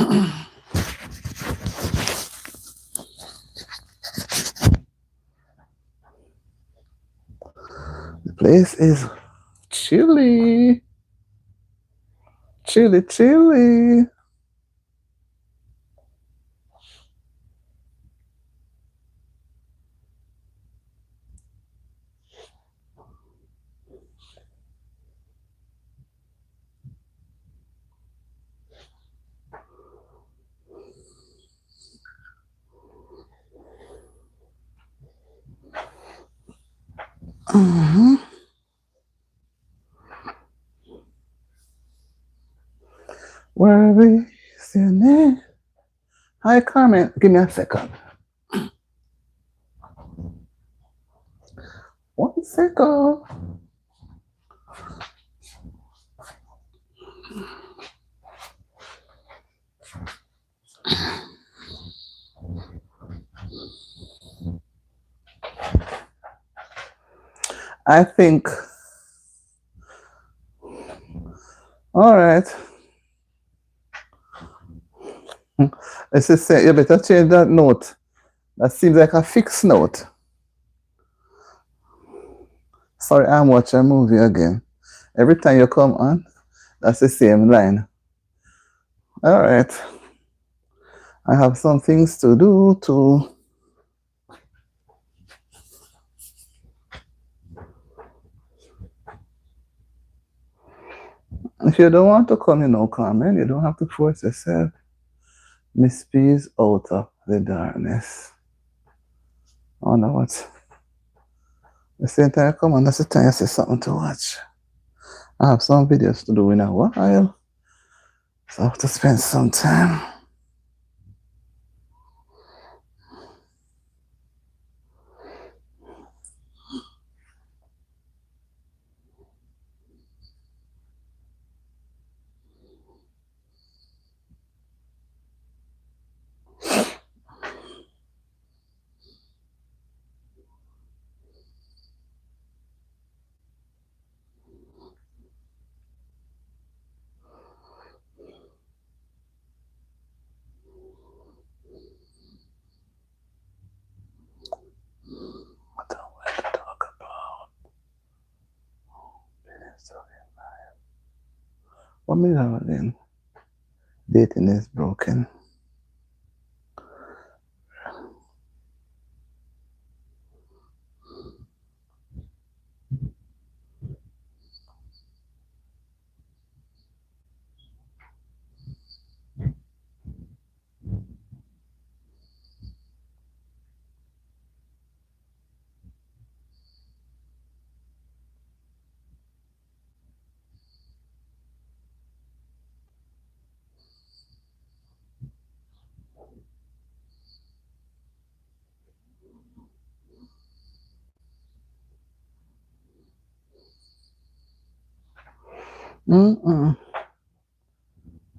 The place is chilly. Chilly, chilly. Where is your name? Hi, Carmen. Give me a second. 1 second. I think. All right. Let's just say you better change that note. That seems like a fixed note. Sorry, I'm watching a movie again. Every time you come on, that's the same line. All right. I have some things to do too. If you don't want to come, Carmen, you don't have to force yourself. Miss P is out of the darkness. Oh no, what? The same time I come on, that's the time I say something to watch. I have some videos to do in a while, so I have to spend some time. What do I want to talk about? What minute then? Dating is broken.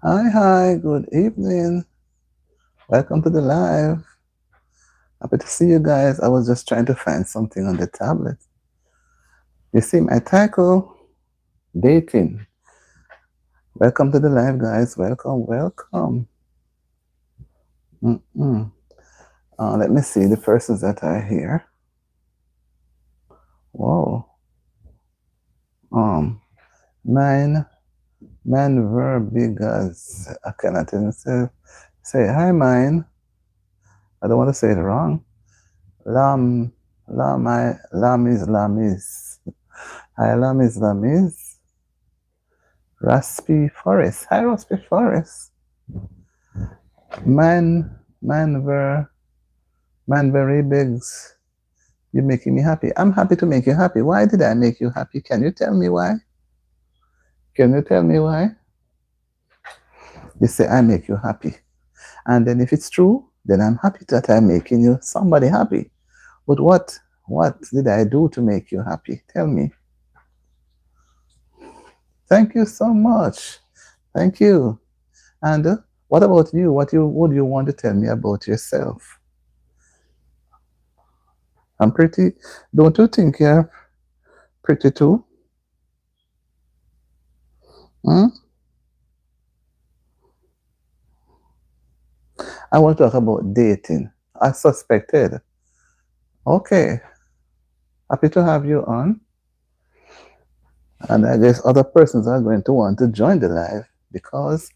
Hi, good evening. Welcome to the live. Happy to see you guys. I was just trying to find something on the tablet. You see my title, dating. Welcome to the live, guys. Welcome, welcome. Let me see the persons that are here. Whoa. Man verbigas. I cannot even say hi, mine. I don't want to say it wrong. Lamis. Hi, Lamis. Raspy Forest. Hi, Raspy Forest. Man very bigs. You're making me happy. I'm happy to make you happy. Why did I make you happy? Can you tell me why? Can you tell me why? You say I make you happy. And then if it's true, then I'm happy that I'm making you somebody happy. But what did I do to make you happy? Tell me. Thank you so much. Thank you. And what about you? What would you want to tell me about yourself? I'm pretty. Don't you think you're pretty too? Hmm? I want to talk about dating. I suspected. Okay, happy to have you on. And I guess other persons are going to want to join the live because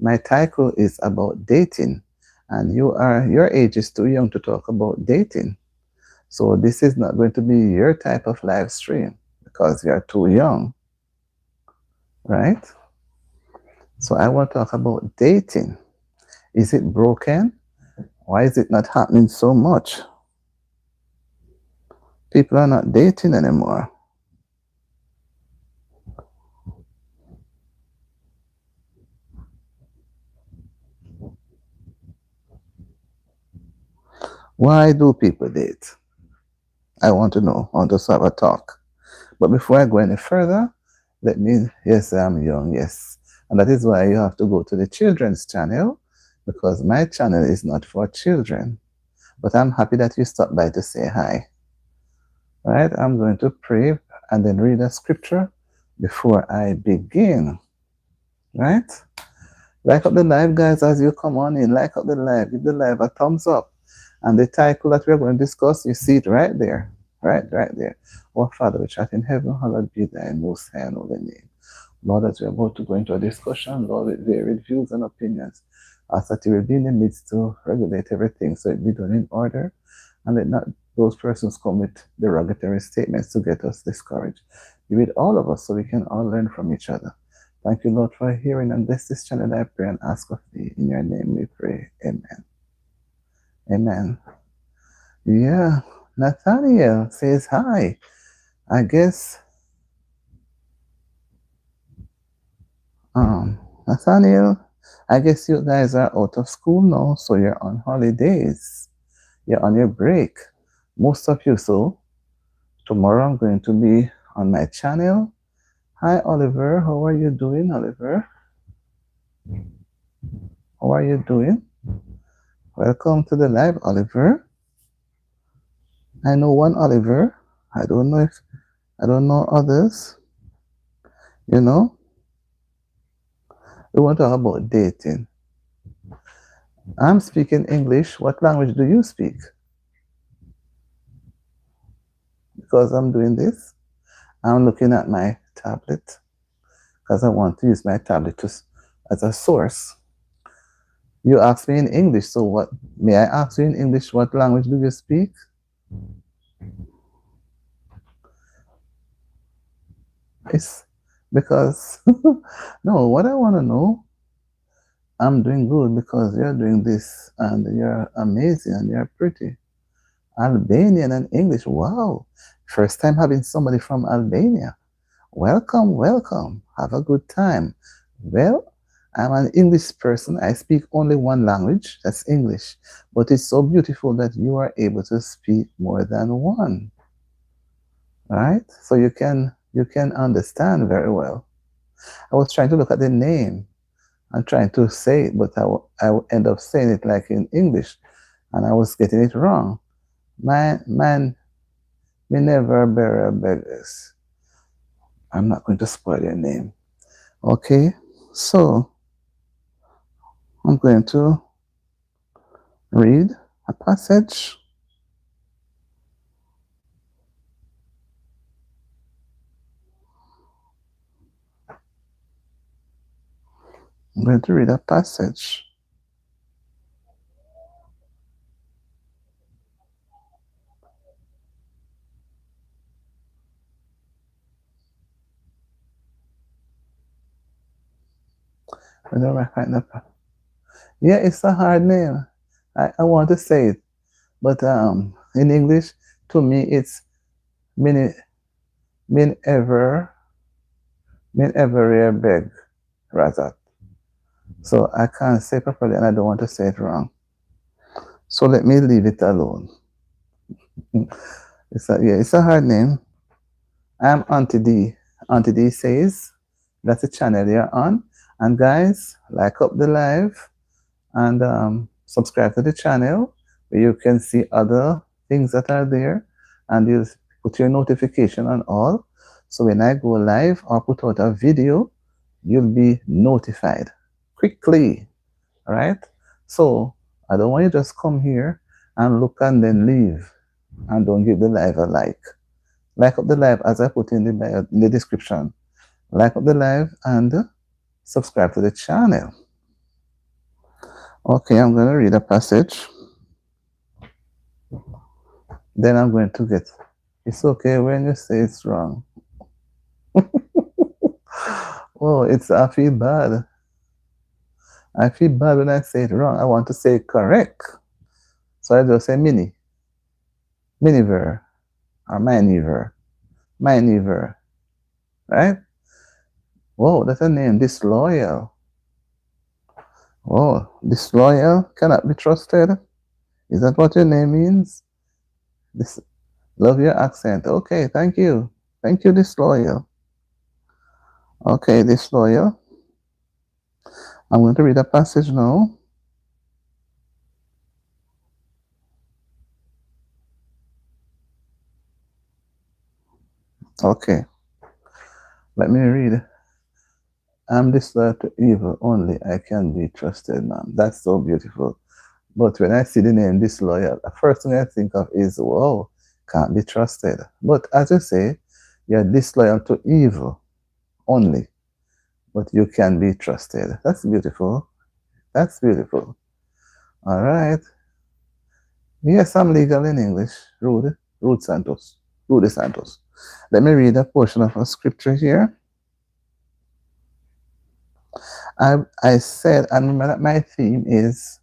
my title is about dating. And your age is too young to talk about dating. So this is not going to be your type of live stream because you're too young, right? So I want to talk about dating. Is it broken? Why is it not happening so much? People are not dating anymore. Why do people date? I want to know. I want to have a talk. But before I go any further, yes, I'm young, yes. And that is why you have to go to the children's channel because my channel is not for children. But I'm happy that you stopped by to say hi. All right, I'm going to pray and then read a scripture before I begin. Right? Like up the live, guys, as you come on in. Like up the live. Give the live a thumbs up. And the title that we're going to discuss, you see it right there. Right there. Our Father which art in heaven, hallowed be thy most high and holy name. Lord, as we're about to go into a discussion, Lord, with varied views and opinions, ask that you will be in the midst to regulate everything so it be done in order, and let not those persons come with derogatory statements to get us discouraged. Be with all of us so we can all learn from each other. Thank you, Lord, for hearing and bless this channel. I pray and ask of thee. In your name we pray. Amen. Amen. Yeah. Nathaniel says hi. I guess Nathaniel, I guess you guys are out of school now, so you're on holidays. You're on your break. Most of you, so tomorrow I'm going to be on my channel. Hi, Oliver. How are you doing, Oliver? How are you doing? Welcome to the live, Oliver. I know one Oliver. I don't know others. You know, we want to talk about dating. I'm speaking English. What language do you speak? Because I'm doing this, I'm looking at my tablet because I want to use my tablet as a source. You asked me in English, so what? May I ask you in English, what language do you speak? It's because, no, what I want to know, I'm doing good because you're doing this and you're amazing and you're pretty. Albanian and English, wow. First time having somebody from Albania. Welcome, welcome. Have a good time. Well, I'm an English person. I speak only one language, that's English. But it's so beautiful that you are able to speak more than one. Right? So you can understand very well. I was trying to look at the name and trying to say it, but I would end up saying it like in English, and I was getting it wrong. Man, me never bear beggars. I'm not going to spoil your name. Okay, so I'm going to read a passage. I'm going to read a passage. Yeah, it's a hard name. I want to say it, but in English, to me, it's min ever beg rather. So I can't say properly, and I don't want to say it wrong. So let me leave it alone. It's a hard name. I'm Auntie D. Auntie D says that's the channel you're on. And guys, like up the live and subscribe to the channel where you can see other things that are there, and you put your notification on all. So when I go live or put out a video, you'll be notified quickly. All right. So I don't want you to just come here and look and then leave and don't give the live a like. Like up the live as I put in the description. Like up the live and subscribe to the channel. Okay, I'm going to read a passage. Then I'm going to get, it's okay when you say it's wrong. Oh, I feel bad. I feel bad when I say it wrong. I want to say it correct. So I just say miniver, or minever, right? Whoa, that's a name, disloyal. Oh, disloyal cannot be trusted. Is that what your name means? Love your accent. Okay, thank you. Thank you, disloyal. Okay, disloyal. I'm going to read a passage now. Okay. Let me read. I'm disloyal to evil, only I can be trusted, man. That's so beautiful. But when I see the name disloyal, the first thing I think of is, whoa, can't be trusted. But as you say, you're disloyal to evil only, but you can be trusted. That's beautiful. That's beautiful. All right. Yes, I'm legal in English. Rude Santos. Rude Santos. Let me read a portion of a scripture here. I said, and my theme is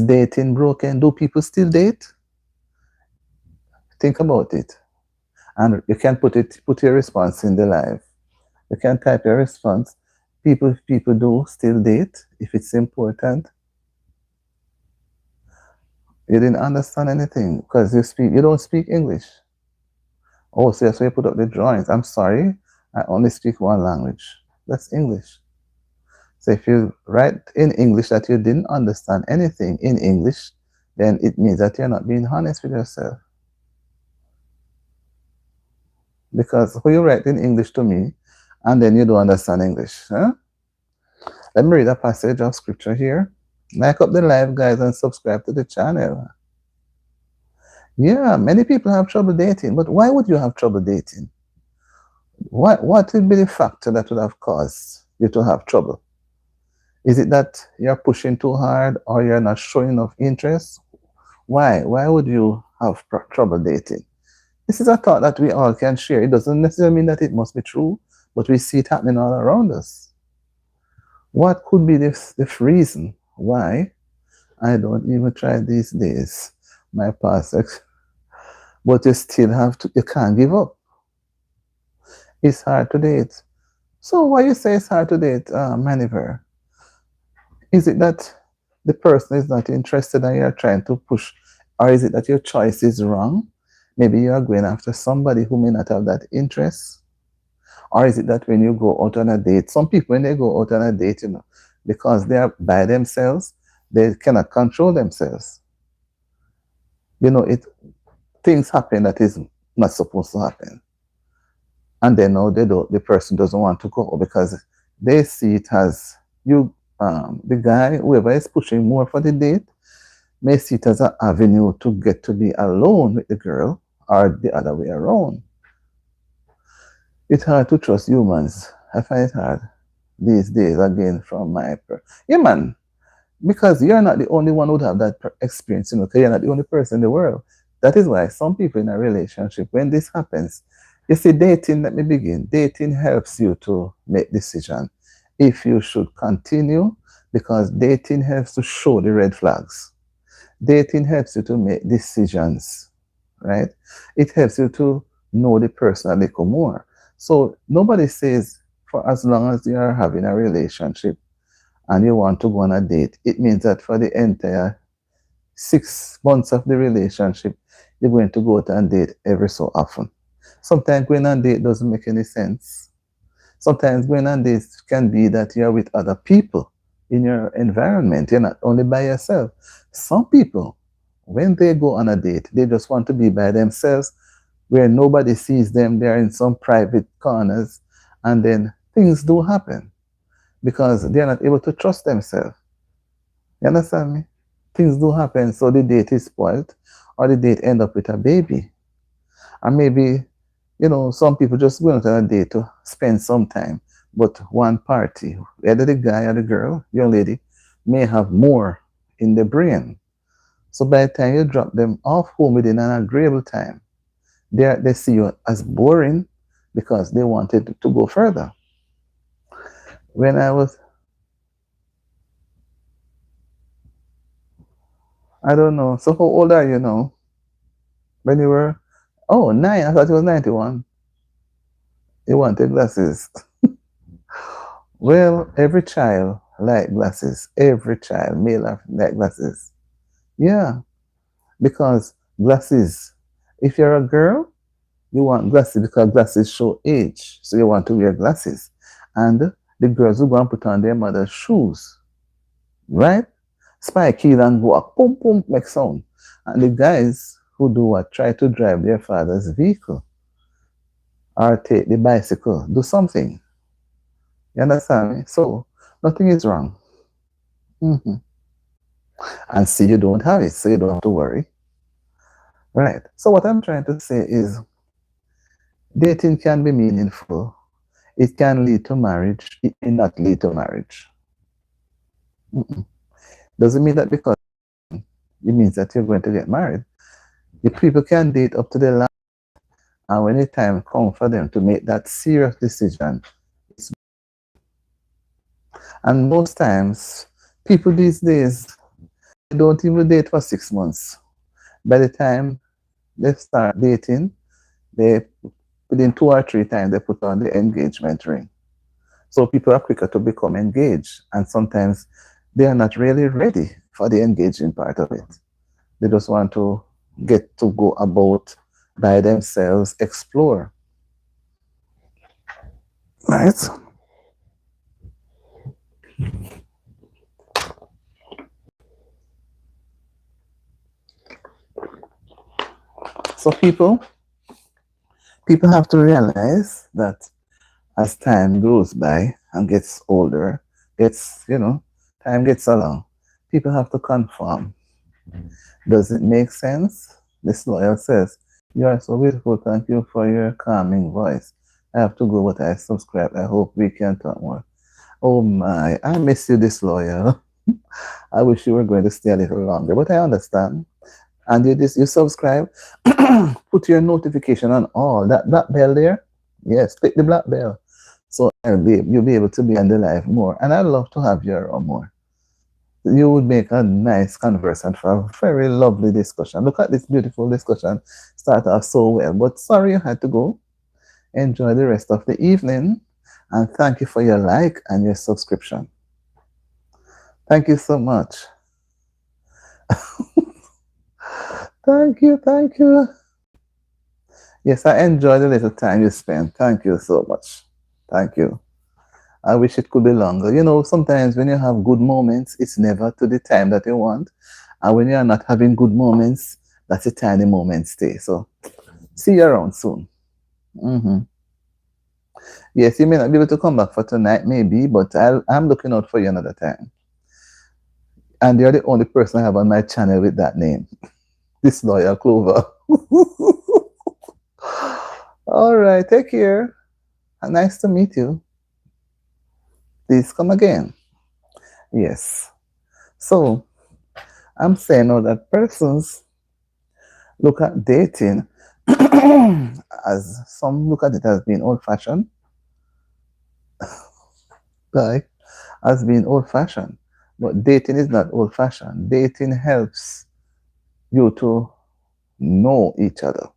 dating broken? Do people still date? Think about it. And you can put your response in the live. You can type your response. People do still date if it's important. You didn't understand anything because you don't speak English. Oh, so that's why you put up the drawings. I'm sorry, I only speak one language. That's English. So if you write in English that you didn't understand anything in English, then it means that you're not being honest with yourself. Because who you write in English to me, and then you don't understand English. Huh? Let me read a passage of scripture here. Like up the live, guys, and subscribe to the channel. Yeah, many people have trouble dating, but why would you have trouble dating? What would be the factor that would have caused you to have trouble? Is it that you're pushing too hard or you're not showing enough interest? Why? Why would you have trouble dating? This is a thought that we all can share. It doesn't necessarily mean that it must be true, but we see it happening all around us. What could be this reason why I don't even try these days, my pastor? But you still have to, you can't give up. It's hard to date. So why you say it's hard to date, Maniver? Is it that the person is not interested and you're trying to push? Or is it that your choice is wrong? Maybe you are going after somebody who may not have that interest. Or is it that when you go out on a date, some people when they go out on a date, you know, because they are by themselves, they cannot control themselves. You know, things happen that is not supposed to happen. And then now the person doesn't want to go because they see it as the guy, whoever is pushing more for the date, may see it as an avenue to get to be alone with the girl or the other way around. It's hard to trust humans. I find it hard these days, again, from my... Yeah, man, because you're not the only one who would have that experience, you know, because you're not the only person in the world. That is why some people in a relationship, when this happens, you see, dating, let me begin. Dating helps you to make decisions if you should continue, because dating helps to show the red flags. Dating helps you to make decisions, right? It helps you to know the person a little more. So nobody says for as long as you are having a relationship and you want to go on a date, it means that for the entire 6 months of the relationship, you're going to go out and date every so often. Sometimes going on date doesn't make any sense. Sometimes going on dates can be that you're with other people in your environment. You're not only by yourself. Some people, when they go on a date, they just want to be by themselves where nobody sees them. They're in some private corners, and then things do happen because they're not able to trust themselves. You understand me? Things do happen, so the date is spoiled, or the date end up with a baby. And maybe, some people just go out on a date to spend some time, but one party, whether the guy or the girl, young lady, may have more in the brain. So by the time you drop them off home within an agreeable time, they see you as boring because they wanted to go further. When I was, I don't know. So how old are you now? When you were, oh, 9. I thought you was 91. You wanted glasses. Well, every child like glasses. Every child, male like glasses. Yeah, because glasses. If you're a girl, you want glasses because glasses show age. So you want to wear glasses. And the girls who go and put on their mother's shoes, right? Spike heel and walk, boom, boom, make sound. And the guys who do what? Try to drive their father's vehicle or take the bicycle, do something. You understand me? So nothing is wrong. Hmm. And see, you don't have it, so you don't have to worry. Right. So what I'm trying to say is dating can be meaningful. It can lead to marriage. It may not lead to marriage. Mm-mm. Doesn't mean that because it means that you're going to get married. The people can date up to the last, and when the time comes for them to make that serious decision, and most times, people these days, they don't even date for 6 months. By the time they start dating, they within 2 or 3 times they put on the engagement ring. So people are quicker to become engaged, and sometimes they are not really ready for the engaging part of it. They just want to get to go about by themselves, explore. Right? So people have to realize that as time goes by and gets older, time gets along, people have to conform. Does it make sense? This lawyer says, "You are so beautiful. Thank you for your calming voice. I have to go, but I subscribe. I hope we can talk more." Oh my, I miss you, this lawyer. I wish you were going to stay a little longer, but I understand. And you subscribe, put your notification on all. That black bell there, yes, click the black bell. So you'll be able to be on the live more. And I'd love to have you around more. You would make a nice conversation for a very lovely discussion. Look at this beautiful discussion. Start off so well. But sorry you had to go. Enjoy the rest of the evening. And thank you for your like and your subscription. Thank you so much. Thank you, thank you. Yes, I enjoyed the little time you spent. Thank you so much. Thank you. I wish it could be longer. Sometimes when you have good moments, it's never to the time that you want. And when you're not having good moments, that's the time the moments stay. So see you around soon. Hmm. Yes, you may not be able to come back for tonight, maybe, but I'm looking out for you another time. And you're the only person I have on my channel with that name, this lawyer Clover. All right, take care. Nice to meet you. Please come again. Yes. So I'm saying now that persons look at dating as some look at it as being old fashioned, like as being old fashioned. But dating is not old fashioned. Dating helps you to know each other.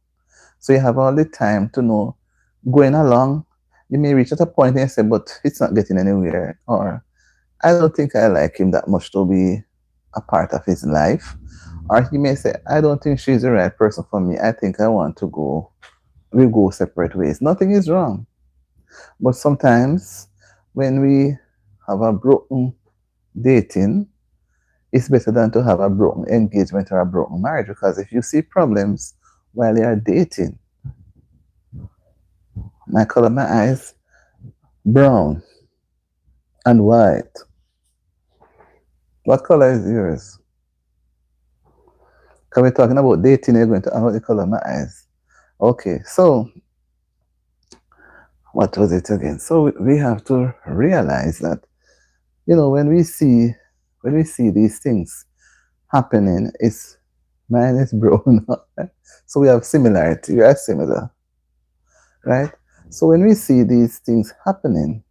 So you have all the time to know going along. You may reach at a point and say, but it's not getting anywhere. Or I don't think I like him that much to be a part of his life. Or he may say, I don't think she's the right person for me. I think I want to go, we go separate ways. Nothing is wrong. But sometimes when we have a broken dating, it's better than to have a broken engagement or a broken marriage, because if you see problems while you are dating, my color, my eyes, brown and white. What color is yours? Because we're talking about dating, you're going to ask what the color of my eyes. Okay, so what was it again? So we have to realize that, you know, when we see these things happening, it's mine is brown. So we have similarity, we are similar, right? So when we see these things happening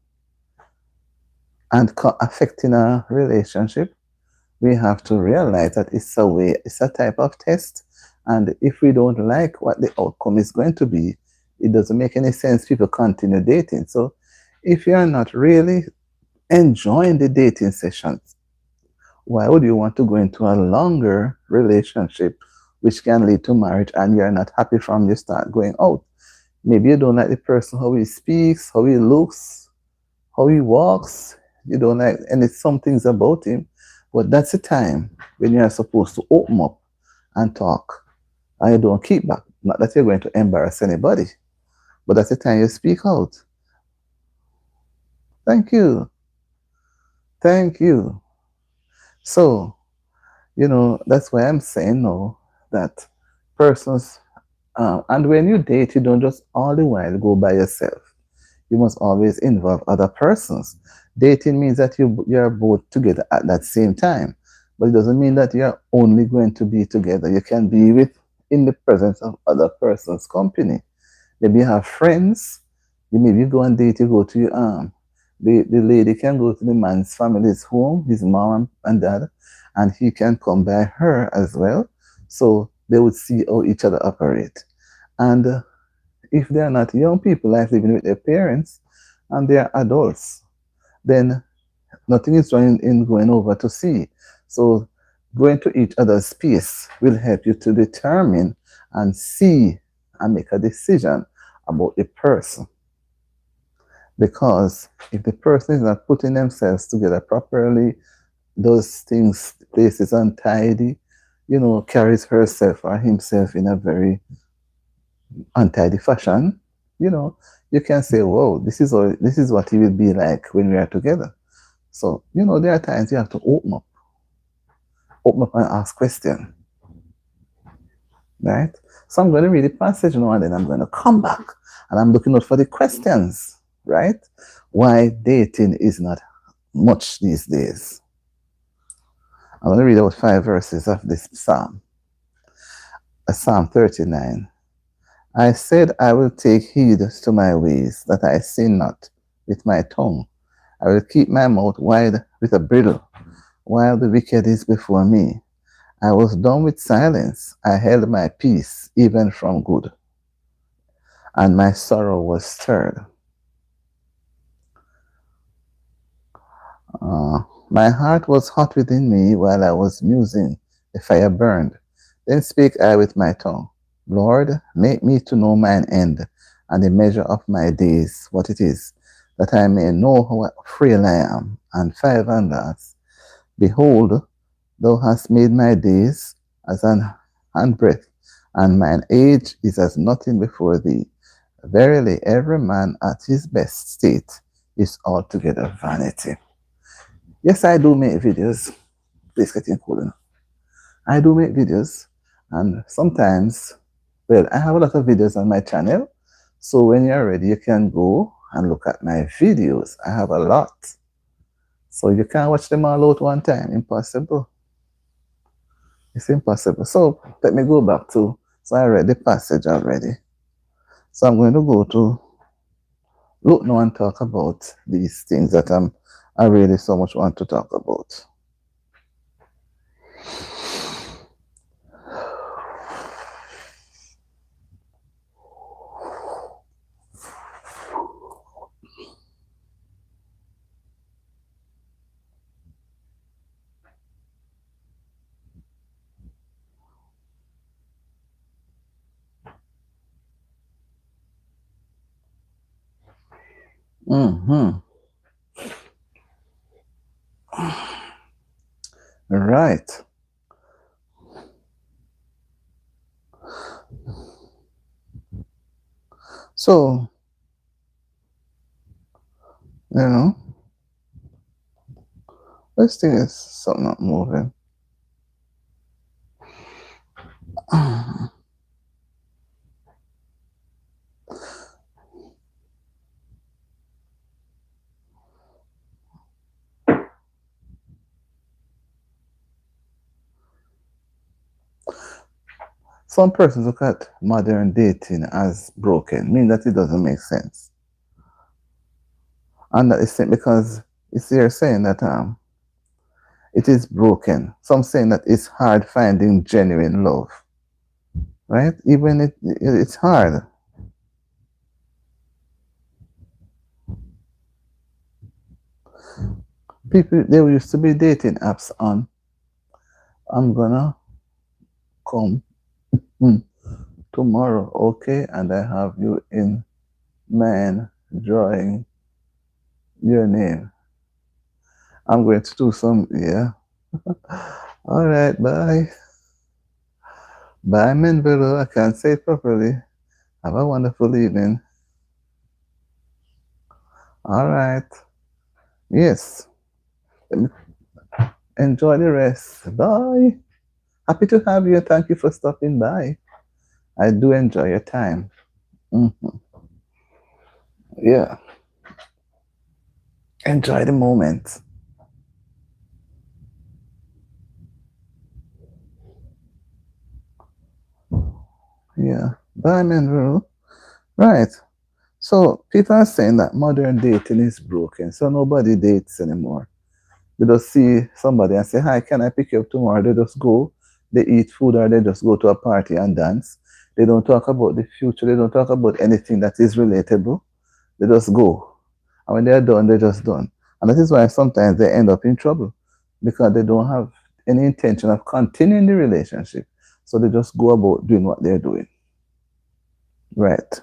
and affecting our relationship, we have to realize that it's a type of test. And if we don't like what the outcome is going to be, it doesn't make any sense people continue dating. So if you're not really enjoying the dating sessions, why would you want to go into a longer relationship which can lead to marriage and you're not happy from the start going out? Maybe you don't like the person, how he speaks, how he looks, how he walks. You don't like, and it's some things about him. But that's the time when you're supposed to open up and talk. And you don't keep back. Not that you're going to embarrass anybody, but that's the time you speak out. Thank you. Thank you. So, you know, that's why I'm saying no, that persons, and when you date, you don't just all the while go by yourself. You must always involve other persons. Dating means that you're both together at that same time, but it doesn't mean that you're only going to be together. You can be with in the presence of other persons' company. Maybe you have friends. Maybe you go on date. You go to your the lady can go to the man's family's home, his mom and dad, and he can come by her as well. So they would see how each other operate. And if they are not young people like living with their parents and they are adults, then nothing is wrong in going over to see. So going to each other's space will help you to determine and see and make a decision about the person. Because if the person is not putting themselves together properly, those things, places untidy, you know, carries herself or himself in a very untidy fashion, you know, you can say, whoa, this is what he will be like when we are together. So, you know, there are times you have to open up and ask questions, right? So I'm going to read the passage now and then I'm going to come back and I'm looking out for the questions, right? Why dating is not much these days. I'm going to read out 5 verses of this psalm, Psalm 39. I said, I will take heed to my ways, that I sin not with my tongue. I will keep my mouth wide with a bridle, while the wicked is before me. I was done with silence. I held my peace, even from good, and my sorrow was stirred. My heart was hot within me while I was musing. The fire burned. Then spake I with my tongue. Lord, make me to know mine end, and the measure of my days, what it is, that I may know how frail I am. And 5 and last. Behold, thou hast made my days as an handbreadth, and mine age is as nothing before thee. Verily, every man at his best state is altogether vanity. Yes, I do make videos. Please get in cool. I do make videos, and sometimes, well, I have a lot of videos on my channel. So when you're ready, you can go and look at my videos. I have a lot. So you can't watch them all out one time. Impossible. It's impossible. So let me go back to, so I read the passage already. So I'm going to go to look now and talk about these things that I really so much want to talk about. Mm-hmm. Right. So, you know, This thing is something not moving. Some persons look at modern dating as broken, meaning that it doesn't make sense. And that is because it's here saying that it is broken. Some saying that it's hard finding genuine love, right? Even it's hard. People, there used to be dating apps on. I'm gonna come tomorrow, okay? And I have you in mind drawing your name. I'm going to do some, yeah. All right, bye. Bye, Menvelo. I can't say it properly. Have a wonderful evening. All right. Yes. Enjoy the rest. Bye. Happy to have you. Thank you for stopping by. I do enjoy your time. Mm-hmm. Yeah. Enjoy the moment. Yeah. Bye, Menvelo. Right. So people are saying that modern dating is broken, so nobody dates anymore. They just see somebody and say, "Hi, can I pick you up tomorrow?" They just go, they eat food, or they just go to a party and dance. They don't talk about the future. They don't talk about anything that is relatable. They just go. And when they're done, they're just done. And that is why sometimes they end up in trouble because they don't have any intention of continuing the relationship. So they just go about doing what they're doing. Right.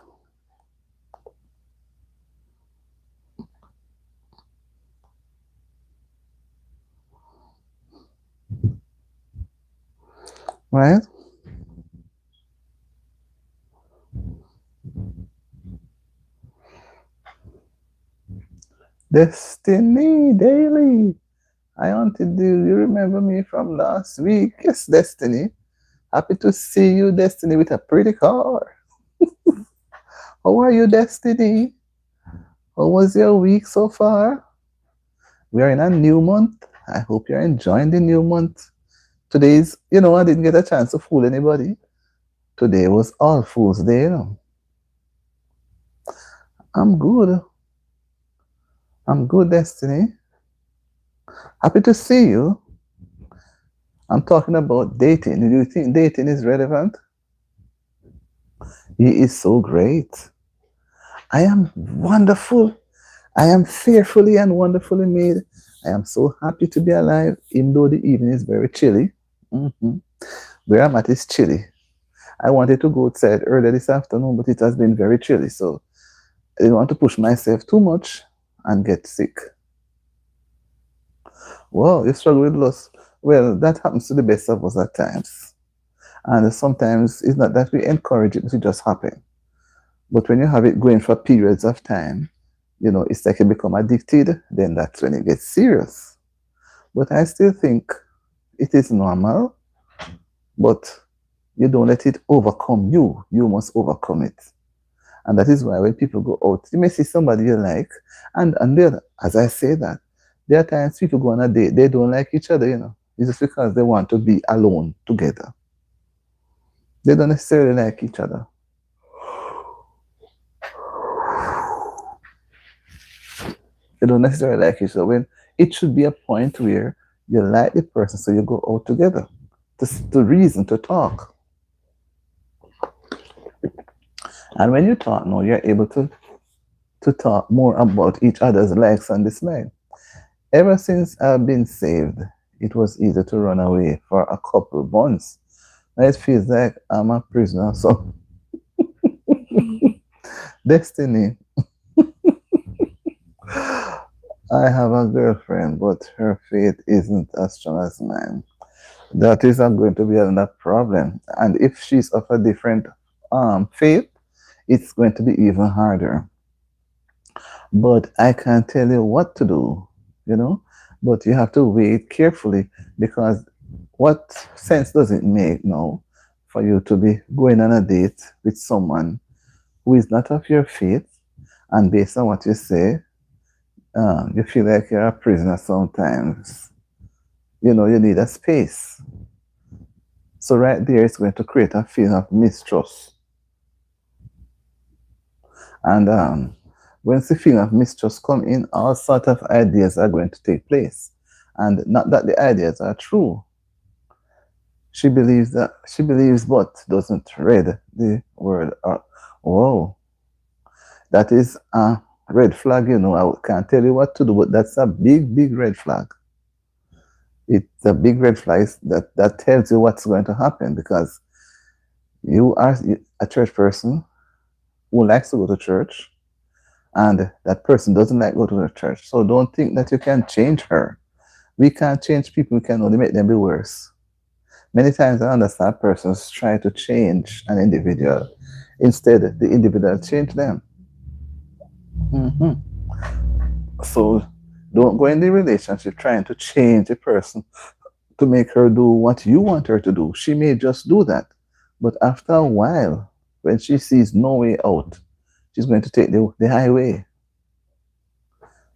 Right? Destiny Daily. I wanted you remember me from last week. Yes, Destiny. Happy to see you, Destiny, with a pretty car. How are you, Destiny? How was your week so far? We are in a new month. I hope you're enjoying the new month. Today's, I didn't get a chance to fool anybody. Today was All Fools Day. I'm good. I'm good, Destiny. Happy to see you. I'm talking about dating. Do you think dating is relevant? He is so great. I am wonderful. I am fearfully and wonderfully made. I am so happy to be alive, even though the evening is very chilly. Mm-hmm. Where I'm at is chilly. I wanted to go outside earlier this afternoon, but it has been very chilly, so I didn't want to push myself too much and get sick. Well, you struggle with loss. Well, that happens to the best of us at times. And sometimes it's not that we encourage it, it just happens. But when you have it going for periods of time, it's like you become addicted, then that's when it gets serious. But I still think it is normal, but you don't let it overcome you. You must overcome it. And that is why when people go out, you may see somebody you like, and then, as I say that, there are times people go on a date, they don't like each other. It's just because they want to be alone together. They don't necessarily like each other. They don't necessarily like each other. When it should be a point where you like the person, so you go out together to reason, to talk. And when you talk now, you're able to talk more about each other's likes and dislikes. Ever since I've been saved, it was easy to run away for a couple of months. Now it feels like I'm a prisoner. So, Destiny. I have a girlfriend, but her faith isn't as strong as mine. That is going to be another problem. And if she's of a different faith, it's going to be even harder. But I can't tell you what to do. But you have to weigh it carefully, because what sense does it make now for you to be going on a date with someone who is not of your faith, and based on what you say, you feel like you're a prisoner sometimes. You know, you need a space. So right there, it's going to create a feeling of mistrust. And once the feeling of mistrust come in, all sort of ideas are going to take place. And not that the ideas are true. She believes but doesn't read the word. Whoa, that is a red flag, you know. I can't tell you what to do, but that's a big, big red flag. It's a big red flag that tells you what's going to happen, because you are a church person who likes to go to church, and that person doesn't like go to the church. So don't think that you can change her. We can't change people, we can only make them be worse. Many times I understand persons try to change an individual. Instead, the individual change them. Hmm. So don't go in the relationship trying to change a person to make her do what you want her to do. She may just do that. But after a while, when she sees no way out, she's going to take the highway.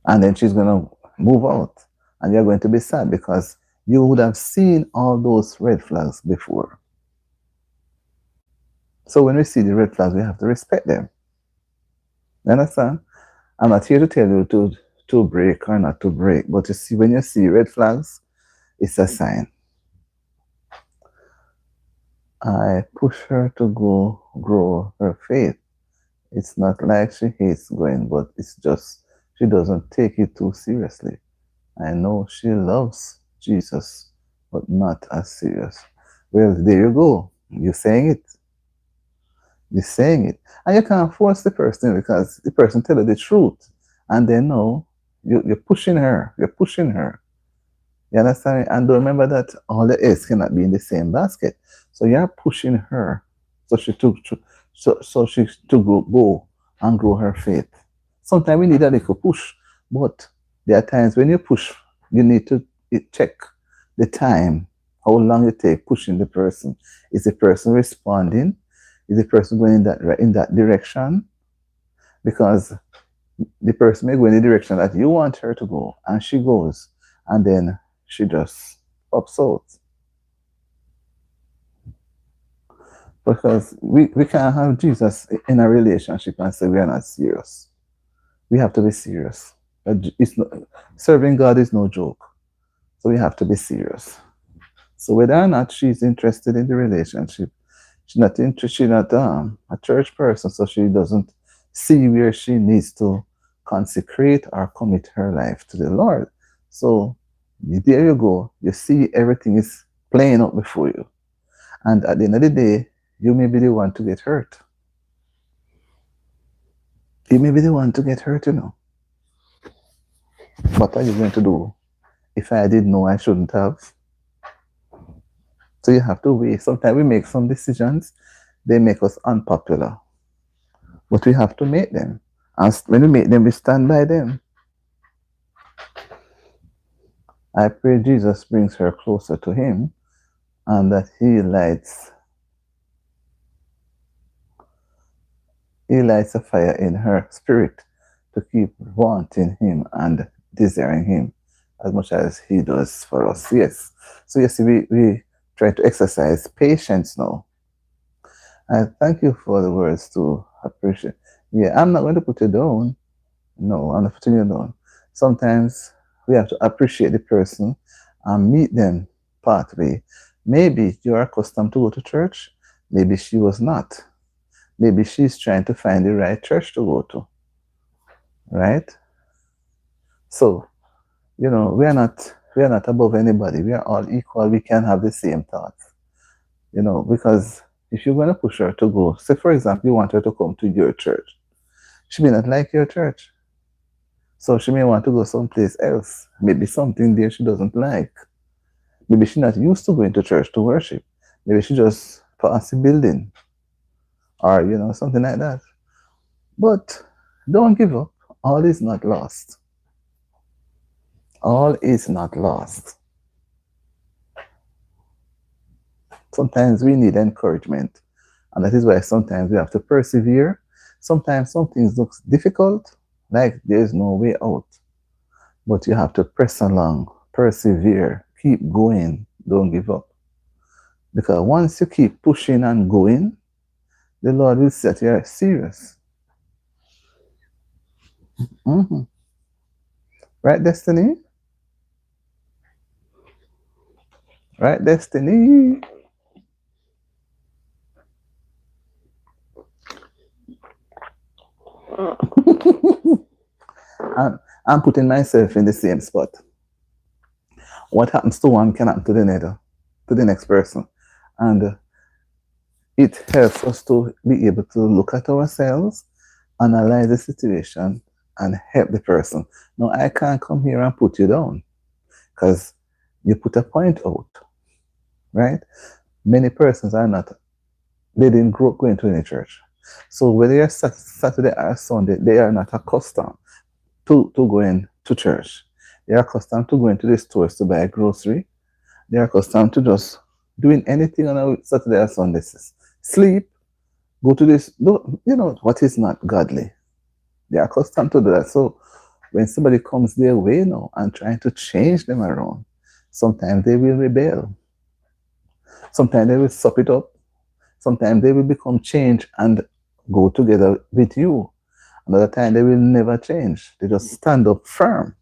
And then she's going to move out. And you're going to be sad, because you would have seen all those red flags before. So when we see the red flags, we have to respect them. You understand? I'm not here to tell you to break or not to break, but you see, when you see red flags, it's a sign. I push her to go grow her faith. It's not like she hates going, but it's just she doesn't take it too seriously. I know she loves Jesus, but not as serious. Well, there you go. You're saying it. You're saying it. And you can't force the person, because the person tell you the truth. And they know you're pushing her. You're pushing her. You understand? And don't remember that all the eggs cannot be in the same basket. So you're pushing her. So she took so she to go and grow her faith. Sometimes we need a little push, but there are times when you push, you need to check the time, how long it takes pushing the person. Is the person responding? Is the person going in that direction? Because the person may go in the direction that you want her to go, and she goes, and then she just pops out. Because we can't have Jesus in a relationship and say we are not serious. We have to be serious. It's not, serving God is no joke. So we have to be serious. So whether or not she's interested in the relationship, she's not a church person, so she doesn't see where she needs to consecrate or commit her life to the Lord. So there you go. You see everything is playing out before you. And at the end of the day, you may be the one to get hurt. You may be the one to get hurt, you know. What are you going to do? If I did know, I shouldn't have. So you have to wait. Sometimes we make some decisions, they make us unpopular. But we have to make them. And when we make them, we stand by them. I pray Jesus brings her closer to him, and that he lights a fire in her spirit to keep wanting him and desiring him as much as he does for us. Yes. So you see, we try to exercise patience now. I thank you for the words to appreciate. Yeah, I'm not going to put you down. No, I'm not putting you down. Sometimes we have to appreciate the person and meet them partway. Maybe you're accustomed to go to church. Maybe she was not. Maybe she's trying to find the right church to go to. Right? So, you know, we are not above anybody. We are all equal. We can have the same thoughts. You know, because if you're going to push her to go, say for example, you want her to come to your church. She may not like your church. So she may want to go someplace else. Maybe something there she doesn't like. Maybe she's not used to going to church to worship. Maybe she just passed the building. Or, you know, something like that. But don't give up. All is not lost. All is not lost. Sometimes we need encouragement, and that is why sometimes we have to persevere. Sometimes some things look difficult, like there's no way out, but you have to press along, persevere, keep going, don't give up. Because once you keep pushing and going, the Lord will see that you're serious. Mm-hmm. Right, Destiny? Right, Destiny? I'm putting myself in the same spot. What happens to one can happen to the next, person. And it helps us to be able to look at ourselves, analyze the situation, and help the person. No, I can't come here and put you down because you put a point out, right? Many persons are not, they didn't grow up going to any church. So whether you're Saturday or Sunday, they are not accustomed to going to church. They are accustomed to going to the stores to buy a grocery. They are accustomed to just doing anything on a Saturday or Sunday. Sleep, go to this, what is not godly. They are accustomed to do that. So when somebody comes their way now and trying to change them around, sometimes they will rebel. Sometimes they will sup it up. Sometimes they will become changed and go together with you. Another time they will never change. They just stand up firm.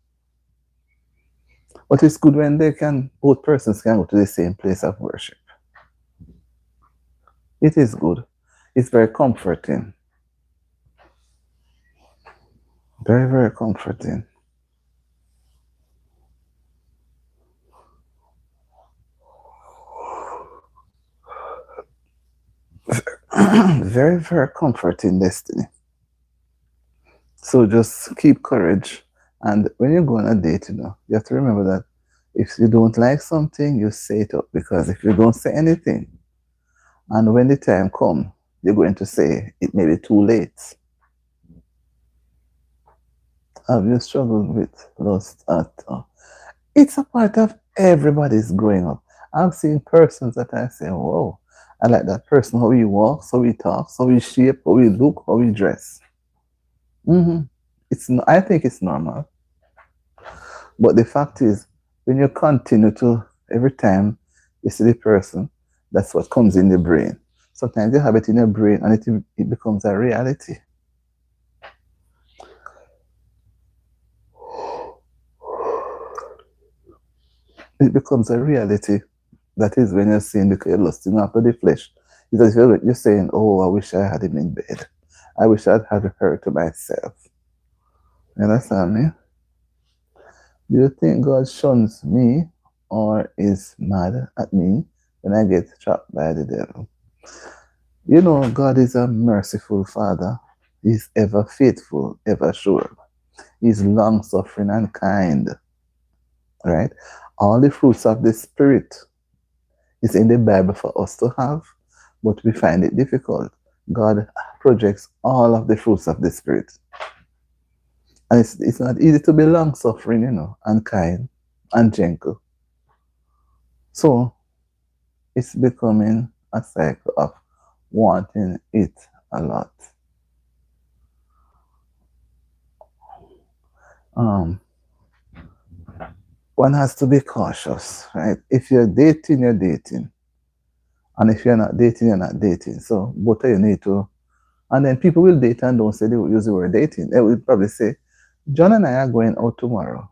But it's good when both persons can go to the same place of worship. It is good. It's very comforting. Very, very comforting. Very, very comforting, Destiny. So just keep courage. And when you go on a date, you have to remember that if you don't like something, you say it up. Because if you don't say anything, and when the time comes, you're going to say it may be too late. Have you struggled with lust at all? It's a part of everybody's growing up. I've seen persons that I say, whoa, I like that person, how he walks, how he talks, how he shape, how he look, how he dress. Mm-hmm. I think it's normal. But the fact is, when you continue to, every time you see the person, that's what comes in the brain. Sometimes you have it in your brain and it becomes a reality. It becomes a reality. That is when you're saying because you're lusting after the flesh. It's as if you're saying, oh, I wish I had him in bed. I wish I'd had her to myself. You understand me? Do you think God shuns me or is mad at me when I get trapped by the devil? You know, God is a merciful Father. He's ever faithful, ever sure. He's long suffering and kind. Right? All the fruits of the Spirit is in the Bible for us to have, but we find it difficult. God projects all of the fruits of the Spirit. And it's not easy to be long suffering, and kind and gentle. So it's becoming a cycle of wanting it a lot. One has to be cautious, right? If you're dating, you're dating. And if you're not dating, you're not dating. So both of you need to. And then people will date and don't say they will use the word dating. They will probably say, John and I are going out tomorrow.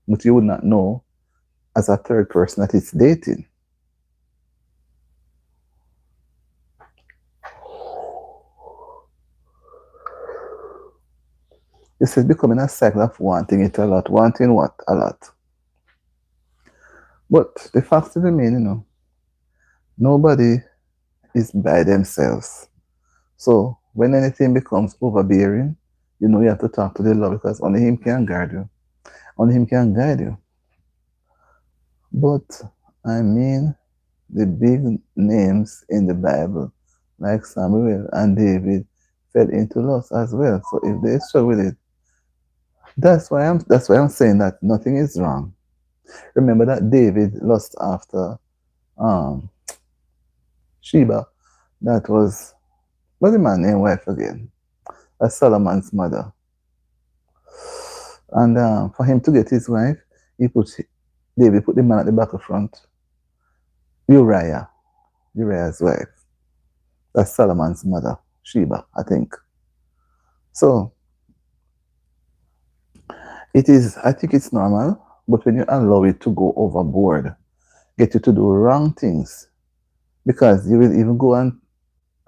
But you would not know as a third person that it's dating. It's becoming a cycle of wanting it a lot. Wanting what? A lot. But the fact remains, nobody is by themselves. So when anything becomes overbearing, you have to talk to the Lord because only Him can guide you. Only Him can guide you. But I mean, the big names in the Bible, like Samuel and David, fell into lust as well. So if they struggle with it, That's why I'm saying that nothing is wrong. Remember that David lust after um Sheba. That was what's the man's name wife again? That's Solomon's mother. And for him to get his wife, David put the man at the back of front. Uriah's wife. That's Solomon's mother, Sheba, I think. So I think it's normal, but when you allow it to go overboard, get you to do wrong things, because you will even go and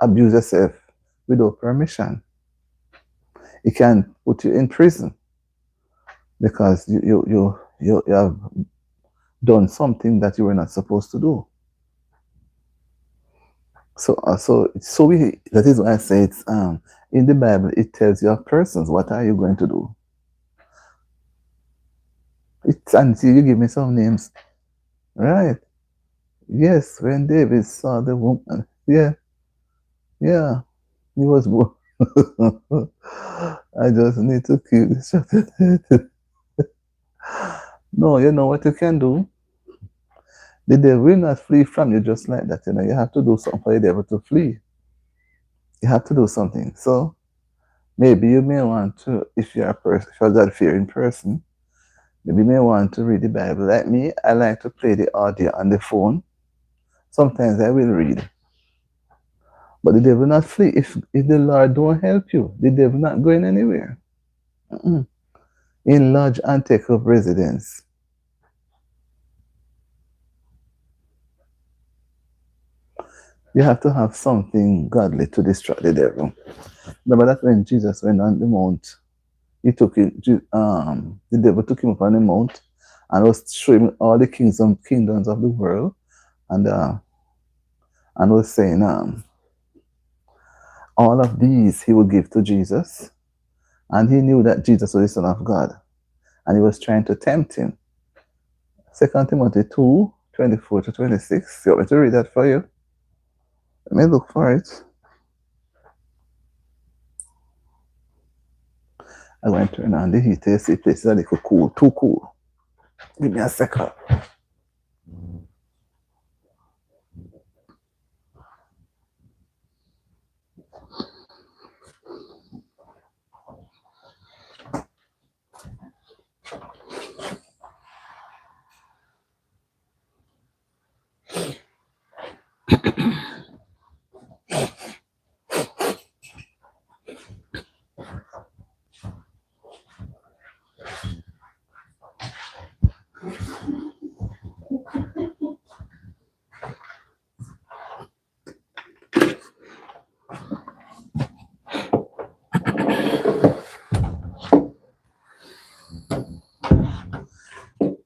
abuse yourself without permission. It can put you in prison because you have done something that you were not supposed to do. That is why I say it's in the Bible it tells you of persons, what are you going to do? And see, you give me some names. Right. Yes, when David saw the woman, yeah, he was born. I just need to keep this. No, you know what you can do? The devil will not flee from you just like that. You have to do something for the devil to flee. You have to do something. So maybe you may want to, if you're a God-fearing person, maybe you may want to read the Bible. Like me, I like to play the audio on the phone. Sometimes I will read. But the devil not flee. If the Lord don't help you, the devil not going anywhere. Enlarge and take up residence. You have to have something godly to distract the devil. Remember that when Jesus went on the mount, the devil took him up on the mount and was showing all the kingdoms of the world, and was saying all of these he would give to Jesus, and he knew that Jesus was the Son of God, and he was trying to tempt him. 2 Timothy 2:24-26. You want me to read that for you? Let me look for it. I'm going to turn on the heater. You see, place is a little cool, too cool. Give me a second.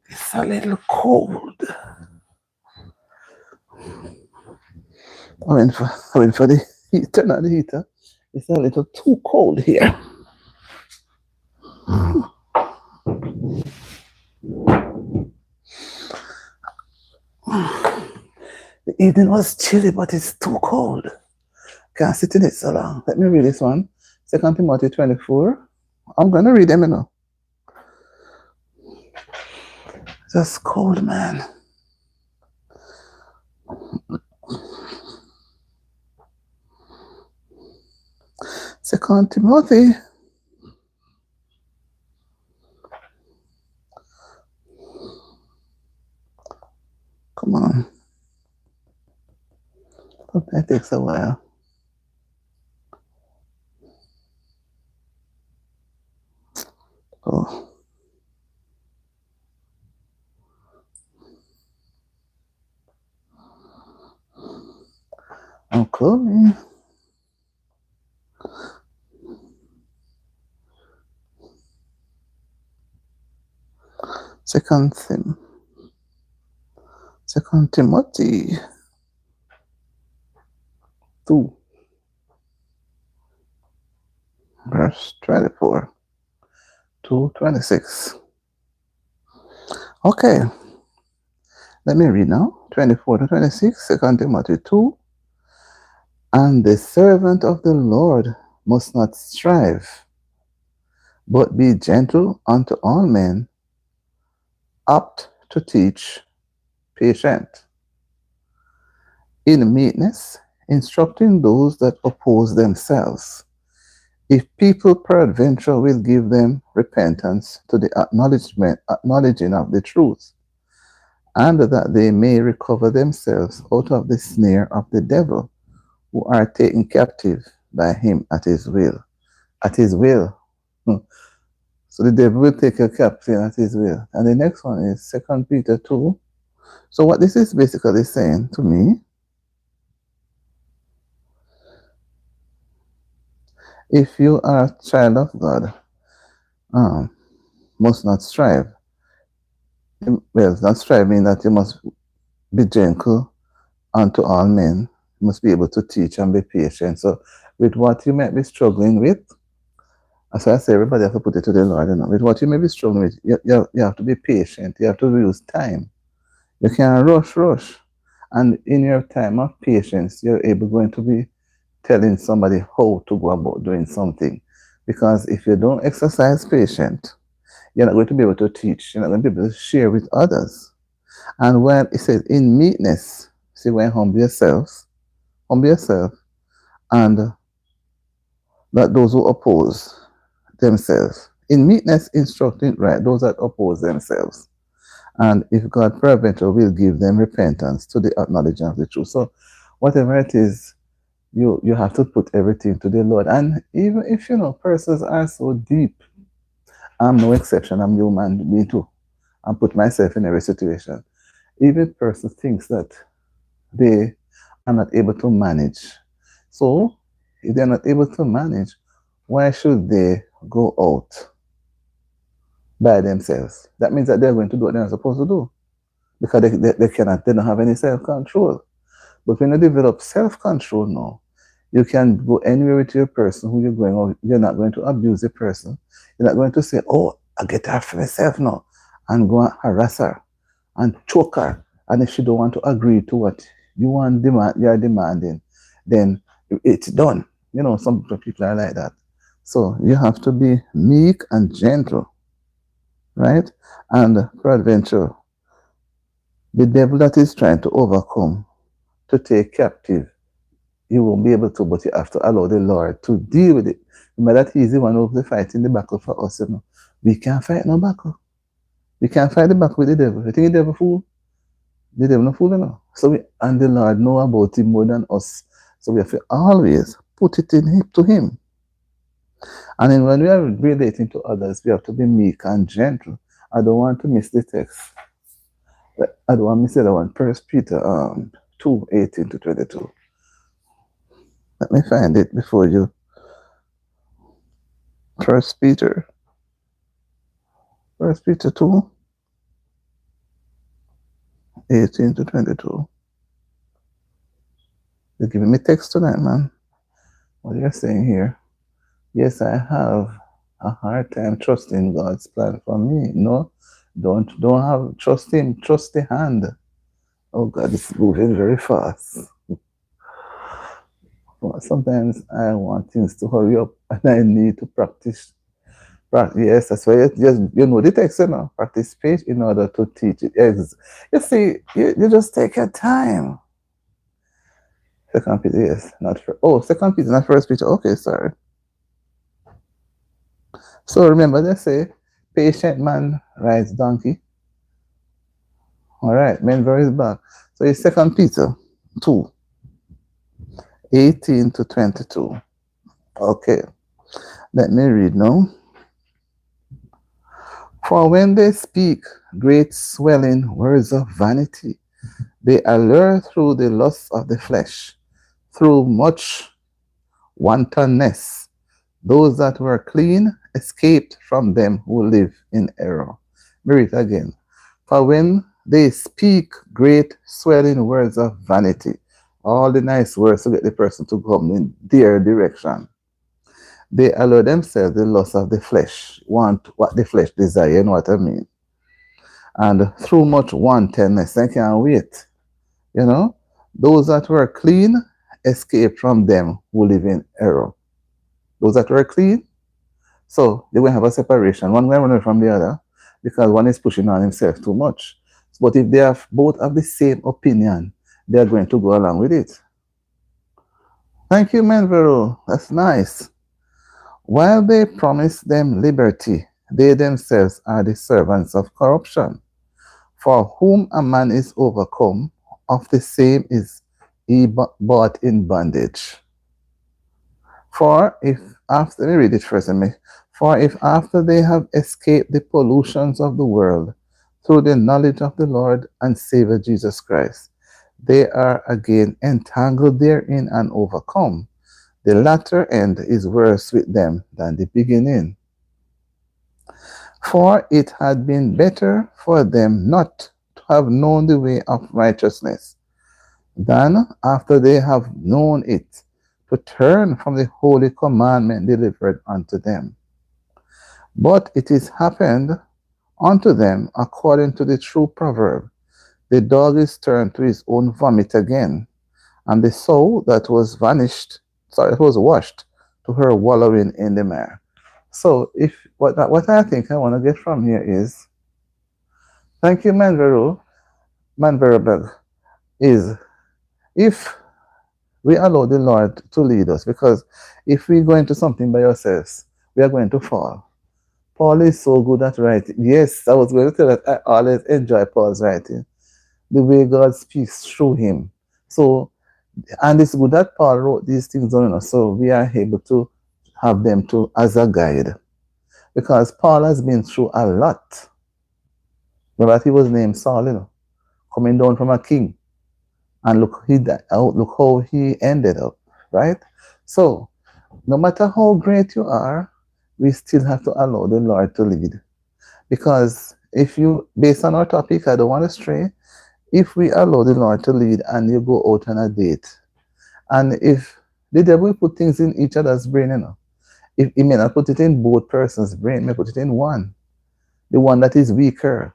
It's a little cold. I went for the heat, turn on the heater. It's a little too cold here. The evening was chilly, but it's too cold. Can't sit in it so long. Let me read this one. 2 Timothy 24. I'm going to read them, you know. Just cold, man. Second Timothy. Come on. That takes a while. Oh. I'm coming. Second Timothy 2, verse 24 to 26. Okay, let me read now. 24 to 26, 2 Timothy 2. And the servant of the Lord must not strive, but be gentle unto all men, apt to teach, patient, in meekness, instructing those that oppose themselves. If people peradventure will give them repentance to the acknowledging of the truth, and that they may recover themselves out of the snare of the devil, who are taken captive by him at his will. At his will. So the devil will take you captive at his will. And the next one is 2 Peter 2. So what this is basically saying to me, if you are a child of God, must not strive. Well, not strive means that you must be gentle unto all men. You must be able to teach and be patient. So with what you might be struggling with, as I say, everybody have to put it to the Lord. You know? With what you may be struggling with, you have to be patient. You have to use time. You can't rush. And in your time of patience, you're able going to be telling somebody how to go about doing something. Because if you don't exercise patience, you're not going to be able to teach. You're not going to be able to share with others. And when it says in meekness, see, when humble yourself, and that those who oppose themselves. In meekness, instructing right those that oppose themselves. And if God peradventure will give them repentance to the acknowledging of the truth. So whatever it is, you have to put everything to the Lord. And even if persons are so deep, I'm no exception, I'm human, me too. I put myself in every situation. Even a person thinks that they are not able to manage. So if they're not able to manage, why should they go out by themselves? That means that they're going to do what they're not supposed to do. Because they don't have any self-control. But when you develop self-control now, you can go anywhere with your person who you're going on. You're not going to abuse the person. You're not going to say, oh, I get her for myself now, and go and harass her and choke her. And if she don't want to agree to what you are demanding, then it's done. Some people are like that. So you have to be meek and gentle, right? And peradventure, the devil that is trying to overcome, to take captive, you won't be able to, but you have to allow the Lord to deal with it. Remember that He's the one who's fighting the battle for us. We can't fight no battle. We can't fight the battle with the devil. You think the devil fool? The devil no fool, So and the Lord know about him more than us. So we have to always put it to him. And then when we are relating to others, we have to be meek and gentle. I don't want to miss the text. I don't want to miss the other one. 1 Peter 2:18-22. Let me find it before you. 1 Peter 2:18-22. You're giving me text tonight, man. What you're saying here. Yes, I have a hard time trusting God's plan for me. No, don't have trust him. Trust the hand. Oh God, it's moving very fast. Sometimes I want things to hurry up, and I need to practice. Yes, that's why you know the text, practice page in order to teach it. You see, you just take your time. 2 Peter, yes, not for 2 Peter, not 1 Peter. Okay, sorry. So remember, they say, patient man rides donkey. All right, main verse is back. So it's 2 Peter 2:18-22. Okay, let me read now. For when they speak great swelling words of vanity, they allure through the lusts of the flesh, through much wantonness. Those that were clean escaped from them who live in error. Read it again. For when they speak great swelling words of vanity, all the nice words to get the person to come in their direction, they allow themselves the lust of the flesh, want what the flesh desire, you know what I mean? And through much wantonness, they can't wait. Those that were clean escape from them who live in error. Those that were clean. So they will have a separation. One will run away from the other because one is pushing on himself too much. But if they have both have the same opinion, they are going to go along with it. Thank you, Manvero. That's nice. While they promise them liberty, they themselves are the servants of corruption. For whom a man is overcome, of the same is he bought in bondage. For if after, let me read it first. For if after they have escaped the pollutions of the world through the knowledge of the Lord and Savior Jesus Christ, they are again entangled therein and overcome, the latter end is worse with them than the beginning. For it had been better for them not to have known the way of righteousness, than after they have known it, to turn from the holy commandment delivered unto them. But it is happened unto them according to the true proverb, the dog is turned to his own vomit again, and the soul that was it was washed to her wallowing in the mire. So if what I think I want to get from here is, thank you, Manveroberg, is if we allow the Lord to lead us, because if we go into something by ourselves, we are going to fall. Paul is so good at writing. Yes, I was going to tell that I always enjoy Paul's writing, the way God speaks through him. So, and it's good that Paul wrote these things on us, so we are able to have them to as a guide. Because Paul has been through a lot. Remember, he was named Saul, coming down from a king. And look, look how he ended up, right? So, no matter how great you are, we still have to allow the Lord to lead. Because if you, based on our topic, I don't want to stray, if we allow the Lord to lead and you go out on a date, and if the devil put things in each other's brain, if he may not put it in both persons' brain, may put it in one, the one that is weaker,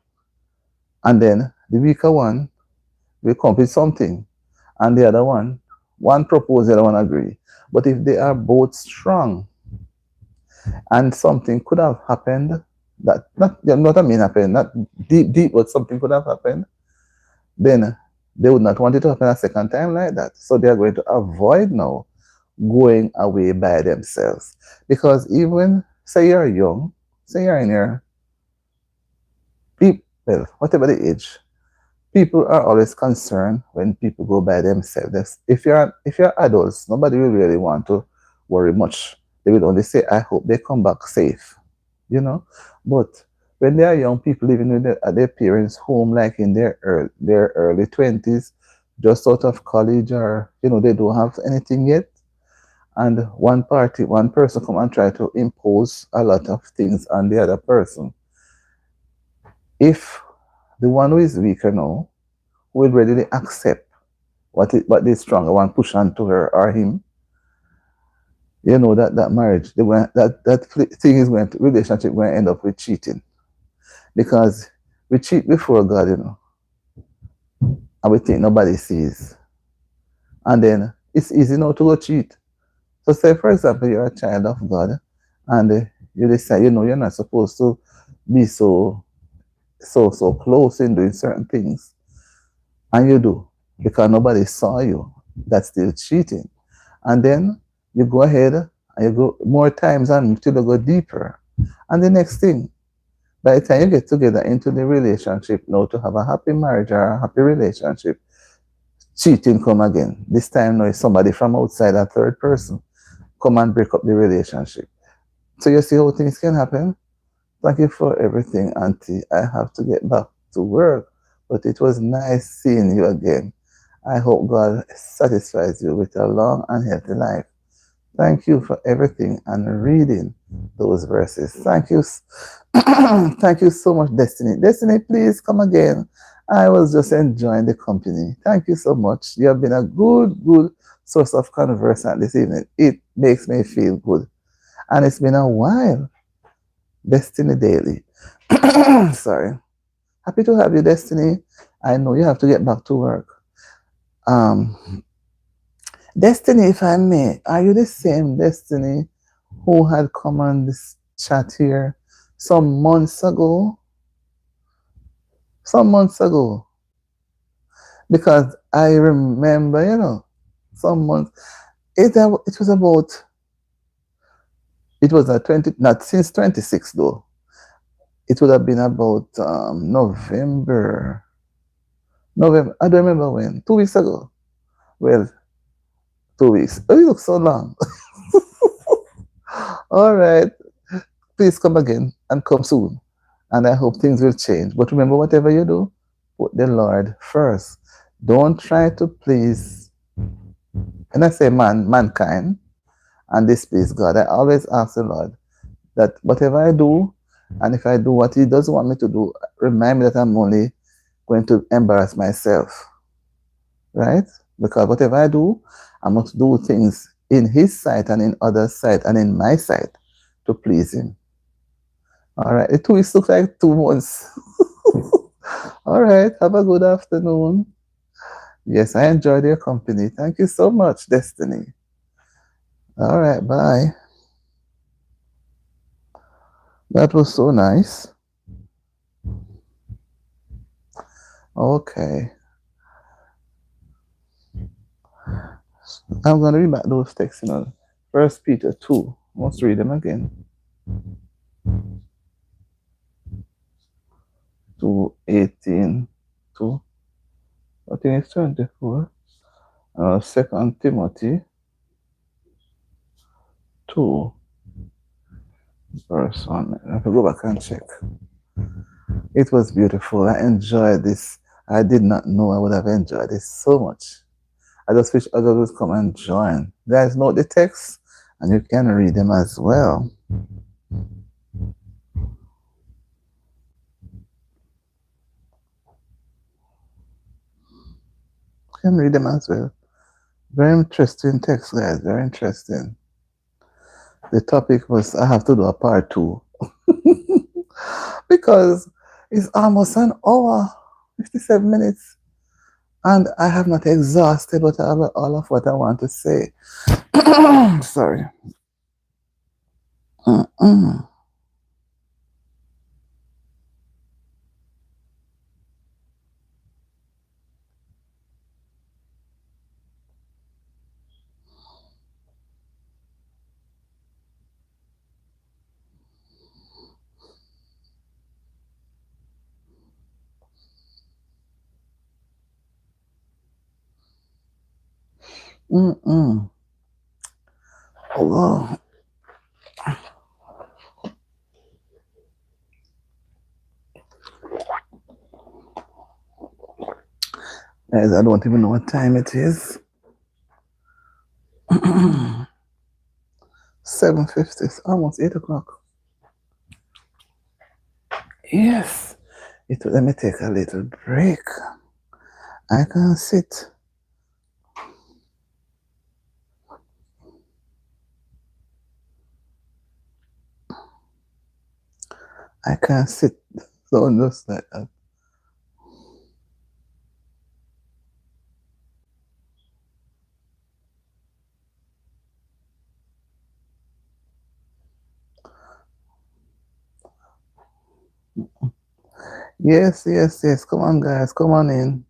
and then the weaker one will come with something, and the other one propose, the other one agree. But if they are both strong, and something could have happened, that not I mean happened, not deep, but something could have happened, then they would not want it to happen a second time like that. So they are going to avoid now going away by themselves. Because even, say you're young, say you're in your people, whatever the age, people are always concerned when people go by themselves. If you're adults, nobody will really want to worry much. They will only say, I hope they come back safe, But when they are young people living with their parents' home, like in their early 20s, just out of college, or they don't have anything yet, and one person come and try to impose a lot of things on the other person. If the one who is weaker now will readily accept what the stronger one push onto her or him, that marriage, that thing is going to, relationship going to end up with cheating. Because we cheat before God, and we think nobody sees. And then it's easy now to go cheat. So say, for example, you're a child of God, and you decide, you're not supposed to be so close in doing certain things. And you do, because nobody saw you. That's still cheating. And then you go ahead and you go more times until you go deeper. And the next thing, by the time you get together into the relationship now to have a happy marriage or a happy relationship, cheating come again. This time now it's somebody from outside, a third person, come and break up the relationship. So you see how things can happen? Thank you for everything, Auntie. I have to get back to work, but it was nice seeing you again. I hope God satisfies you with a long and healthy life. Thank you for everything and reading those verses. Thank you. Thank you so much, Destiny. Destiny, please come again. I was just enjoying the company. Thank you so much. You have been a good source of conversation this evening. It makes me feel good. And it's been a while. Destiny Daily. Sorry. Happy to have you, Destiny. I know you have to get back to work. Destiny, if I may, are you the same Destiny who had come on this chat here some months ago. Some months ago. Because I remember, some months. It was about, it was a 20, not since 26 though. It would have been about November. November, I don't remember when. 2 weeks ago. Well, 2 weeks. Oh, you look so long. All right. Please come again and come soon. And I hope things will change. But remember, whatever you do, put the Lord first. Don't try to please, and I say mankind, and displease God. I always ask the Lord that whatever I do, and if I do what He doesn't want me to do, remind me that I'm only going to embarrass myself. Right? Because whatever I do, I must do things in His sight and in others' sight and in my sight to please Him. All right. The 2 weeks looks like 2 months. All right. Have a good afternoon. Yes, I enjoyed your company. Thank you so much, Destiny. All right. Bye. That was so nice. Okay. I'm going to read back those texts, 1 Peter 2. Let's read them again. 2:18 to, I think it's 24. 2 Timothy 2, verse 1. I have to go back and check. It was beautiful. I enjoyed this. I did not know I would have enjoyed this so much. I just wish others would come and join. Guys, note the text, and you can read them as well. You can read them as well. Very interesting text, guys. Very interesting. The topic was, I have to do a part 2. Because it's almost an hour, 57 minutes. And I have not exhausted all of what I want to say. Sorry. Oh, guys, I don't even know what time it is. 7:50. It's almost 8 o'clock. Yes. Let me take a little break. I can sit. I can sit. So just like that. Yes, yes, yes. Come on, guys. Come on in.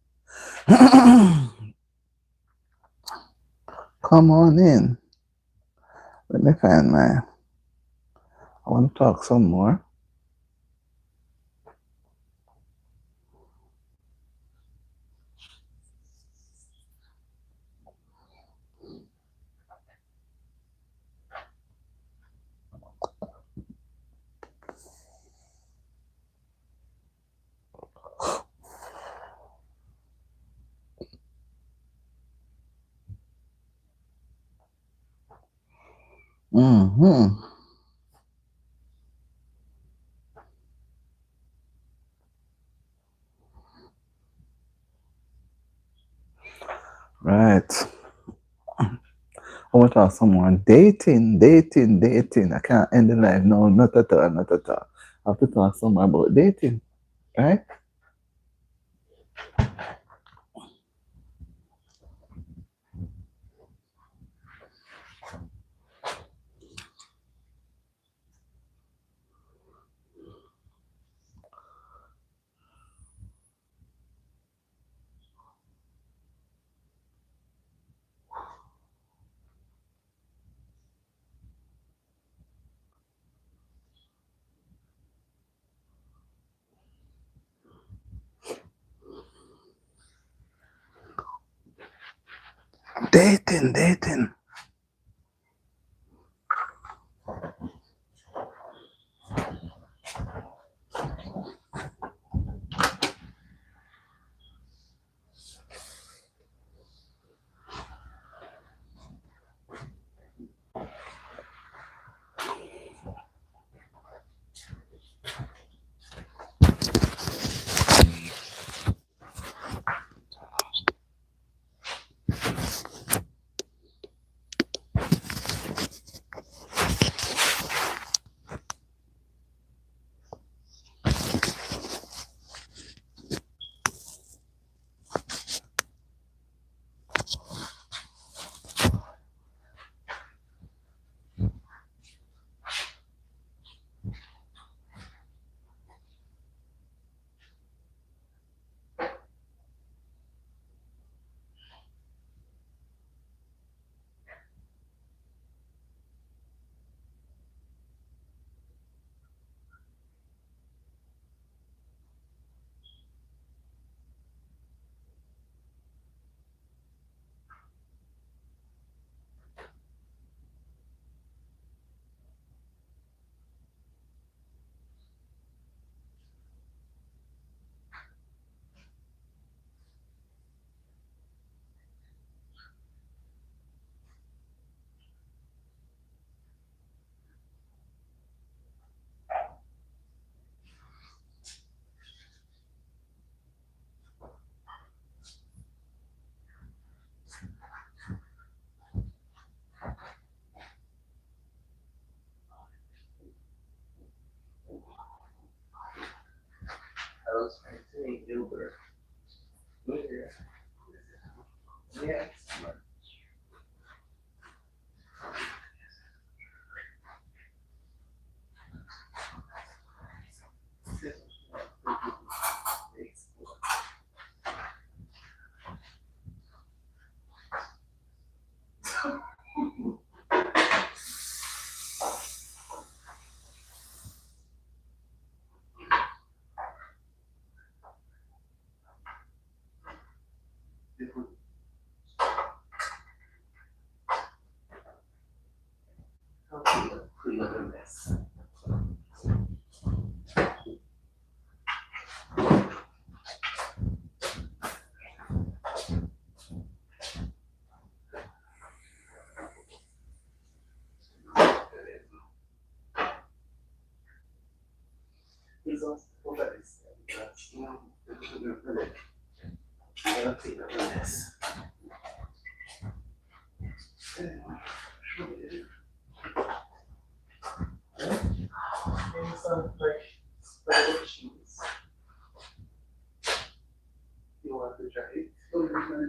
Come on in. Let me find I want to talk some more. Right. I want to talk some more. Dating. I can't end the life. No, not at all, not at all. I have to talk some more about dating. Right? Dating. I was trying to make Uber. Yeah. Clean up a mess. He's also over this. I'll clean up a mess. Maybe some fresh spread cheese. You want to try it?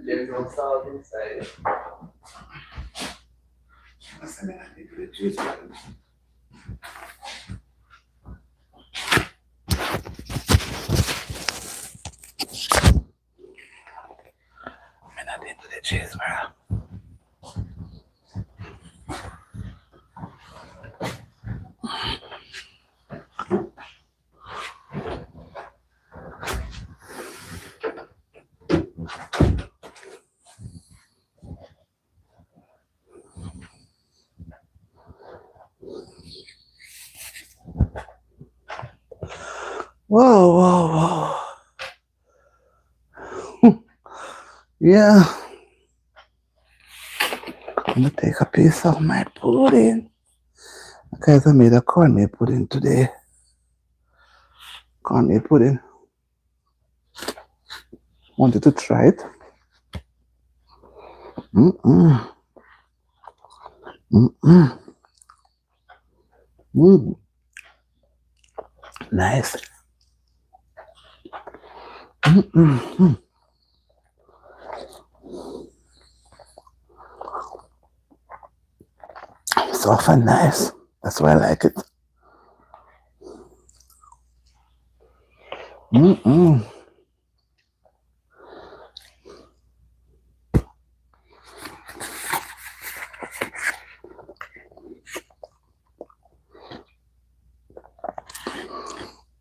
There's no salt inside. What's the matter? You put juice right in. I'm not into the cheese, bro. Whoa. Yeah. I'm gonna take a piece of my pudding. Because I made a cornmeal pudding today. Cornmeal pudding. Wanted to try it. Mm-mm. Mm-mm. Mm. Nice. Mm-mm. Soft and nice. That's why I like it. Mm-mm.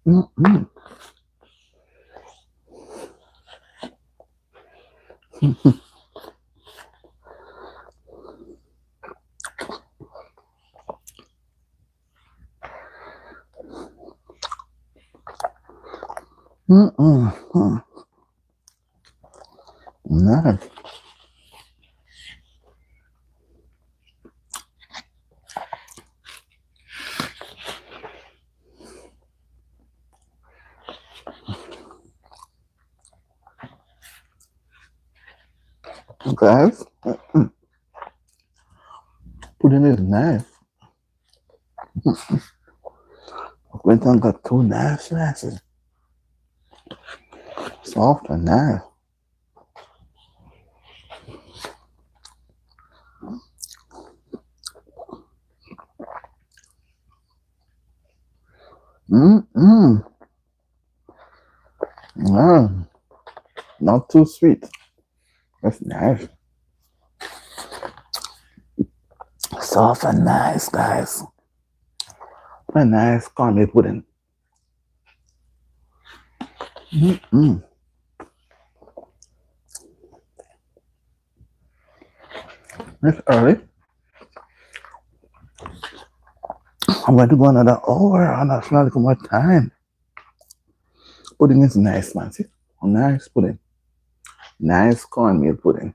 Mm-mm. Mm-mm. Nice. Guys, pudding is nice. Went and got two nice slices. Soft and nice. Mm-mm. Mm. Not too sweet. That's nice. Soft and nice, guys. A nice cornmeal pudding. Mm-mm. It's early. I'm going to go another hour. I'm not sure how much time. Pudding is nice, man. See? Nice pudding. Nice cornmeal pudding.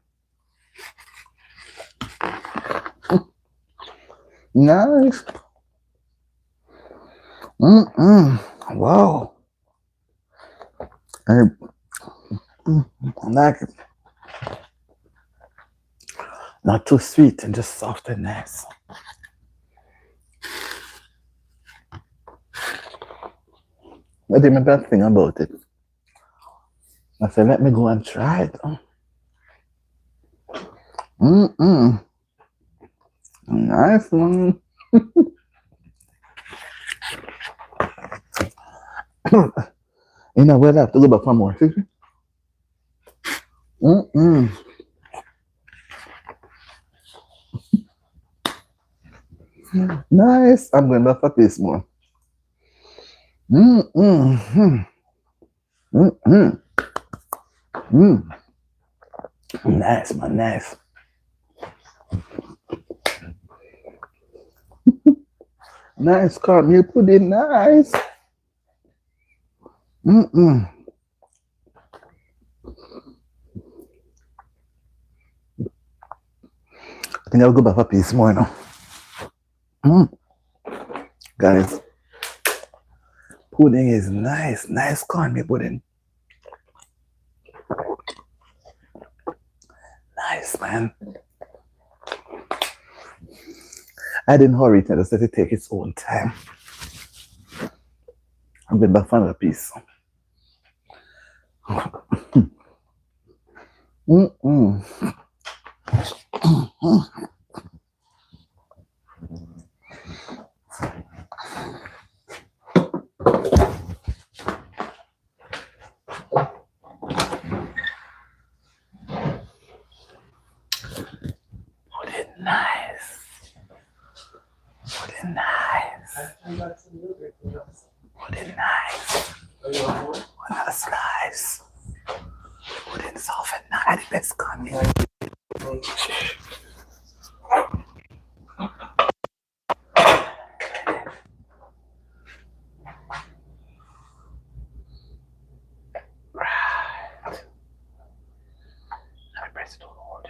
Nice. Mm-mm. Wow. I like it. Not too sweet and just soft and nice. That's the best thing about it. I said, let me go and try it. Mm-mm. Nice one. You know, we'll have to go back for more. See? Mm-mm. Nice. I'm going back for this more. Mm-mm. Mm-mm. Mm. Nice, man. Nice. Nice cornmeal pudding. Nice. Mm-mm. I think I'll go back for piece more now. Guys, pudding is nice. Nice cornmeal pudding. Nice, man. I didn't hurry it. I just let it take its own time. I'm going back for another piece. Mm-mm. Pudding nice. Pudding nice. Pudding nice. Another slice. Pudding soft and nice. The best cornmeal. Right. I press it on hold.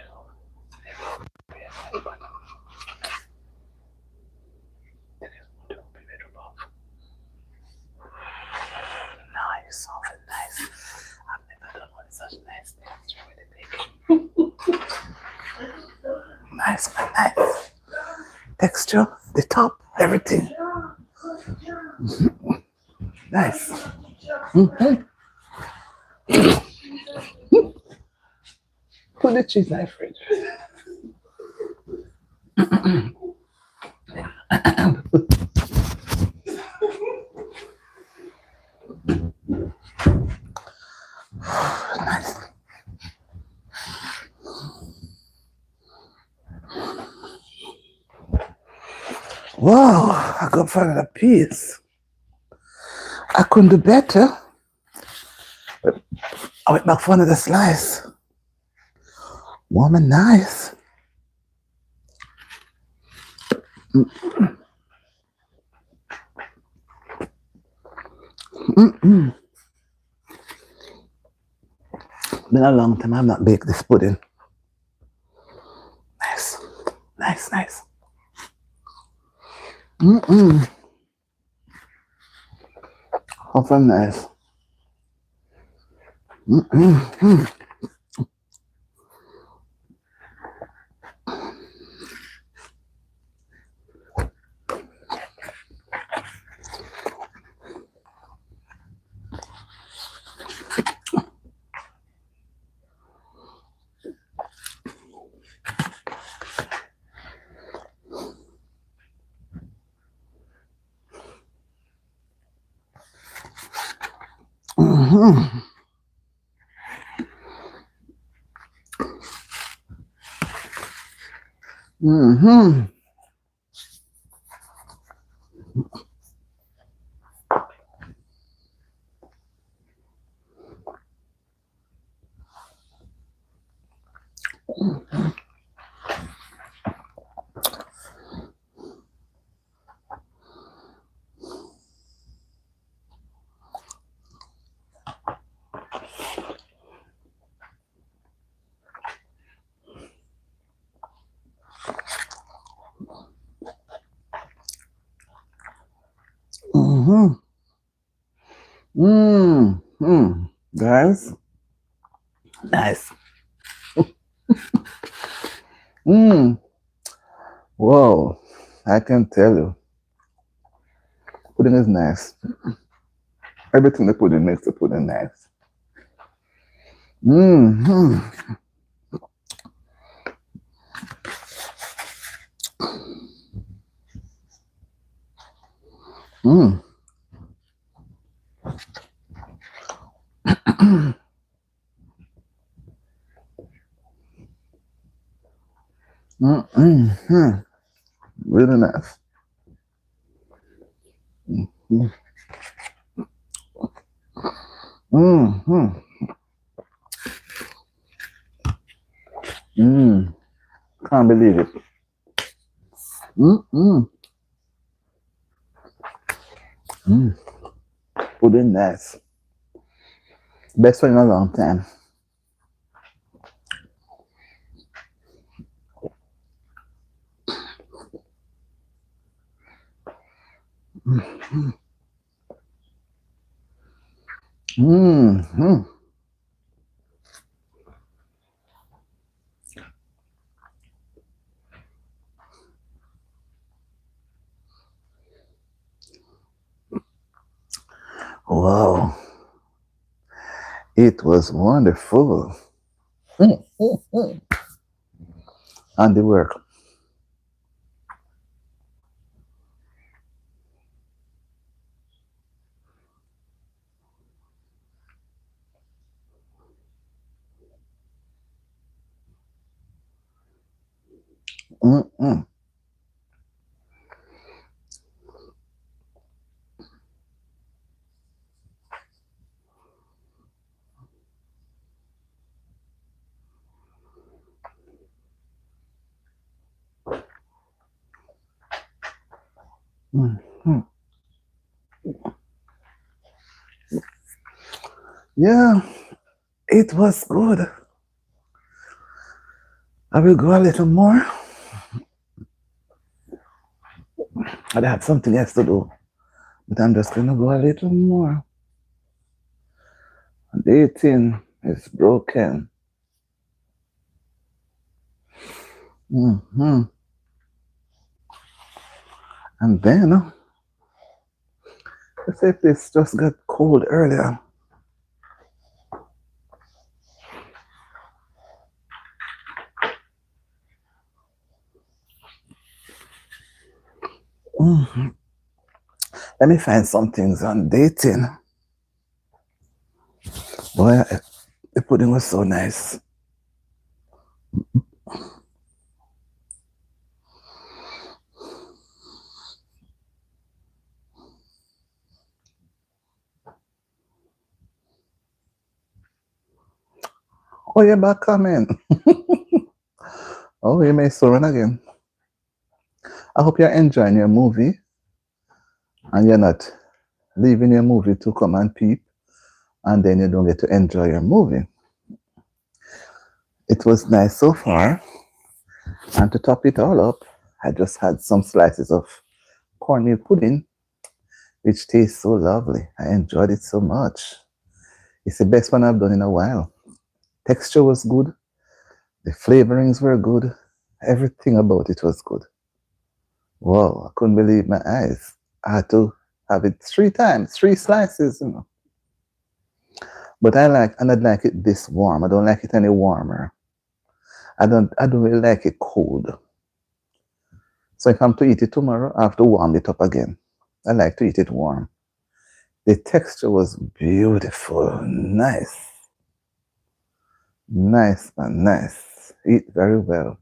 Nice, soft and nice. I've never done one such nice texture. Nice, man, nice. Texture, the top, everything. Nice. Mm-hmm. Put the cheese in the fridge. Nice. Wow, I got for another piece. I couldn't do better. I went back for another slice. Warm and nice. Mm-mm. Been a long time I've not baked this pudding. Nice. Nice, nice. Mm-mm. Awful nice. Mm-mm. Mm-hmm. Mm-hmm. Mm-hmm. Mm-hmm. Guys, nice. Mm. Whoa. I can tell you. Pudding is nice. Everything the pudding makes the pudding nice. Mm-hmm. Mm. Mm-hmm. Really nice. Mm-hmm. Mm-hmm. Mm. Can't believe it. Mm-mm. Mm. Pudding nice. Best one in a long time. Mm-hmm. Wow. It was wonderful. Mm-hmm. And the work. Mm-mm. Mm-hmm. Yeah, it was good. I will go a little more. I have something else to do, but I'm just gonna go a little more. The 18 is broken. Mm-hmm. And then, let's say this just got cold earlier. Mm-hmm. Let me find some things on dating. Boy, the pudding was so nice. Oh, you're back coming. Oh, you may so run again. I hope you're enjoying your movie and you're not leaving your movie to come and peep and then you don't get to enjoy your movie. It was nice so far. And to top it all up, I just had some slices of cornmeal pudding, which tastes so lovely. I enjoyed it so much. It's the best one I've done in a while. Texture was good. The flavorings were good. Everything about it was good. Whoa, I couldn't believe my eyes. I had to have it 3 times, 3 slices. But I'd like it this warm. I don't like it any warmer. I don't really like it cold. So if I'm to eat it tomorrow, I have to warm it up again. I like to eat it warm. The texture was beautiful, nice, nice, man, nice. Eat very well.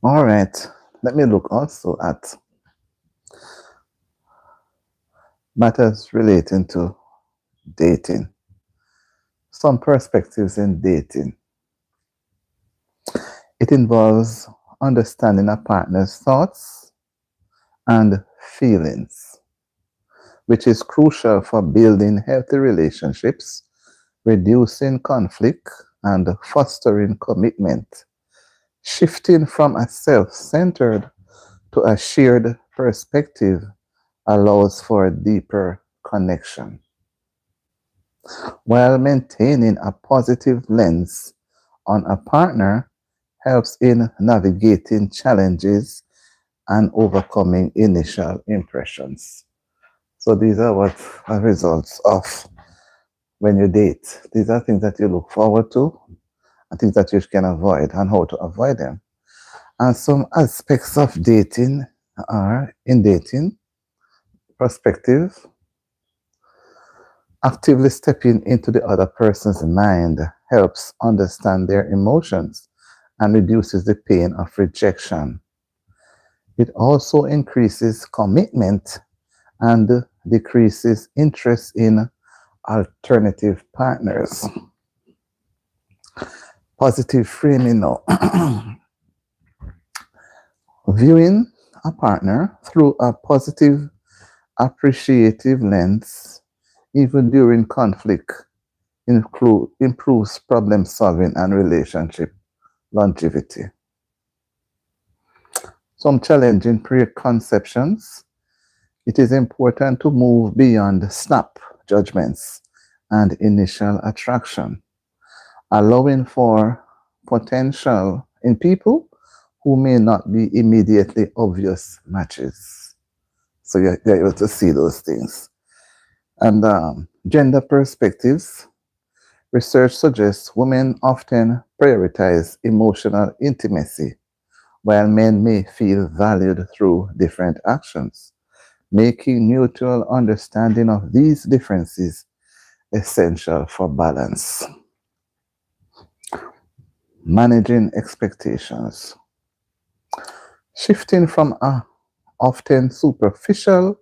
All right, let me look also at matters relating to dating. Some perspectives in dating. It involves understanding a partner's thoughts and feelings, which is crucial for building healthy relationships, reducing conflict, and fostering commitment. Shifting from a self centered to a shared perspective allows for a deeper connection, while maintaining a positive lens on a partner helps in navigating challenges and overcoming initial impressions. So these are what are results of when you date. These are things that you look forward to and things that you can avoid and how to avoid them. And some aspects of dating are in dating, perspective, actively stepping into the other person's mind helps understand their emotions and reduces the pain of rejection. It also increases commitment and decreases interest in alternative partners. Positive framing now. Viewing a partner through a positive, appreciative lens, even during conflict, improves problem solving and relationship longevity. Some challenging preconceptions. It is important to move beyond snap judgments and initial attraction, allowing for potential in people who may not be immediately obvious matches. So you're able to see those things. And gender perspectives. Research suggests women often prioritize emotional intimacy, while men may feel valued through different actions, making mutual understanding of these differences essential for balance. Managing expectations. Shifting from a often superficial,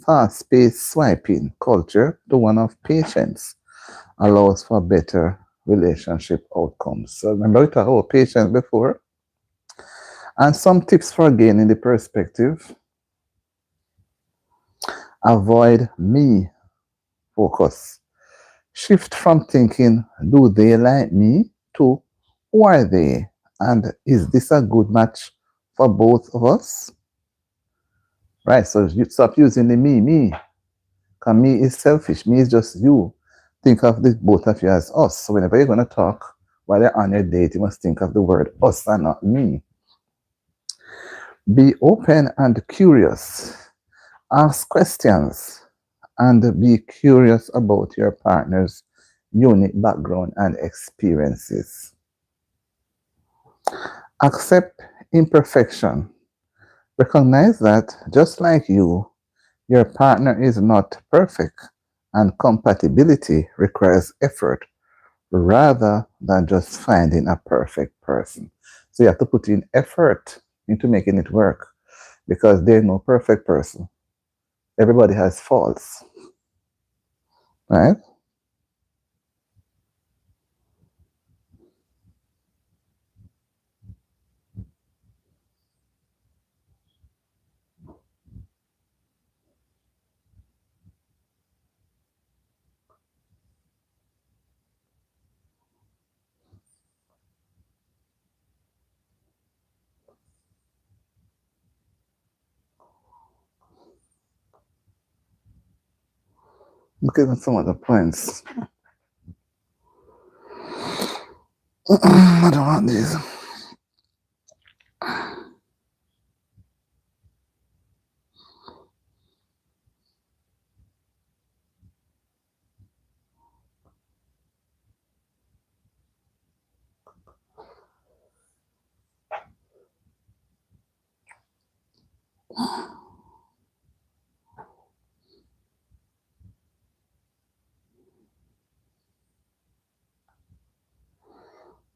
fast-paced swiping culture to one of patience allows for better relationship outcomes. So remember we talked about patience before? And some tips for gaining the perspective. Avoid me focus. Shift from thinking, do they like me, to who are they? And is this a good match for both of us? Right, so you stop using the me. Because me is selfish. Me is just you. Think of the both of you as us. So whenever you're going to talk while you're on your date, you must think of the word us and not me. Be open and curious. Ask questions and be curious about your partner's unique background and experiences. Accept imperfection. Recognize that just like you, your partner is not perfect, and compatibility requires effort rather than just finding a perfect person. So you have to put in effort into making it work because there's no perfect person. Everybody has faults, right? Looking at some other points. I don't want these.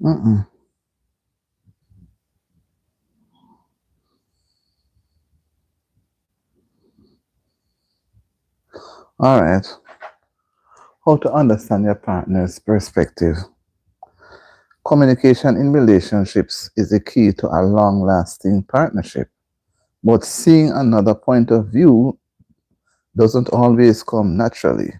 Mm-mm. All right. How to understand your partner's perspective. Communication in relationships is the key to a long lasting partnership. But seeing another point of view doesn't always come naturally.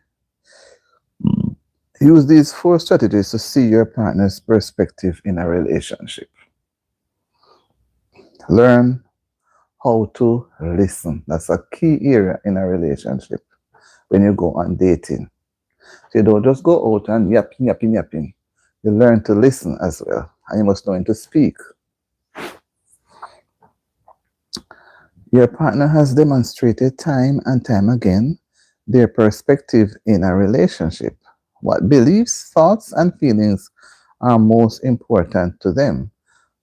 Use these 4 strategies to see your partner's perspective in a relationship. Learn how to listen. That's a key area in a relationship when you go on dating. So you don't just go out and yapping, yapping, yapping. You learn to listen as well, and you must know when to speak. Your partner has demonstrated time and time again their perspective in a relationship. What beliefs, thoughts, and feelings are most important to them,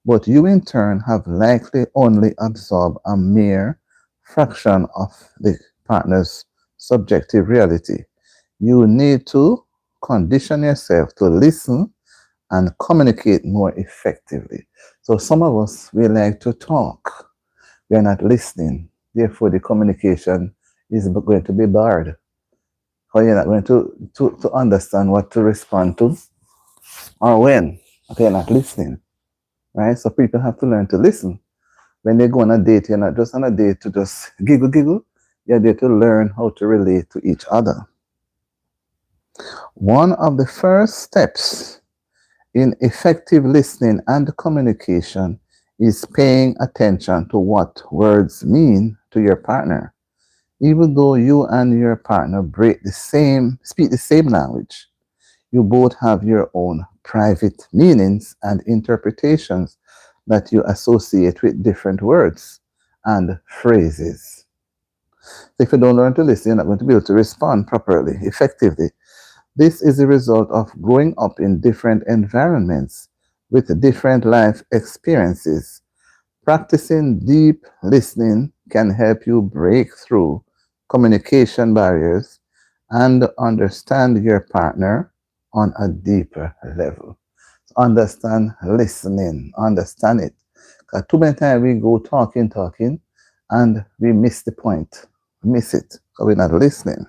but you in turn have likely only absorbed a mere fraction of the partner's subjective reality. You need to condition yourself to listen and communicate more effectively. So some of us, we like to talk. We are not listening. Therefore, the communication is going to be barred. Or you're not going to understand what to respond to or when. Okay, you're not listening. Right? So people have to learn to listen. When they go on a date, you're not just on a date to just giggle, giggle. You're there to learn how to relate to each other. One of the first steps in effective listening and communication is paying attention to what words mean to your partner. Even though you and your partner speak the same language, you both have your own private meanings and interpretations that you associate with different words and phrases. If you don't learn to listen, you're not going to be able to respond properly, effectively. This is the result of growing up in different environments with different life experiences. Practicing deep listening can help you break through communication barriers and understand your partner on a deeper level. Understand listening, understand it. 'Cause too many times we go talking, talking, and we miss the point. We miss it because we're not listening.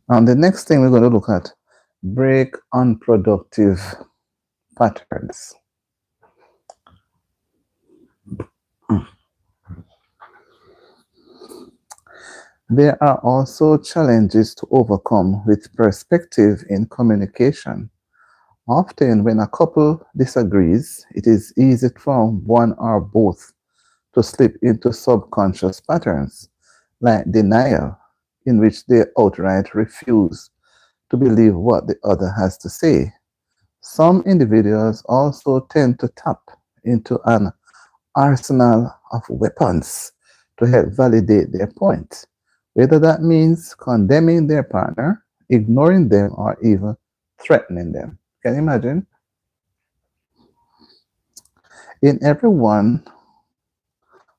And the next thing we're going to look at, break unproductive patterns. There are also challenges to overcome with perspective in communication. Often, when a couple disagrees, it is easy for one or both to slip into subconscious patterns like denial, in which they outright refuse to believe what the other has to say. Some individuals also tend to tap into an arsenal of weapons to help validate their point, whether that means condemning their partner, ignoring them, or even threatening them. Can you imagine? In every one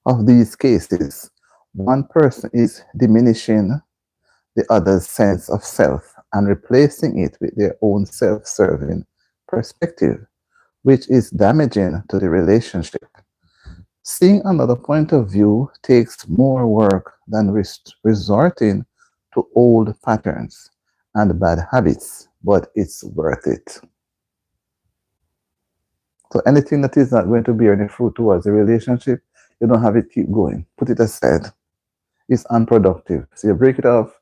of these cases, one person is diminishing the other's sense of self and replacing it with their own self serving perspective, which is damaging to the relationship. Seeing another point of view takes more work than resorting to old patterns and bad habits, but it's worth it. So anything that is not going to bear any fruit towards a relationship, you don't have it keep going. Put it aside. It's unproductive. So you break it off,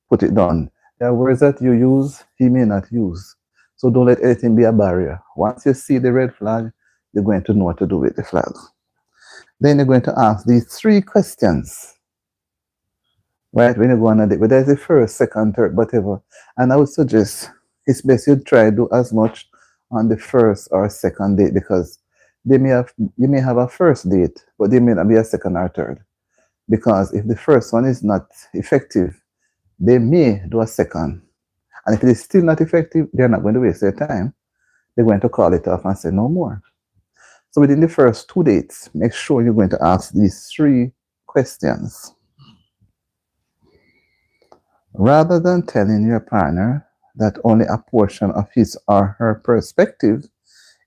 put it down. There are words that you use, he may not use. So don't let anything be a barrier. Once you see the red flag, you're going to know what to do with the flag. Then you're going to ask these 3 questions, right? When you go on a date, whether it's the first, second, third, whatever. And I would suggest it's best you try to do as much on the first or second date, because you may have a first date, but there may not be a second or third. Because if the first one is not effective, they may do a second. And if it is still not effective, they're not going to waste their time. They're going to call it off and say no more. So within the first 2 dates, make sure you're going to ask these 3 questions. Rather than telling your partner that only a portion of his or her perspective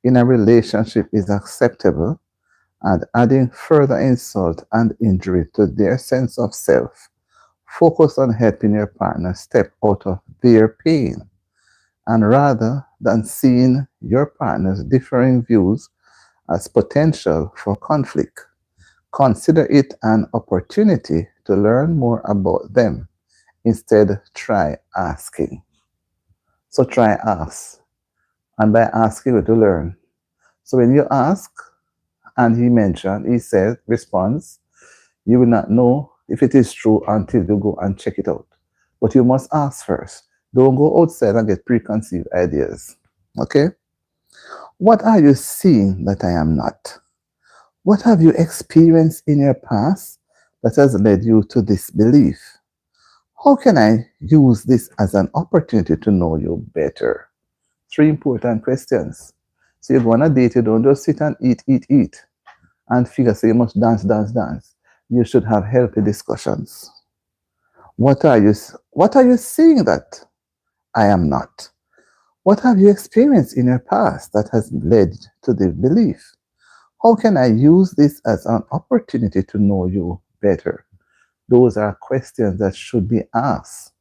in a relationship is acceptable and adding further insult and injury to their sense of self, focus on helping your partner step out of their pain. And rather than seeing your partner's differing views as potential for conflict, consider it an opportunity to learn more about them. Instead, try asking. So try ask. And by asking, you to learn. So when you ask, and he says, responds, you will not know if it is true until you go and check it out. But you must ask first. Don't go outside and get preconceived ideas. Okay? What are you seeing that I am not? What have you experienced in your past that has led you to this belief? How can I use this as an opportunity to know you better? 3 important questions. So you go on a date, you don't just sit and eat, and figure say you must dance. You should have healthy discussions. What are you seeing that I am not? What have you experienced in your past that has led to the belief? How can I use this as an opportunity to know you better? Those are questions that should be asked,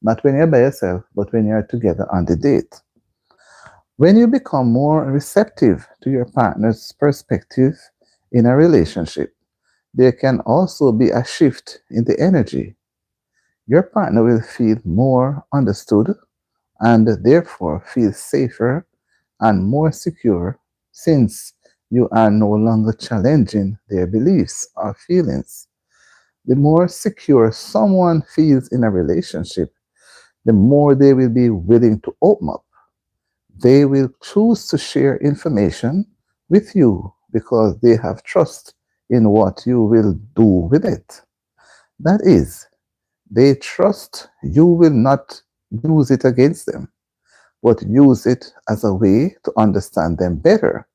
not when you're by yourself, but when you're together on the date. When you become more receptive to your partner's perspective in a relationship, there can also be a shift in the energy. Your partner will feel more understood and therefore feel safer and more secure, since you are no longer challenging their beliefs or feelings. The more secure someone feels in a relationship, the more they will be willing to open up. They will choose to share information with you because they have trust in what you will do with it. That is, they trust you will not use it against them, but use it as a way to understand them better.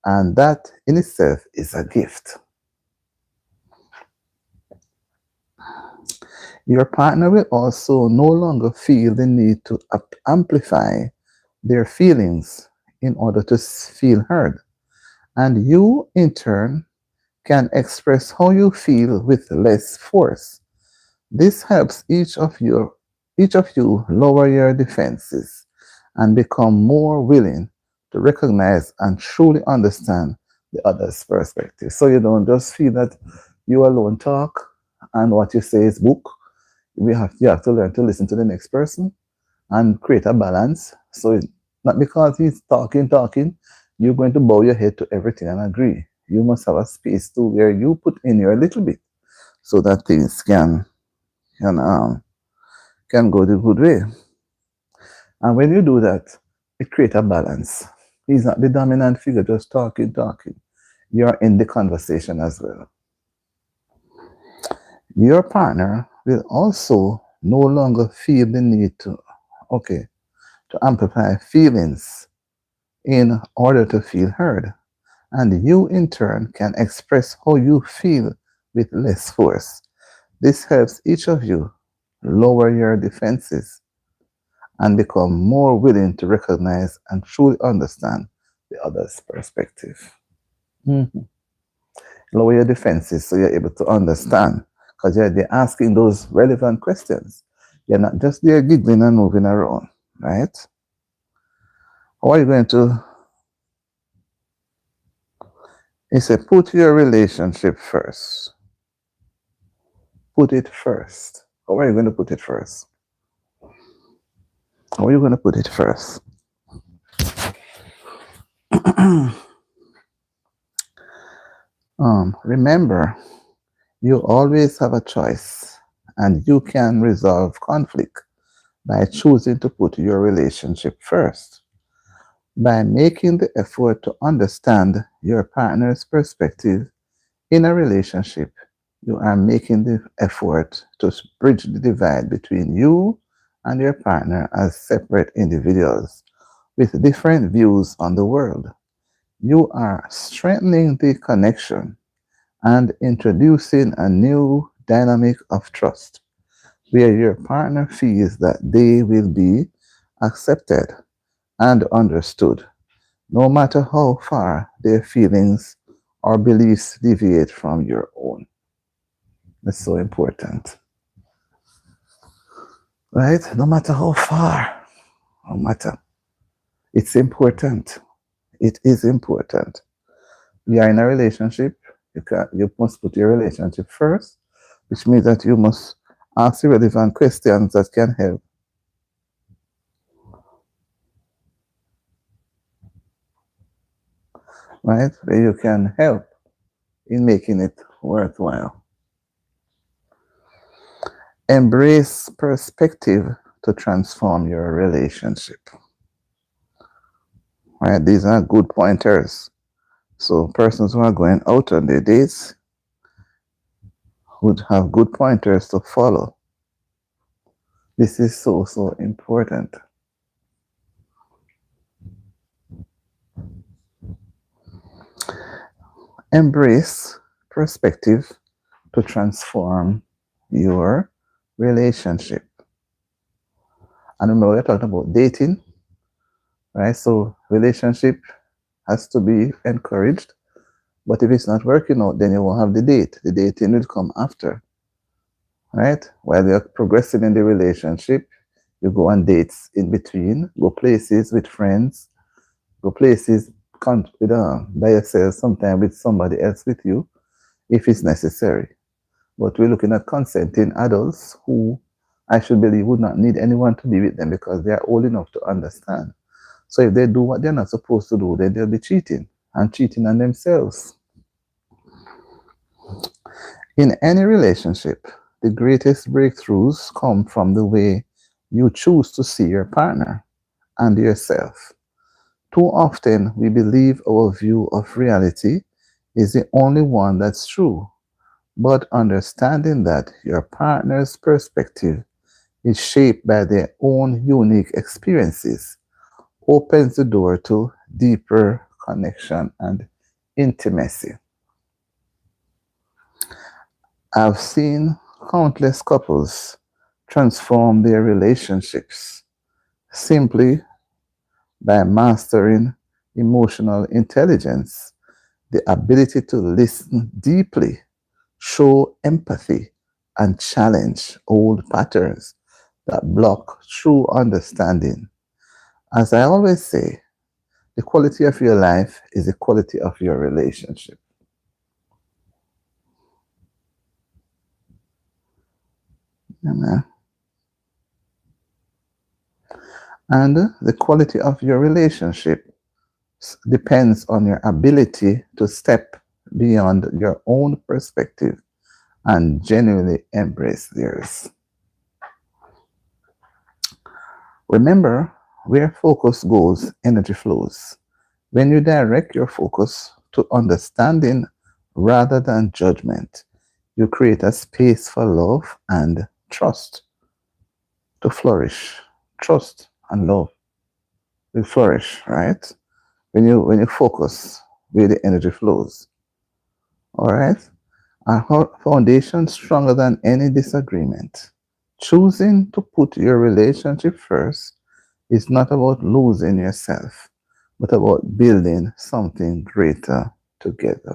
And that in itself is a gift. Your partner will also no longer feel the need to amplify their feelings in order to feel heard. And you, in turn, can express how you feel with less force. This helps each of you lower your defenses and become more willing to recognize and truly understand the other's perspective. So you don't just feel that you alone talk and what you say is book. You have to learn to listen to the next person and create a balance. So not because he's talking, you're going to bow your head to everything and agree. You must have a space too where you put in your little bit so that things can can go the good way. And when you do that, it creates a balance. He's not the dominant figure, just talking. You're in the conversation as well. Your partner will also no longer feel the need to amplify feelings in order to feel heard. And you, in turn, can express how you feel with less force. This helps each of you lower your defenses and become more willing to recognize and truly understand the other's perspective. Mhm. Lower your defenses so you're able to understand, because you're there asking those relevant questions. You're not just there giggling and moving around, right? How are you going to? He said, put your relationship first. Put it first. How are you going to put it first? How are you going to put it first? Remember, you always have a choice, and you can resolve conflict by choosing to put your relationship first. By making the effort to understand your partner's perspective in a relationship, you are making the effort to bridge the divide between you and your partner as separate individuals with different views on the world. You are strengthening the connection and introducing a new dynamic of trust where your partner feels that they will be accepted and understood, no matter how far their feelings or beliefs deviate from your own. That's so important, right? No matter how far, no matter. It's important. It is important. You are in a relationship. You must put your relationship first, which means that you must ask the relevant questions that can help, right? Where you can help in making it worthwhile. Embrace perspective to transform your relationship. Right? These are good pointers. So persons who are going out on their dates would have good pointers to follow. This is so, so important. Embrace perspective to transform your relationship. And remember, we're talking about dating, right? So relationship has to be encouraged. But if it's not working out, then you won't have the date. The dating will come after, right? While you're progressing in the relationship, you go on dates in between, go places with friends, go places with, by yourself, sometimes with somebody else with you, if it's necessary. But we're looking at consenting adults who I should believe would not need anyone to be with them because they are old enough to understand. So if they do what they're not supposed to do, then they'll be cheating and cheating on themselves. In any relationship, the greatest breakthroughs come from the way you choose to see your partner and yourself. Too often, we believe our view of reality is the only one that's true, but understanding that your partner's perspective is shaped by their own unique experiences opens the door to deeper connection and intimacy. I've seen countless couples transform their relationships simply by mastering emotional intelligence, the ability to listen deeply, show empathy, and challenge old patterns that block true understanding. As I always say, the quality of your life is the quality of your relationship. Amen. And the quality of your relationship depends on your ability to step beyond your own perspective and genuinely embrace theirs. Remember, where focus goes, energy flows. When you direct your focus to understanding rather than judgment, you create a space for love and trust to flourish. Trust and love will flourish, right? When you focus where the energy flows. All right? A foundation stronger than any disagreement. Choosing to put your relationship first is not about losing yourself, but about building something greater together.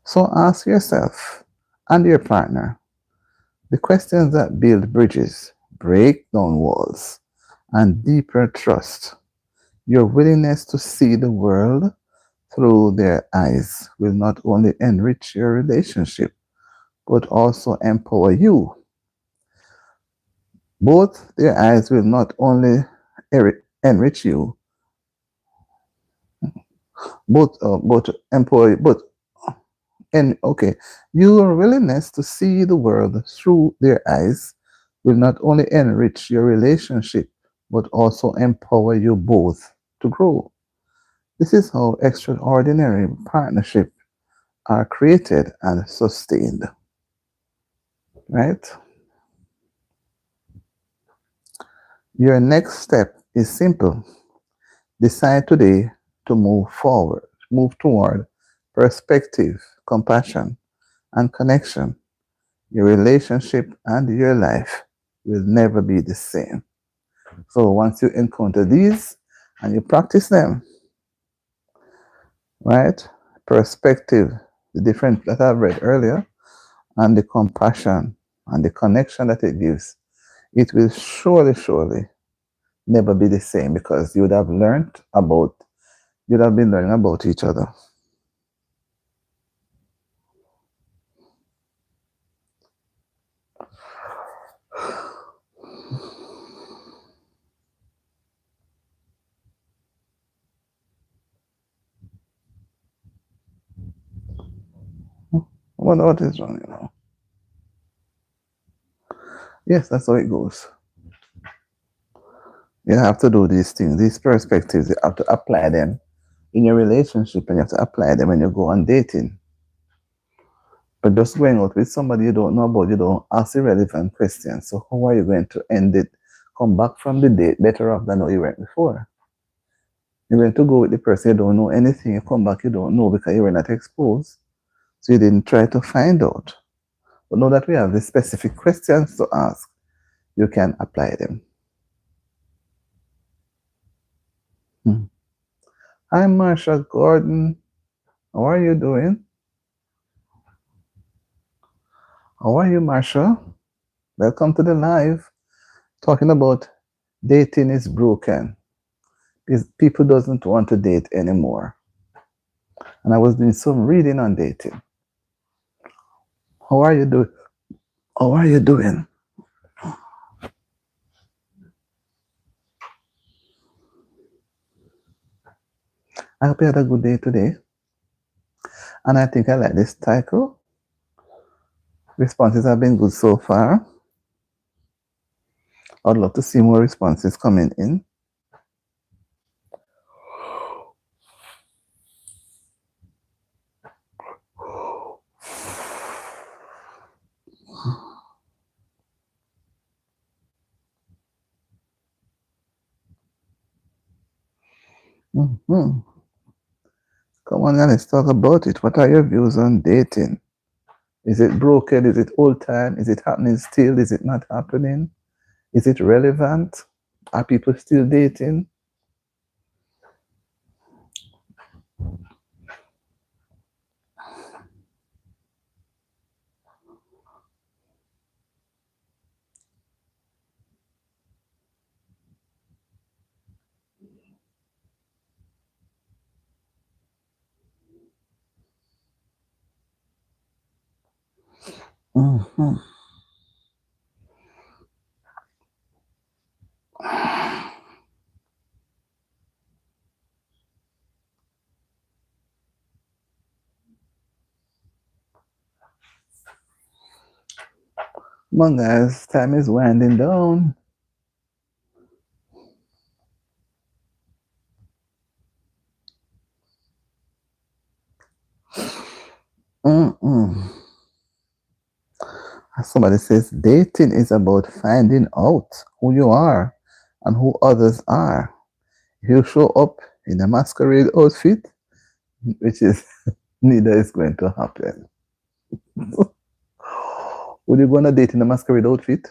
So ask yourself and your partner the questions that build bridges, break down walls, and deeper trust. Your willingness to see the world through their eyes will not only enrich your relationship, but also empower you. Both their eyes will not only enrich you, both employee, but and okay, your willingness to see the world through their eyes will not only enrich your relationship but also empower you both to grow. This is how extraordinary partnerships are created and sustained, right? Your next step is simple. Decide today to move toward perspective, compassion, and connection. Your relationship and your life will never be the same. So once you encounter these and you practice them, right? Perspective, the different that I've read earlier, and the compassion and the connection that it gives, it will surely never be the same because you'd have been learning about each other. What is wrong, you know? Yes, that's how it goes. You have to do these things, these perspectives, you have to apply them in your relationship and you have to apply them when you go on dating. But just going out with somebody you don't know about, you don't ask irrelevant questions. So how are you going to end it? Come back from the date better off than how you went before. You're going to go with the person you don't know anything. You come back, you don't know because you were not exposed. So you didn't try to find out. But now that we have the specific questions to ask, you can apply them. Hi, Marsha Gordon. How are you doing? How are you, Marsha? Welcome to the live. Talking about dating is broken. People doesn't want to date anymore. And I was doing some reading on dating. How are you doing? How are you doing? I hope you had a good day today. And I think I like this title. Responses have been good so far. I'd love to see more responses coming in. Mm-hmm. Come on, let's talk about it. What are your views on dating? Is it broken? Is it old time? Is it happening still? Is it not happening? Is it relevant? Are people still dating? Mm-hmm. Come on, guys. Time is winding down. Mm-mm. Somebody says dating is about finding out who you are and who others are. If you show up in a masquerade outfit, which is neither is going to happen. Would you go on a date in a masquerade outfit?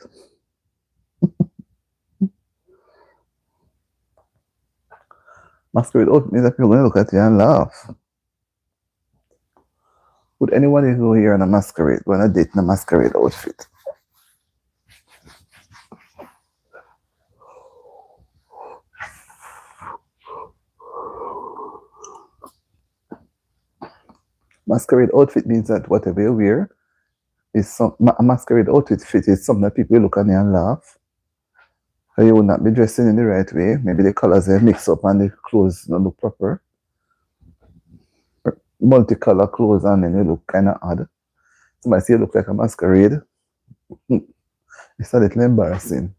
Masquerade outfit means that people are going to look at you and laugh. Would anyone go here on a masquerade, go on a date in a masquerade outfit? Masquerade outfit means that whatever you wear is a masquerade outfit fit is something that people look at you and laugh. So you would not be dressing in the right way. Maybe the colors are mixed up and the clothes don't look proper. multicolor clothes on, then you look kind of odd. Somebody say you look like a masquerade. It's a little embarrassing.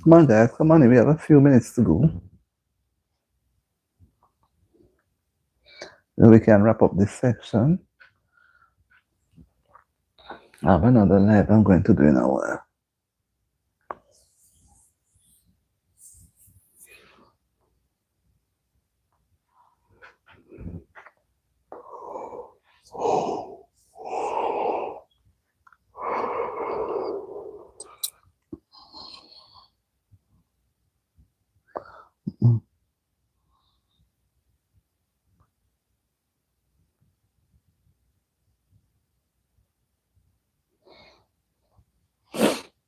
Come on, guys, come on. We have a few minutes to go. Then we can wrap up this section. I have another live I'm going to do in a while.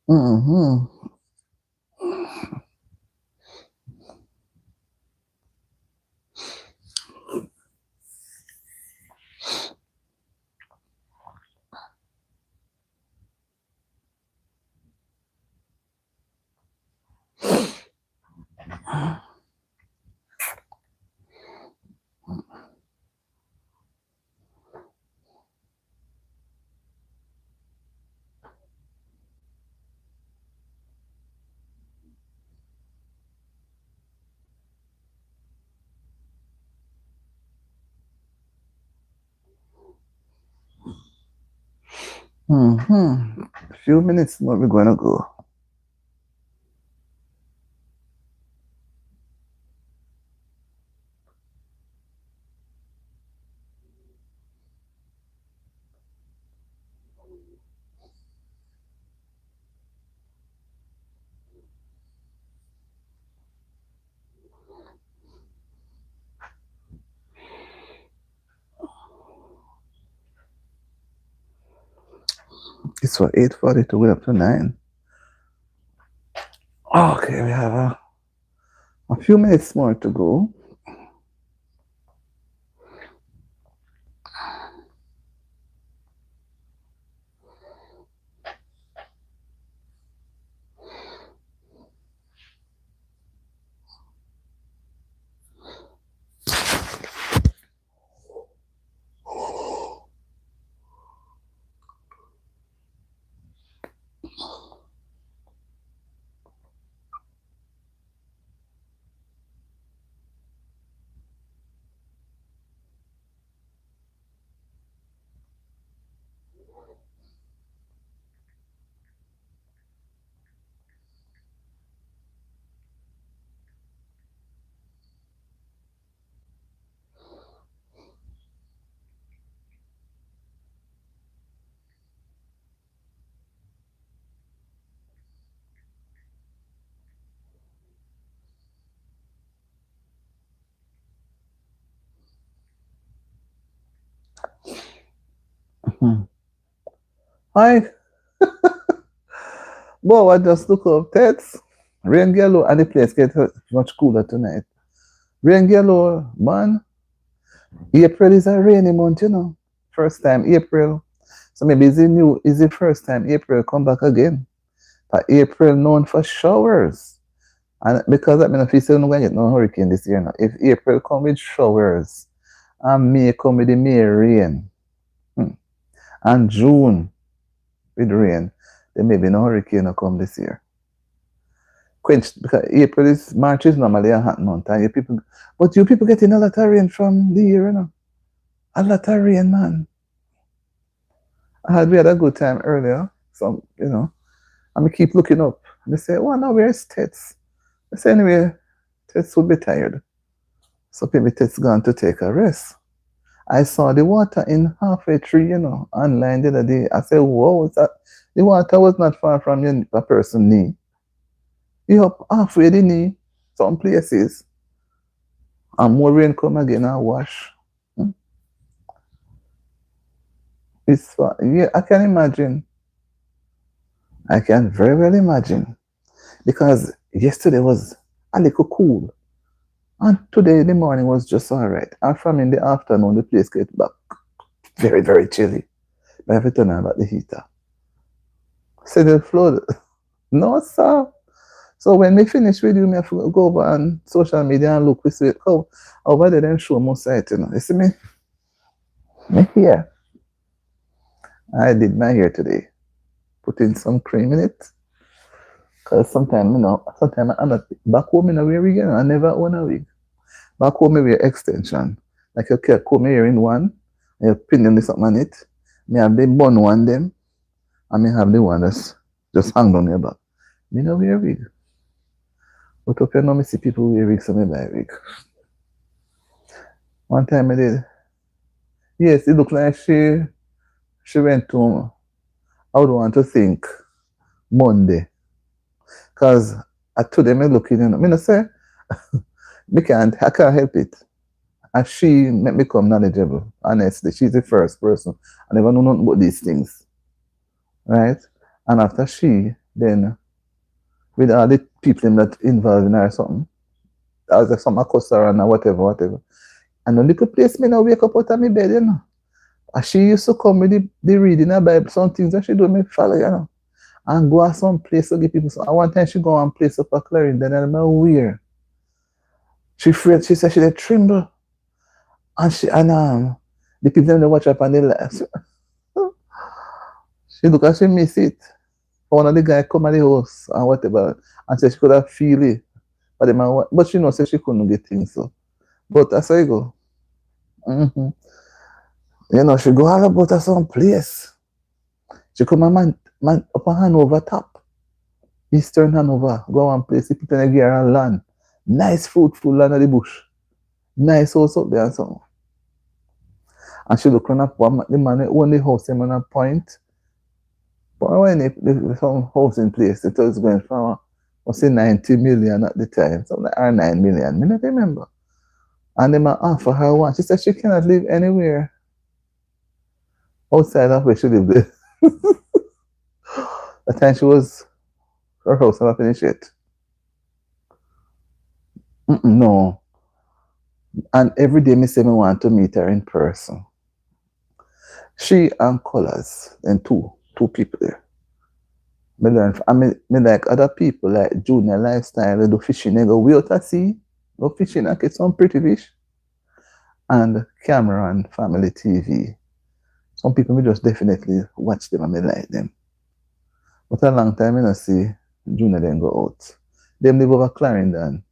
Mm-hmm. Mm-hmm. A few minutes more, we're going to go. It's for 8:42, we're up to 9. Okay, we have a few minutes more to go. Mm-hmm. Hi. Boy, I just look up text. Rain yellow and the place get much cooler tonight. Rain yellow, man. April is a rainy month, you know. First time April. So maybe is the first time April come back again. But April known for showers. And because I mean if you say no going to get no hurricane this year now. If April come with showers and May come with the May rain. And June with rain, then maybe no hurricane will come this year. Quenched because March is normally a hot month, and but you people getting a lot of rain from the year, you know. A lot of rain, man. We had a good time earlier, so you know. And we keep looking up. And they say, "Oh no, where's Tets?" I say, "Anyway, Tets would be tired, so maybe Tets gone to take a rest." I saw the water in halfway tree, you know, online the other day. I said, "Whoa, that the water was not far from a person's knee. You up halfway the knee." some places. And more rain come again and wash. Hmm. Yeah, I can imagine. I can very well imagine. Because yesterday was a little cool. And today the morning was just all right. And from in the afternoon, the place get back very, very chilly. I have to turn on about the heater. So the flood. No, sir. So when we finish with you, me have to go over on social media and look. We see how over there them show more sight, you know. You see me? Me here. I did my hair today. Put in some cream in it. Cause sometimes, you know, sometimes I'm not back home in a wear wig, you know, I never own a wig. Back home, I wear extension. Like you can comb your hair in one, and you pin them something on it. Me have the bun one them, and me have the one that's just hang down your back. Me no wear wig. But up here now, me see people wear wig, so me buy wig. One time I did. Yes, it looked like she went to, I would want to think, Monday. Because I told them I looking, you know, me no say, I can't help it. And she made me become knowledgeable. Honestly, she's the first person. I never know nothing about these things. Right? And after she, then with all the people that involved in her or something, as if some accost her and whatever. And the little place me now wake up out of my bed, you know. And she used to come with the reading of Bible, some things that she do me follow, you know. And go at some place to give people some. And one time she go and place up a Clarendon and I'm like, weird. She afraid, she said she did tremble. And the people they watch up and they laugh. She look as she miss it. One of the guy come at the house and whatever and say she could have feel it. But she know say she couldn't get things so. But that's how you go. Mm-hmm. You know, she go all about her some place. She come a man up a Hanover top. Eastern Hanover. Go one place, the people in the and land. Nice fruitful land of the bush. Nice house up there and something. And she look on the man who own the house him on a point. But when the some house in place, it was going from was say 90 million at the time, something like 9 million. I don't remember. And they might offer her one. She said she cannot live anywhere outside of where she lived there. The time she was her house never finished yet. No. And every day me say me want to meet her in person. She and Colors, and two people there. Me learn. Me like other people like Junior Lifestyle. They do fishing. They go way out at sea. Go fishing and get some pretty fish. And Cameron Family TV. Some people me just definitely watch them and me like them. But a long time I don't see Junior then go out. Them live over Clarendon.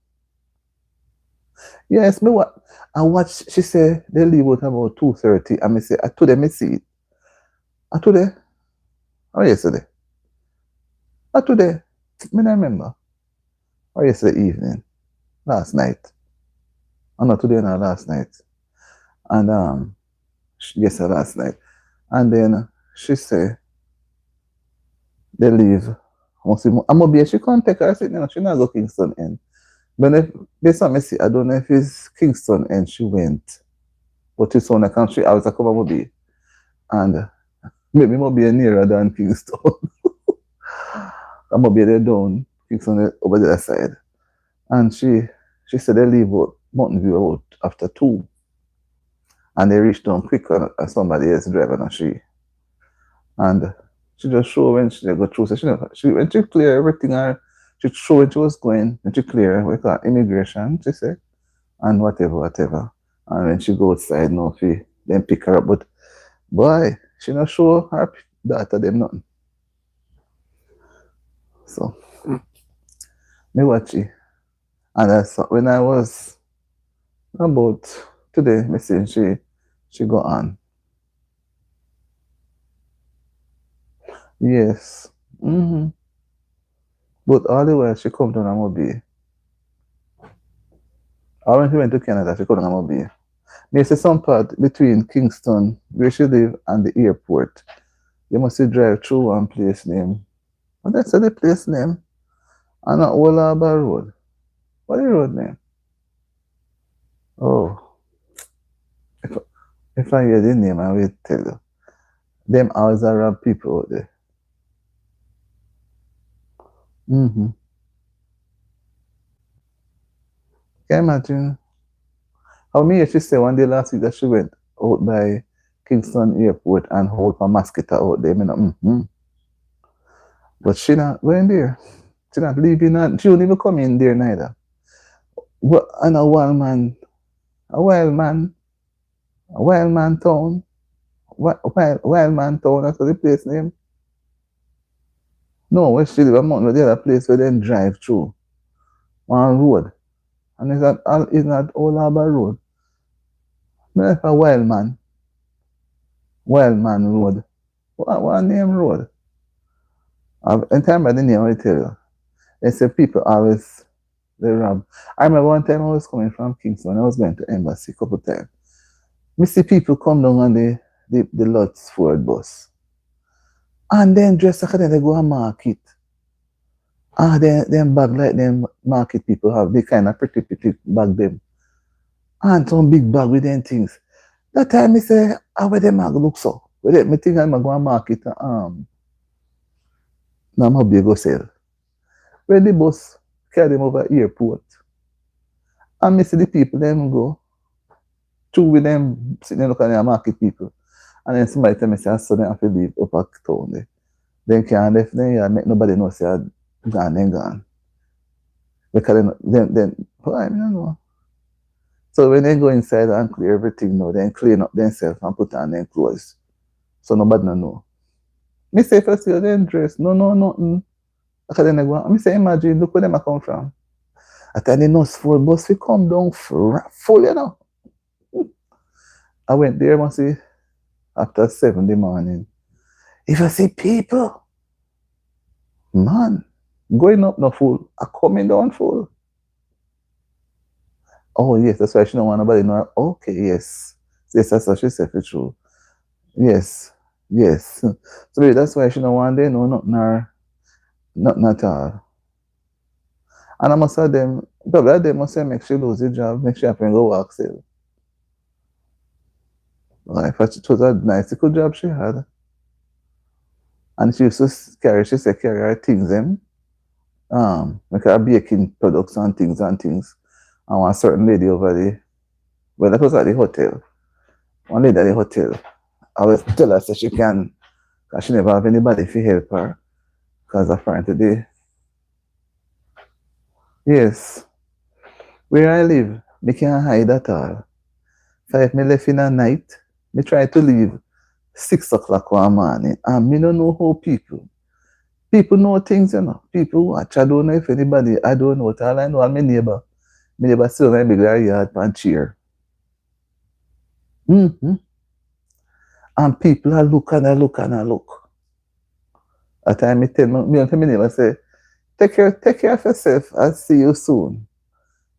Yes, me what I watch. She say they leave out about 2:30. And me say I told them me see it. I today. Or yesterday. I today. Me don't remember. Or yesterday evening. Last night. Or not today, not last night. And yes, last night. And then she say they leave. I'm gonna be she can't take her. I said, no, she not go Kingston End. But if based on me see, I don't know if it's Kingston End she went. But it's on the country I was like, come be. And maybe more be nearer than Kingston. I'm gonna be there down Kingston over the other side. And she said they leave out Mountain View out after 2. And they reached down quicker than somebody else driving and she. And she just show when she go through. So when she clear everything, she show when she was going, when she clear, we call immigration, she said, and whatever. And when she go outside, no fee, then pick her up. But boy, she not show her daughter them nothing. So me watch it. And that's when I was about today, me see she go on. Yes. Mm-hmm. But all the while she come down and Mobile. Or when she went to Canada, she come down and Mobile. Me see some part between Kingston, where she live, and the airport. You must drive through one place name. What that's the place name? And not Wallaba Road. What the road name? Oh, if, if I hear the name, I will tell you. Them always around people out there. Mm-hmm. Can you imagine? How me she say one day last week that she went out by Kingston Airport and hold for mosquito out there. Me not, But she not going there. She not leaving. She don't even come in there neither. What and a wild man town. Wild man town. That's the place name. No, where she live a mountain, the other place where they drive through one road, and it's not Old Harbor Road. Me like a wild man road. What name road? In time by the name I tell you. They say people always they rob. I remember one time I was coming from Kingston. I was going to embassy a couple times. Me see people come down on the Lutz Ford bus. And then just like they go to market. Them bag like them market people have. They kind of pretty bag them. And some big bag with them things. That time I say, how where them mag look so? Where them, me think I'm going to market now I'm be go sell. Where the bus carry them over airport. And me see the people them go. Two with them sitting there looking at the market people. And then somebody tell me say I saw them have to leave up at town there. Then can't left them here make nobody know say I gone then gone. Because then I don't know. So when they go inside and clear everything now, then clean up themselves and put on their clothes. So nobody no know. Me say first you then dress. No, nothing. Because then they go, me say imagine, look where them I come from. I tell the nurse for bus we come down full, you know. I went there, must see, after 7 in the morning. If I see people, man, going up no full, I coming down full. Oh yes, that's why she don't want nobody know. Okay, yes. Yes, that's what she said for true. Yes. Yes. So that's why she don't want they know nothing at all. And I must have them, probably they must say make she lose the job, make she have to go work sale. Like, it was a nice little job she had. And she used to she said carry her things them. Like her baking products and things. And one certain lady over there, well, that was at the hotel. One lady at the hotel, I was tell her that she can, because she never have anybody to help her. Because apparently, yes, where I live, me can't hide at all. So if me left in the night, me try to leave 6 o'clock one morning, and me don't know how people know things, you know. People watch. I don't know if anybody, I don't know. All I know is my neighbor. My neighbor still in big yard and cheer. Mm-hmm. And people are look and I look and I look. At time I tell my neighbor, say, take care of yourself. I'll see you soon.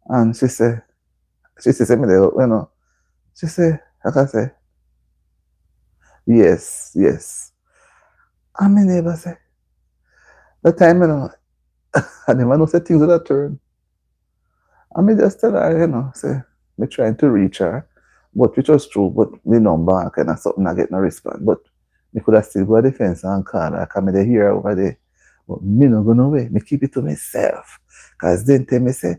And she say, me there, you know. She say, I can say, yes. And my neighbor say, that time, you know, I never know say things will turn. And me just tell her, you know, say, me trying to reach her, but which was true, but the number kind of something I get no response. But me could have still go to the fence and call her, come me hear over there. But me not go nowhere. Me keep it to myself. Cause then tell me say,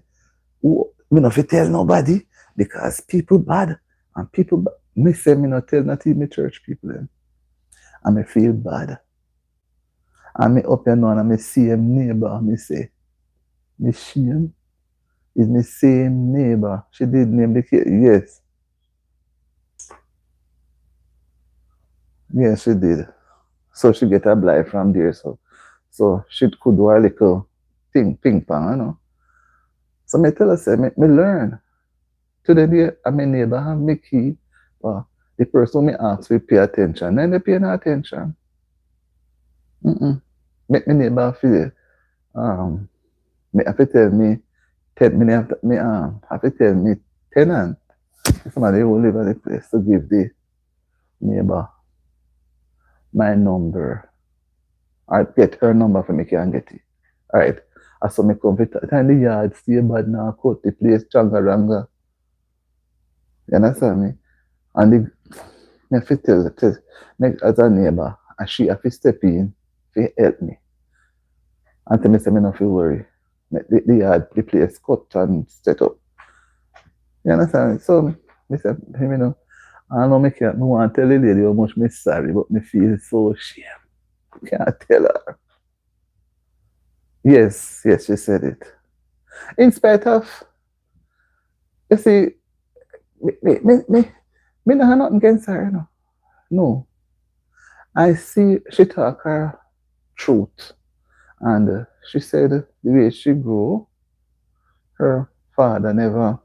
oh, me not fit tell nobody because people bad. And people me say me not tell not even me church people them. And me feel bad. And me up here now and me see a neighbor, me say, me shame. Is my same neighbor. She did name the kid. Yes. Yes, she did. So she get a blight from there. So she could do a little ping pong, you know. So me tell her, say, me learn. Today, my neighbor have me key. But the person me ask we pay attention. Then they pay no attention. Make my neighbor feel, me have to tell me, have to tell me tenant. Somebody who live at the place to give the neighbor my number. I get her number for me can get it. All right. I saw me come fit and the yard stay bad now, cut the place stronger longer. You understand me? And the me fit tell me as a neighbor, and she have to step in to help me. And tell me say me not feel worry. The yard, the place cut and set up. You understand? So, me say, you know, I know me can't, me want to tell the lady how much me sorry, but me feel so shame. Can't tell her. Yes, yes, she said it. In spite of, you see, me not have nothing against her, you know. No. I see she talk her truth. And she said the way she grew, her father never.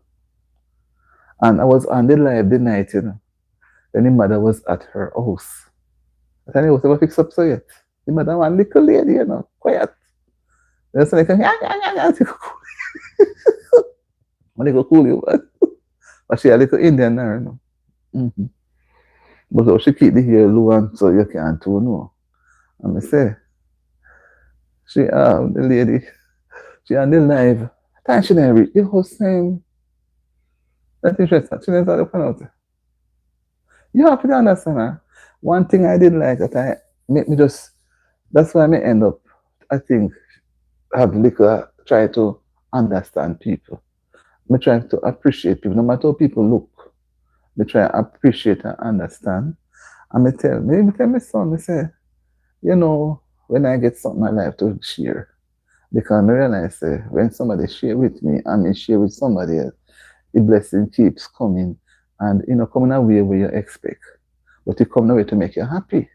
And I was on the live the night, you know. Then the mother was at her house. And he was never fixed up so yet. The mother one little lady, you know, quiet. That's like, yeah, I go cool you, but she a little Indian now, you know. Mm-hmm. But so she keep the hair low and so you can't too know. And I say, she the lady, she on the live. Time she didn't read the whole same. That's interesting. She didn't start to find out. You have to understand her. One thing I did like that I make me just that's why I may end up I think have liquor try to understand people. Me try to appreciate people. No matter how people look. Me try to appreciate and understand. And me tell my son, me say, you know, when I get something I like to share. Because I realize when somebody share with me and me share with somebody else, the blessing keeps coming and you know coming away where you expect. But it come away to make you happy.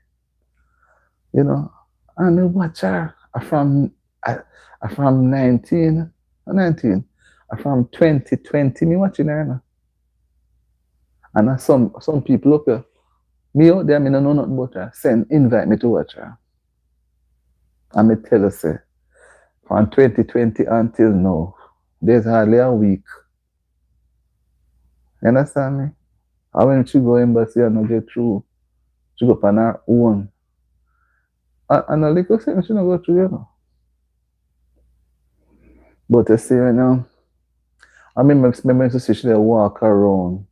You know. And me watch her from 19, from 2020, me watching her now. And some people up here, me out there, me no know nothing about her. Invite me to watch her. And me tell her, say, from 2020 until now, there's hardly a week. You understand me? And when she go embassy and not get through, she go on her own. And a little thing she not go through, you know. But you see, you know, I remember to see she walk around.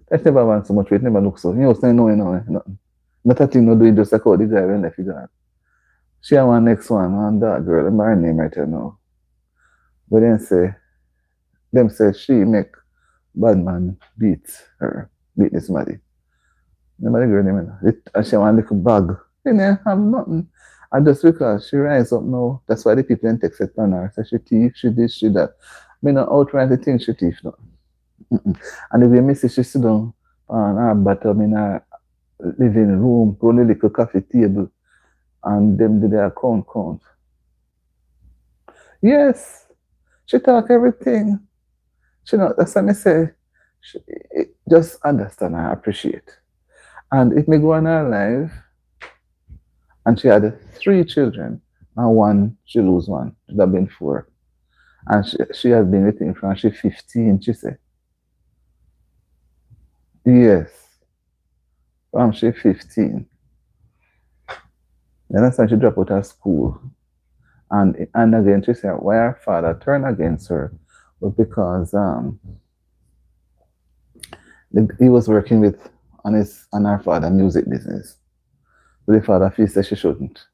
That's never want so much, it never look so. You know, saying no, you know, nothing. Not a thing no doing just like how the guy when left you gone. She have one next one, and that girl, I remember her name right now. But then say she make bad man beat this somebody. Remember the girl name? And she have one little bag. She didn't have nothing. And just because she rise up now, that's why the people in text it on her. So she thief, she this, she that. Me not outright the thing she thief no. And the way me see she sit down on her bottom in her living room, run a little coffee table, and them do their count. Yes, she talk everything. She know that's what I say. Just understand and appreciate. And if me go on her life, and she had 3 children, and one she lose one. It have been 4, and she has been with him from she 15. She said, yes, from she 15. You understand? She dropped out of school. And again, she said, why her father turned against her was because he was working on her father music business. So the father feels that she shouldn't.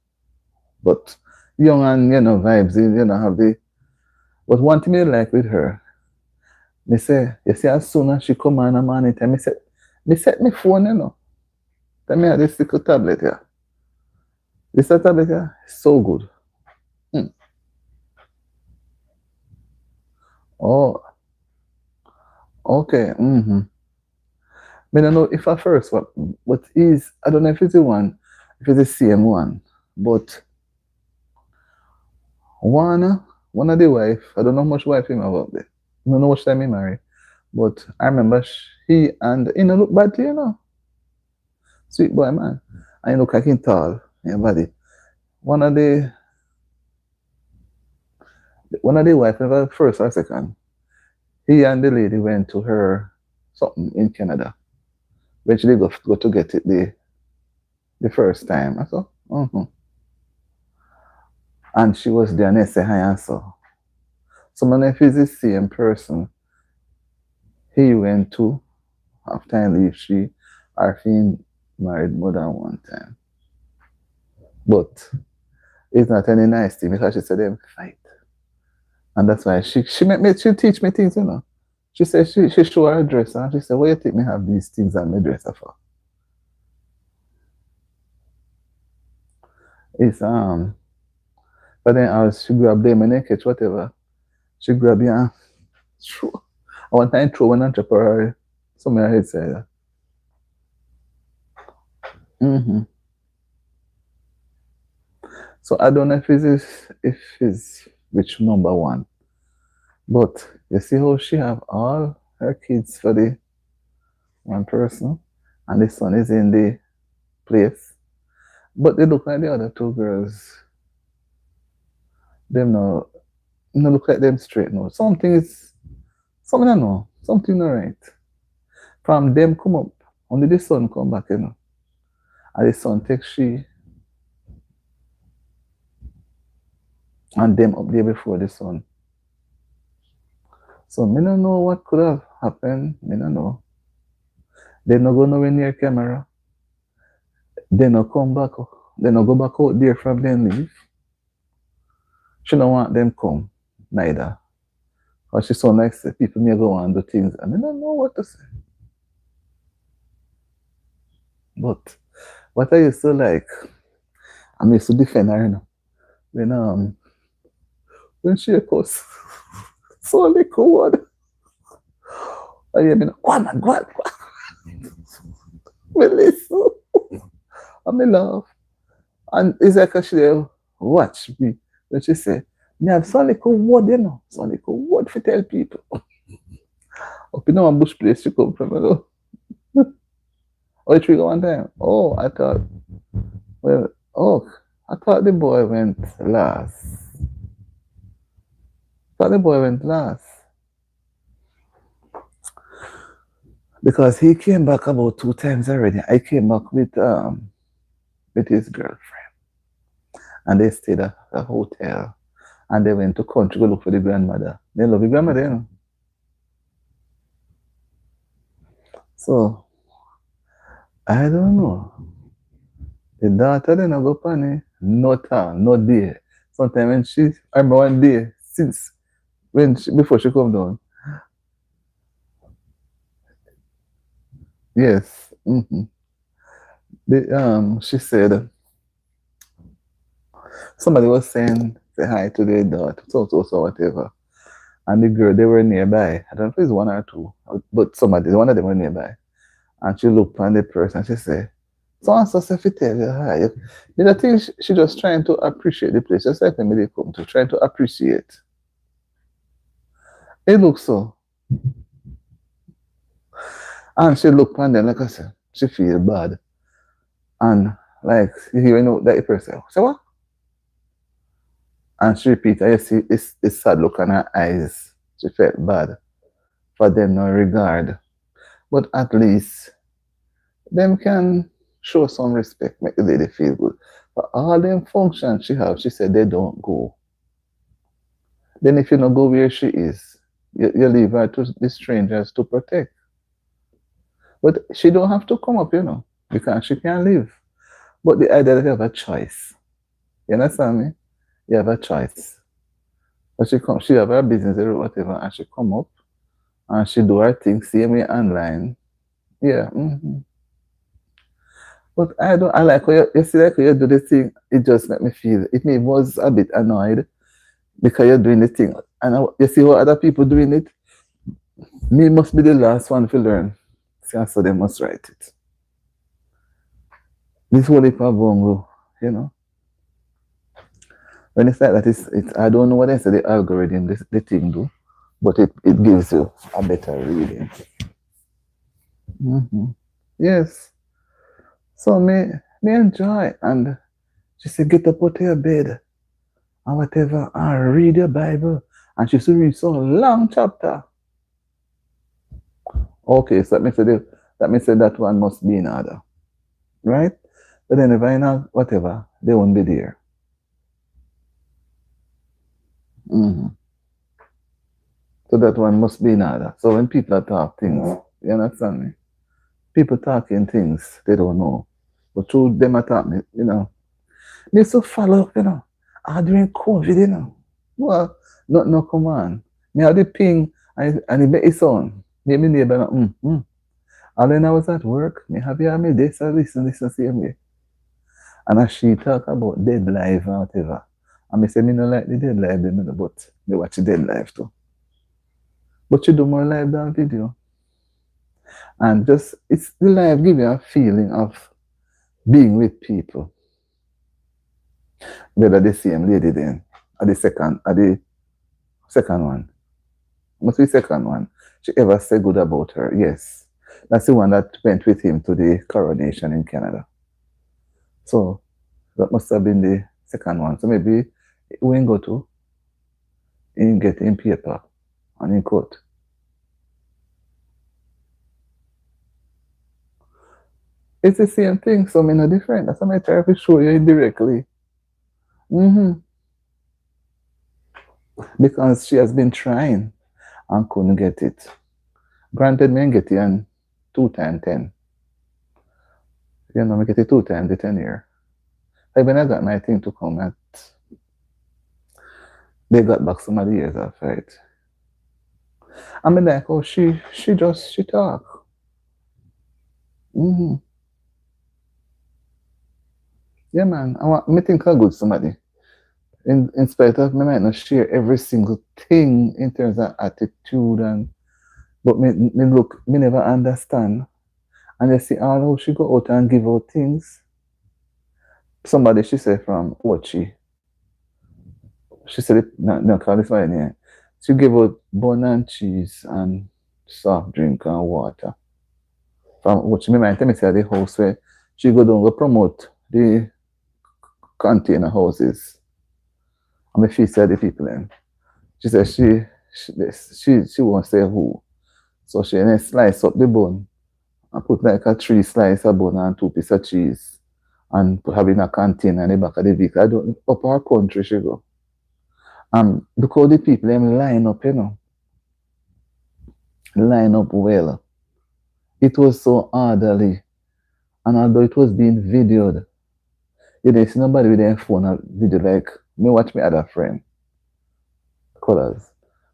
But young and you know vibes, you know have the. But one thing I like with her, me say, you see, as soon as she come on a morning time, me set my phone, you know. Tell me this little tablet here. This tablet here is so good. Oh, okay. Mm-hmm. I don't know if at first what is I don't know if it's the one, if it's the same one, but one of the wife, I don't know how much wife him have up there. I don't know what time he married. But I remember he and he no look bad, you know. Sweet boy man. And he look like him tall in your body. One of the wife, never first or second, he and the lady went to her something in Canada. When she did go to get it the first time. I thought, And she was there and they say hi and so. So my nephew is the same person he went to after I leave she or he married more than one time. But it's not any nice thing because she said them fight. And that's why she teach me things, you know. She said she show her dress and she said, "Why you think me have these things on my dresser for?" It's but then as she grab them and they catch whatever. She grab you and throw. I one time throw one entrepreneur somewhere head side. Mm-hmm. So I don't know if it's which number one. But you see how she have all her kids for the one person and the son is in the place. But they look like the other two girls. Them no look like them straight now. Something I know. Something not right. From them come up, only the son come back, you know. And the son take she and them up there before the son. So me don't know what could have happened. Me don't know. They not go nowhere near camera. They not come back. They not go back out there from them leave. She don't want them come neither. Because she so like say people may go and do things and I don't know what to say. But what I used to like, I used to defend her, you know. When she goes so little word. I hear me, go on, man, go on, go on. Me listen. And me laugh. And it's like she watch me. When she say, me have so little word, you know. So little word to tell people. Up in one bush place she come from, you know. Oh, it trigger one time. Oh, I thought, well, oh, I thought the boy went last. I thought the boy went last. Because he came back about 2 times already. I came back with his girlfriend. And they stayed at a hotel. And they went to country to look for the grandmother. They love the grandmother, you know. So I don't know. The daughter then go pan no time, no day. Sometimes when I remember one day since before she come down. Yes. Mm-hmm. She said somebody was saying say hi to their daughter, so whatever. And the girl they were nearby. I don't know if it's one or two, but one of them were nearby. And she looked on the person and she said, so and so if you tell you hi. You know, I think she just trying to appreciate the place, just like when they come to trying to appreciate. It looks so. And she looked on them like I said, she feel bad. And like you know that person say what? And she repeat, I see it's sad look on her eyes. She felt bad for them no regard. But at least them can show some respect, make the lady feel good. But all them functions she said they don't go. Then if you don't go where she is, you leave her to the strangers to protect. But she don't have to come up, you know, because she can leave. But the idea that you have a choice. You understand me? You have a choice. But she have her business or whatever, and she come up and she do her thing, see me online. Yeah. Mm-hmm. But I like how you see like how you do the thing, it just make me feel it me was a bit annoyed because you're doing the thing. And you see how other people doing it, me must be the last one to learn. So they must write it. This whole heap of bongo, you know. When it's like that, it's I don't know what they say the algorithm, the thing do, but it gives you a better reading. Mm-hmm. Yes. So me enjoy and she said get up out of your bed and whatever and read your Bible. And she should read some long chapter. Okay, so that means that one must be in order. Right? But then if I know whatever, they won't be there. Mm-hmm. So that one must be in order. So when people talk things, you understand me? People talking things they don't know. But through them attack me, they so follow up, during COVID, Well, no, come on. Me had the ping and it make it sound. Me neighbor, And when I was at work, me have you me this and this and this and same way. And as she talk about dead life and whatever. And me say me no like the dead life, but they watch the dead life too. But you do more live than video. And just it's the live give you a feeling of being with people. Whether the same lady then at the second one. Must be second one. She ever said good about her. Yes. That's the one that went with him to the coronation in Canada. So that must have been the second one. So maybe we go to in get in paper and in court. It's the same thing, so me no different. That's why I try to show you indirectly. Mm-hmm. Because she has been trying and couldn't get it. Granted, me get it on 2 times 10. Me get it 2 times the 10 year. Like when I got my thing to come at, they got back some of the years after it. I mean, like, oh, she talk. Mm-hmm. Yeah, man. Me think I good somebody. In spite of me might not share every single thing in terms of attitude but me never understand. And you see all how she go out and give out things. Somebody she said from Ochi. She said it no California. She gave out bun and cheese and soft drink and water. From Ochi. Me mind tell me say the house where she go down go promote the container houses. And she said the people then. She said she won't say who. So she then slice up the bun and put like a 3 slice of bun and 2 pieces of cheese and have in a container in the back of the vehicle. I don't up our country she go. Look how the people them line up, line up well. It was so orderly. And although it was being videoed, see nobody with their phone or video like me watch me other friend, colors.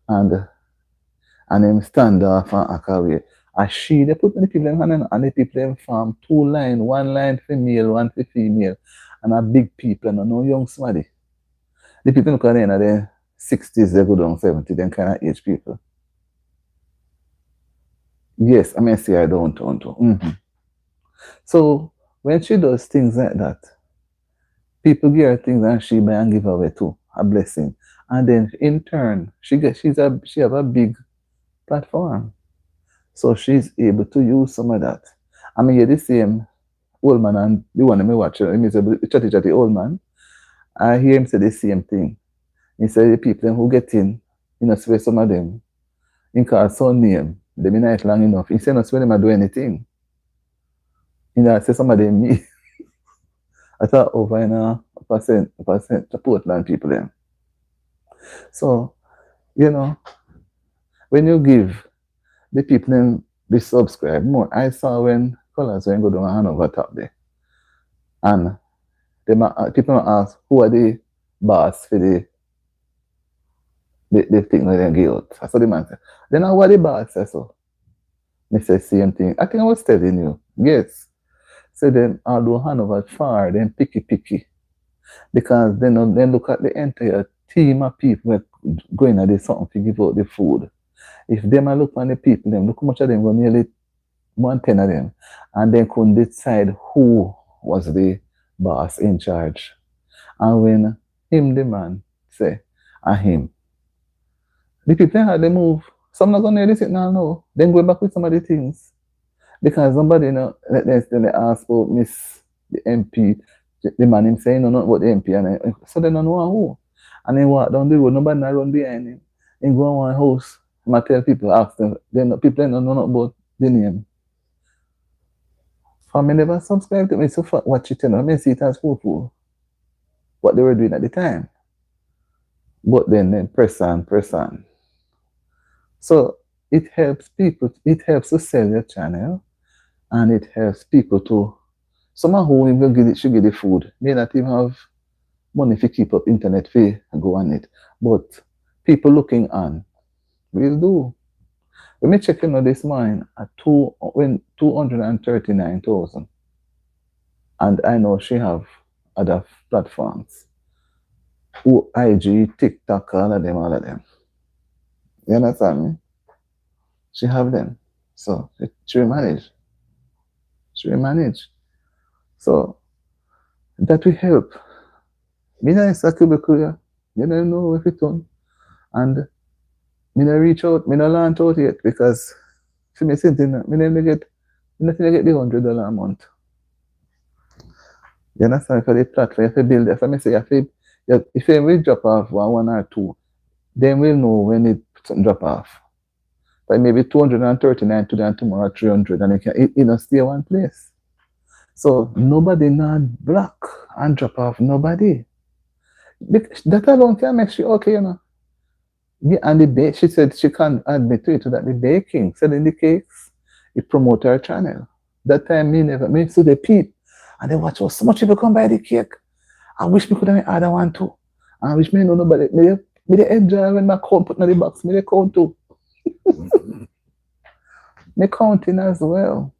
And him stand off and act away. And they put the people in hand and the people in farm 2 line, 1 line for male, one for female. And a big people and no young somebody. The people look at the end of the 60s, they go down 70, them kind of age people. Yes, I mean see I don't too. Mm-hmm. So when she does things like that, people give her things and she buy and give away too, a blessing. And then in turn, she have a big platform. So she's able to use some of that. I mean, you're the same old man and the one that me watch, me say, chatty old man. I hear him say the same thing. He said the people who get in, swear some of them, in call son name, they be not long enough. He said, no swear them do anything. Say some of them me. I thought over in a percent to Portland people then. So, when you give the people them be subscribe more. I saw when colors when go down and hand over top there. And people ask who are the boss for the thing that they give out. I saw the man say, then who are the boss? I saw. Me say same thing. I think I was telling you. Yes. So then although hand over far, then picky. Because then look at the entire team of people going at this something to give out the food. If them I look on the people, them look how much of them go nearly 110 of them, and then couldn't decide who was the boss in charge. And when him, the man, say, and him, the people had they move. Some not gonna listen now, no. Then go back with some of the things. Because somebody, then they ask for Miss the MP, the man him saying no, not about the MP, and so they don't know who. And then walk down the road, nobody not run behind him. He go on one house, and tell people, ask them, people don't know about the name. Family never subscribe to me, so watch it, I see it as fool. What they were doing at the time. But then press on, press on. So it helps people, it helps to sell your channel, and it helps people to, someone who even get it, should get the food, may not even have money to keep up internet fee and go on it. But people looking on will do. Let me check in on this morning at 239,000. And I know she have other platforms. IG, TikTok, all of them, all of them. You understand me? She have them. So she will manage. She will manage. So that will help. Me not exactly clear. You don't know if it done. And me not reach out, me not launch out yet because for me something, me never get nothing get the $100 a month. You understand? For the platform, you have to build it. If I say if you will drop off one or two, then we'll know when it drop off. But maybe 239 today and tomorrow 300, and it not stay one place. So nobody not block and drop off nobody. That alone can make she okay, you know. Yeah, and the bake, she said she can't admit to it that the baking, selling the cakes, it promote her channel. That time me never me so they peep and they watch so much people come buy the cake. I wish me could have other one too. I wish me know nobody me they enjoy when my count put in the box, me they count too. Me counting as well.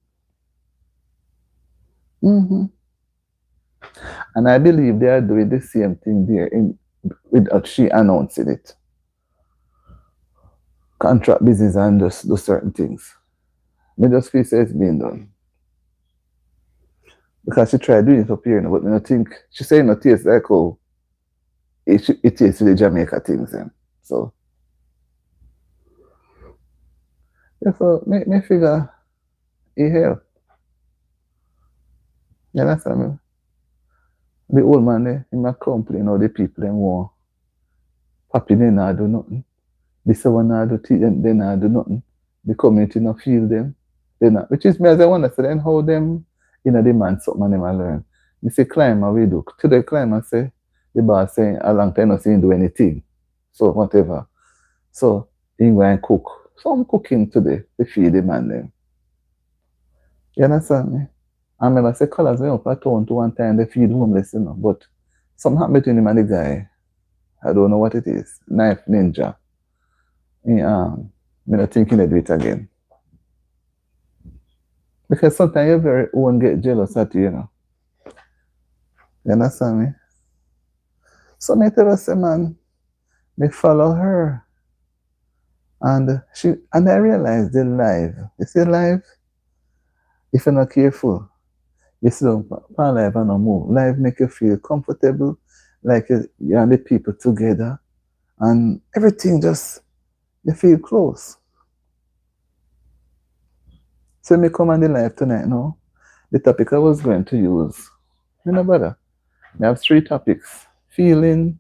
Mm-hmm. And I believe they are doing the same thing there in with she announcing it. Contract business and just do certain things. Me just feel say it's being done. Because she tried doing it up here, but I think she saying it tastes like how it tastes with the Jamaica things. Then. So, yeah, so me figure it help. You understand me? The old man there, he might complain how the people them want. Papi, they not do nothing. This one not do they not do nothing. The community not feel them. They not, which is me as I wonder, so then how them, the man something and them I learn. You see, climber we do. Today climber say, the boss saying a long time not seeing do anything. So whatever. So he go and cook. So I'm cooking today to feed the man them. You understand me? I remember say colors went up a town to one time they feed homeless, but something happened between him and the guy. I don't know what it is. Knife ninja. I'm not thinking they do it again. Because sometimes your very own get jealous at you, You understand me? So me tell us, man, me follow her. And I realized the live. You see live? If you're not careful, you sit down on live and not move. Live make you feel comfortable, like you and the people together, and everything just you feel close. So me come on the live tonight now. The topic I was going to use, you know, brother. I have 3 topics: feeling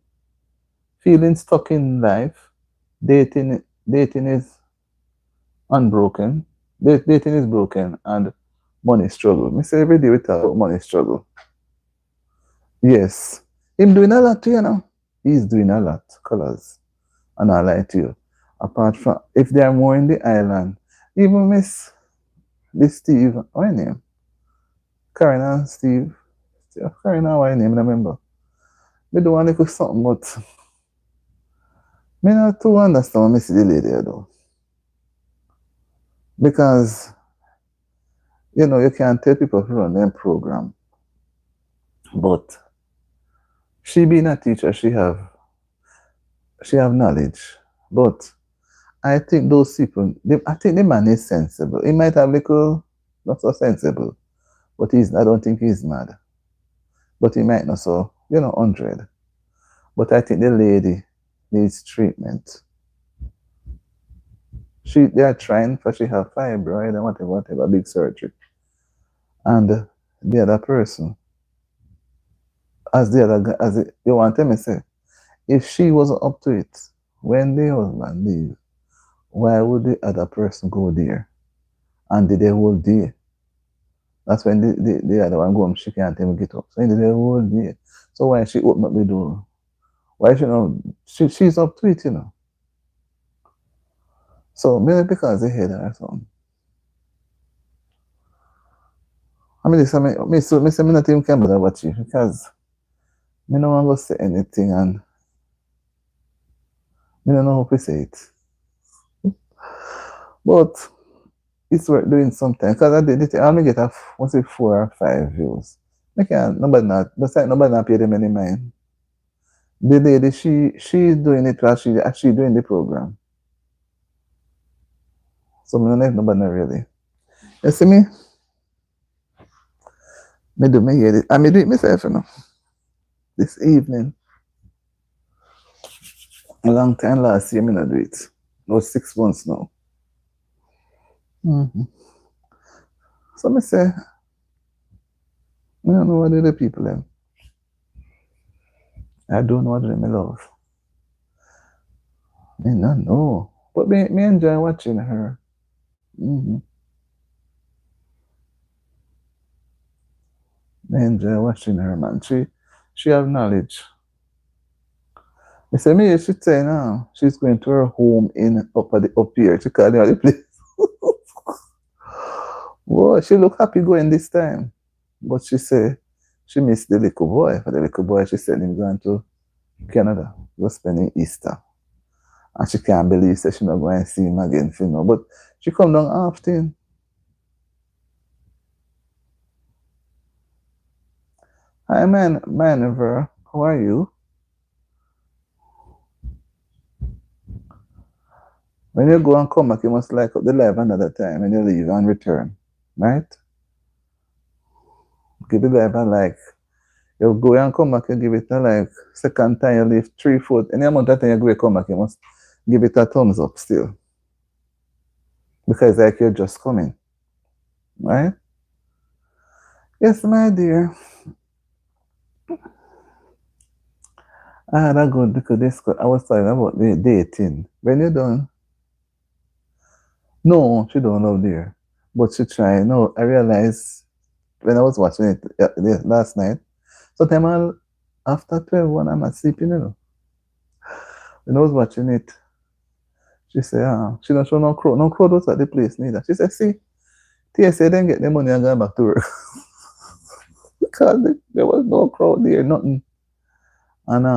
stuck in life, dating is unbroken, dating is broken, and money struggle. Me say every day we talk about money struggle. Yes, him doing a lot too. He's doing a lot, colors, and I lie to you. Apart from if they are more in the island, even miss this Steve, what name? Karen and Steve. Karen and what name? I remember. Me do want to cook something, but me not too understand what me see the lady though. Because you can't tell people to run them program. But she being a teacher, she have knowledge. But I think those people, I think the man is sensible. He might have little not so sensible, but I don't think he's mad. But he might not so, 100. But I think the lady needs treatment. They are trying for she have fibroid and whatever, big surgery. And the other person, as you want to say, if she wasn't up to it, when the husband leave, why would the other person go there and did the whole day? That's when the other one go home, she can't even get up. So he did the whole day. So why she open up the door? Why she know? She's up to it, you know. So maybe because they hate her or something. I mean, this, me say me not even can bother watch it because me no want to say anything and me don't know how to say it. But it's worth doing something because I did it. I only get a once it 4 or 5 views. I can't nobody not just like nobody not pay them any mind. The lady she's doing it while she actually doing the program. So me don't know if nobody really. You see me? Me do me hear it. I me do it myself, you know. This evening. A long time last year me not do it. No 6 months now. Mm-hmm. So me say, I don't know what the people them. I don't know what them love. Me not know. But me enjoy watching her. Mm-hmm. Me enjoy watching her, man. She have knowledge. Me say me she say now she's going to her home in up here. She call the place. Whoa, she look happy going this time. But she say she missed the little boy. For the little boy, she said him going to Canada. Go spending Easter. And she can't believe that she not going to see him again, you know. But she come down often. Hi man, Maneuver. How are you? When you go and come back, you must like up the live another time when you leave and return. Right? Give it live a like. You go and come back, you give it a like. Second time you leave 3, 4. Any amount of time you go and come back, you must give it a thumbs up still. Because like you're just coming. Right? Yes, my dear. I had a good because this I was talking about the dating. When you done? No, she don't love there. But she try. No, I realized when I was watching it last night. Sometimes after 12, I'm not sleeping, you know. When I was watching it, she said, she don't show no crowd. No crowd was at the place neither. She said, see, TSA didn't get the money and go back to work. Because there was no crowd there, nothing. And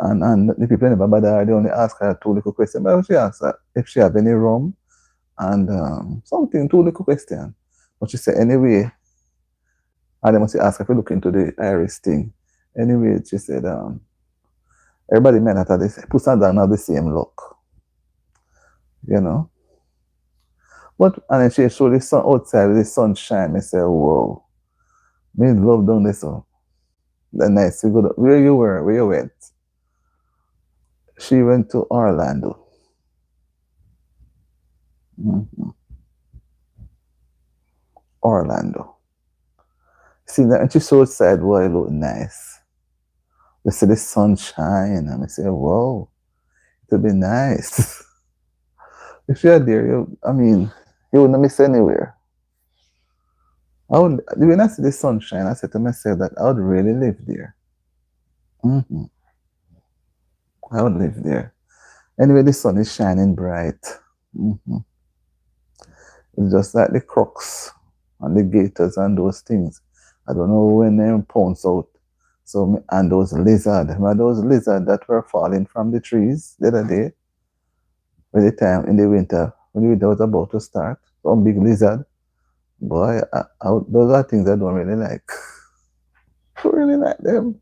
the people never bother her. They only ask her 2 little questions. But she asked her if she have any rum and something, 2 little questions. But she said, anyway, and they must ask her if you look into the iris thing. Anyway, she said, everybody men at this puts her down have the same look. You know? But and then she showed the sun outside with the sunshine. I said, whoa. Me love down this so. The nice. We go to, where you were, where you went. She went to Orlando. Mm-hmm. Orlando. See that, and she so outside, boy, it look nice. We see the sunshine, and I say, whoa, it'll be nice. If you're there, you wouldn't miss anywhere. When I see the sunshine, I said to myself that I would really live there. Mm-hmm. I would live there. Anyway, the sun is shining bright. Mm-hmm. It's just like the crocs and the gators and those things. I don't know when they pounce out. So, and those lizards that were falling from the trees the other day, by the time in the winter, when the winter was about to start, some big lizard, boy, those are things I don't really like. I don't really like them.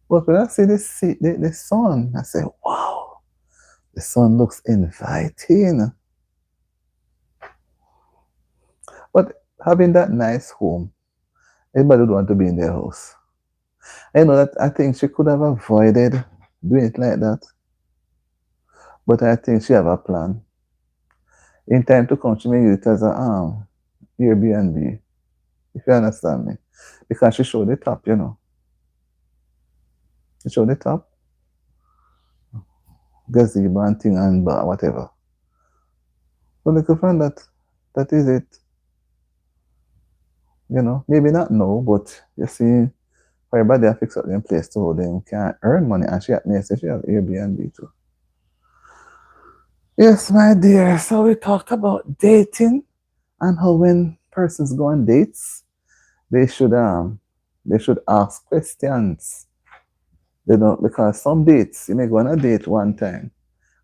But when I see the sun, I say, wow, the sun looks inviting. But having that nice home, everybody would want to be in their house. I know that I think she could have avoided doing it like that. But I think she have a plan. In time to come, she may use it as a Airbnb, if you understand me. Because she showed the top, you know. She showed the top. Gazebo and thing and bar, whatever. So they could find that is it. You know, maybe not now, but you see, Everybody have fix up them place too. They can earn money. And she had me say she have Airbnb too. Yes, my dear. So we talked about dating and how when persons go on dates, they should ask questions. They don't, because some dates you may go on a date one time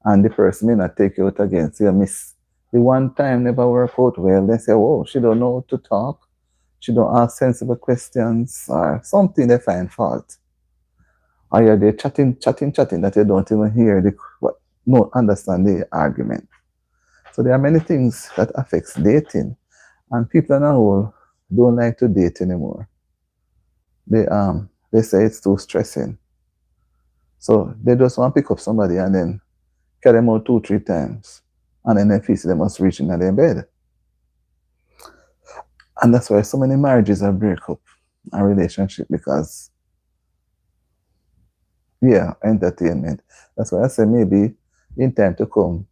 and the person may not take you out again. So you miss the one time never work out well. They say, oh, she don't know how to talk. She don't ask sensible questions or something they find fault. Or you're there chatting that you don't even hear no understand the argument. So there are many things that affects dating. And people on the whole don't like to date anymore. They say it's too stressing. So they just want to pick up somebody and then carry them out 2-3 times. And then they feel they must reach in their bed. And that's why so many marriages are break up and relationship because entertainment. That's why I say maybe in time to come,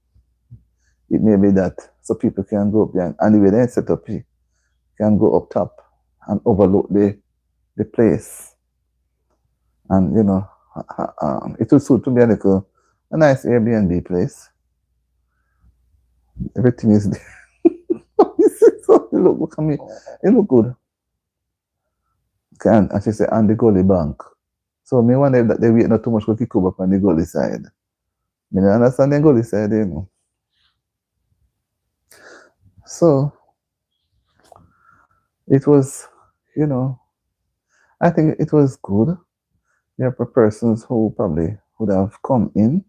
it may be that so people can go up there and the way they set up it can go up top and overlook the place. And it would suit to be a nice Airbnb place. Everything is there. Look at me. It look good. And she said, on the gully bank. So me wonder that they wait not too much to kick up on the gully side. I don't understand the gully side, So it was, I think it was good. There are persons who probably would have come in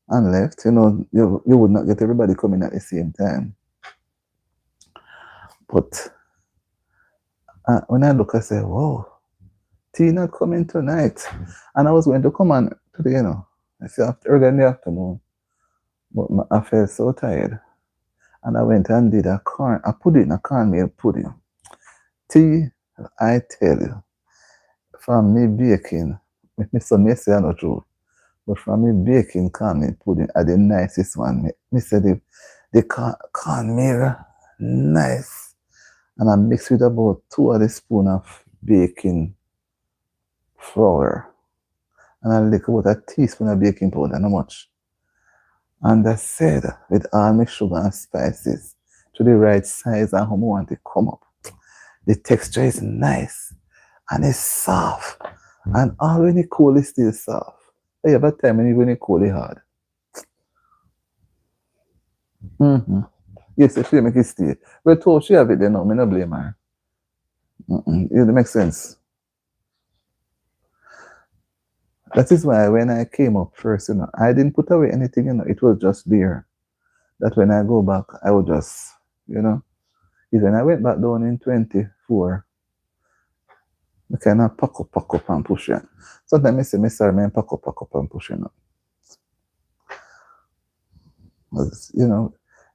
and left. You would not get everybody coming at the same time. But when I look, I say, whoa, tea not coming tonight. And I was going to come on today, I said early in the afternoon. But I felt so tired. And I went and did a cornmeal pudding. Tea, I tell you, from me baking, my son may say I'm not true, but from me baking cornmeal pudding are the nicest one. Me say the cornmeal nice. And I mix with about 2 of the spoon of baking flour. And I lick about a teaspoon of baking powder, not much. And I said, with all my sugar and spices, to the right size and how I want it to come up. The texture is nice and it's soft. And all when it's cold, it's still soft. You have a time when it's cold, it's hard. Yes, if she make it stay. But oh, she have it there now, I don't blame her. It makes sense. That is why when I came up first, I didn't put away anything, it was just there. That when I go back, I would just, even I went back down in 24, I kind of pack up and push it. Sometimes I say, I sorry, pack up and push it.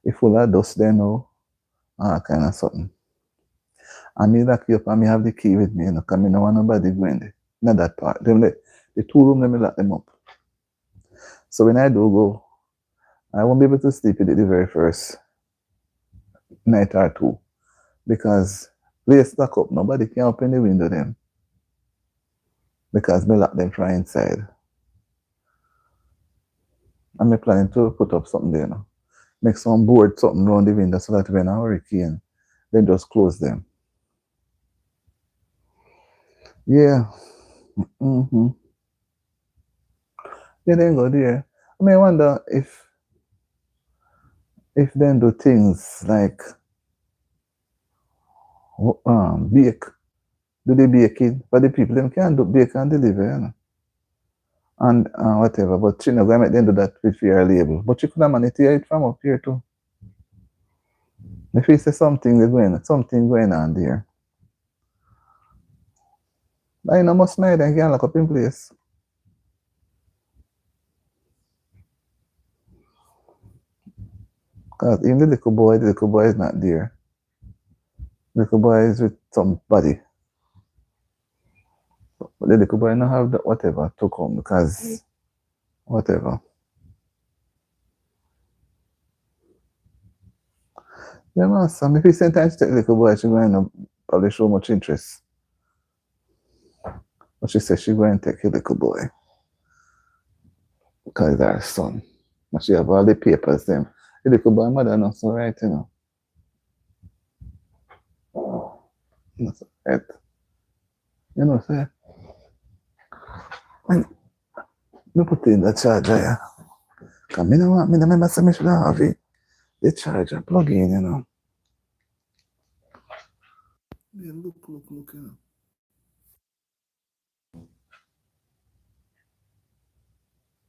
If full of dust there now, kind of something. And me lock you up and me have the key with me, because I don't want nobody going there. Not that part. The 2 rooms, let me lock them up. So when I do go, I won't be able to sleep with it the very first night or 2. Because place lock up, nobody can open the window them. Because me lock them from inside. And me planning to put up something there now. Make some board something around the window so that when a hurricane, then just close them. Yeah. Yeah, then go there. I wonder if then do things like bake. Do they baking? But the people them can do bake and deliver, And whatever. But you go make them do that with your label. But you could have managed it from up here too. If you say something going on there. I know most night and can lock up in place. Because even the little boy is not there. The little boy is with somebody. But the little boy don't have the whatever to come because whatever. Yeah, man, Sam, if you send time to take the little boy, she's going to probably show much interest. But she said she going to take a little boy. Because it's her son. But she have all the papers them. The little boy mother not so right, you know. Not so right. You know, say. And you put in the charger, yeah. Because me no want, me no remember say me should have it. The charger plug in, you know. Yeah, look, you know.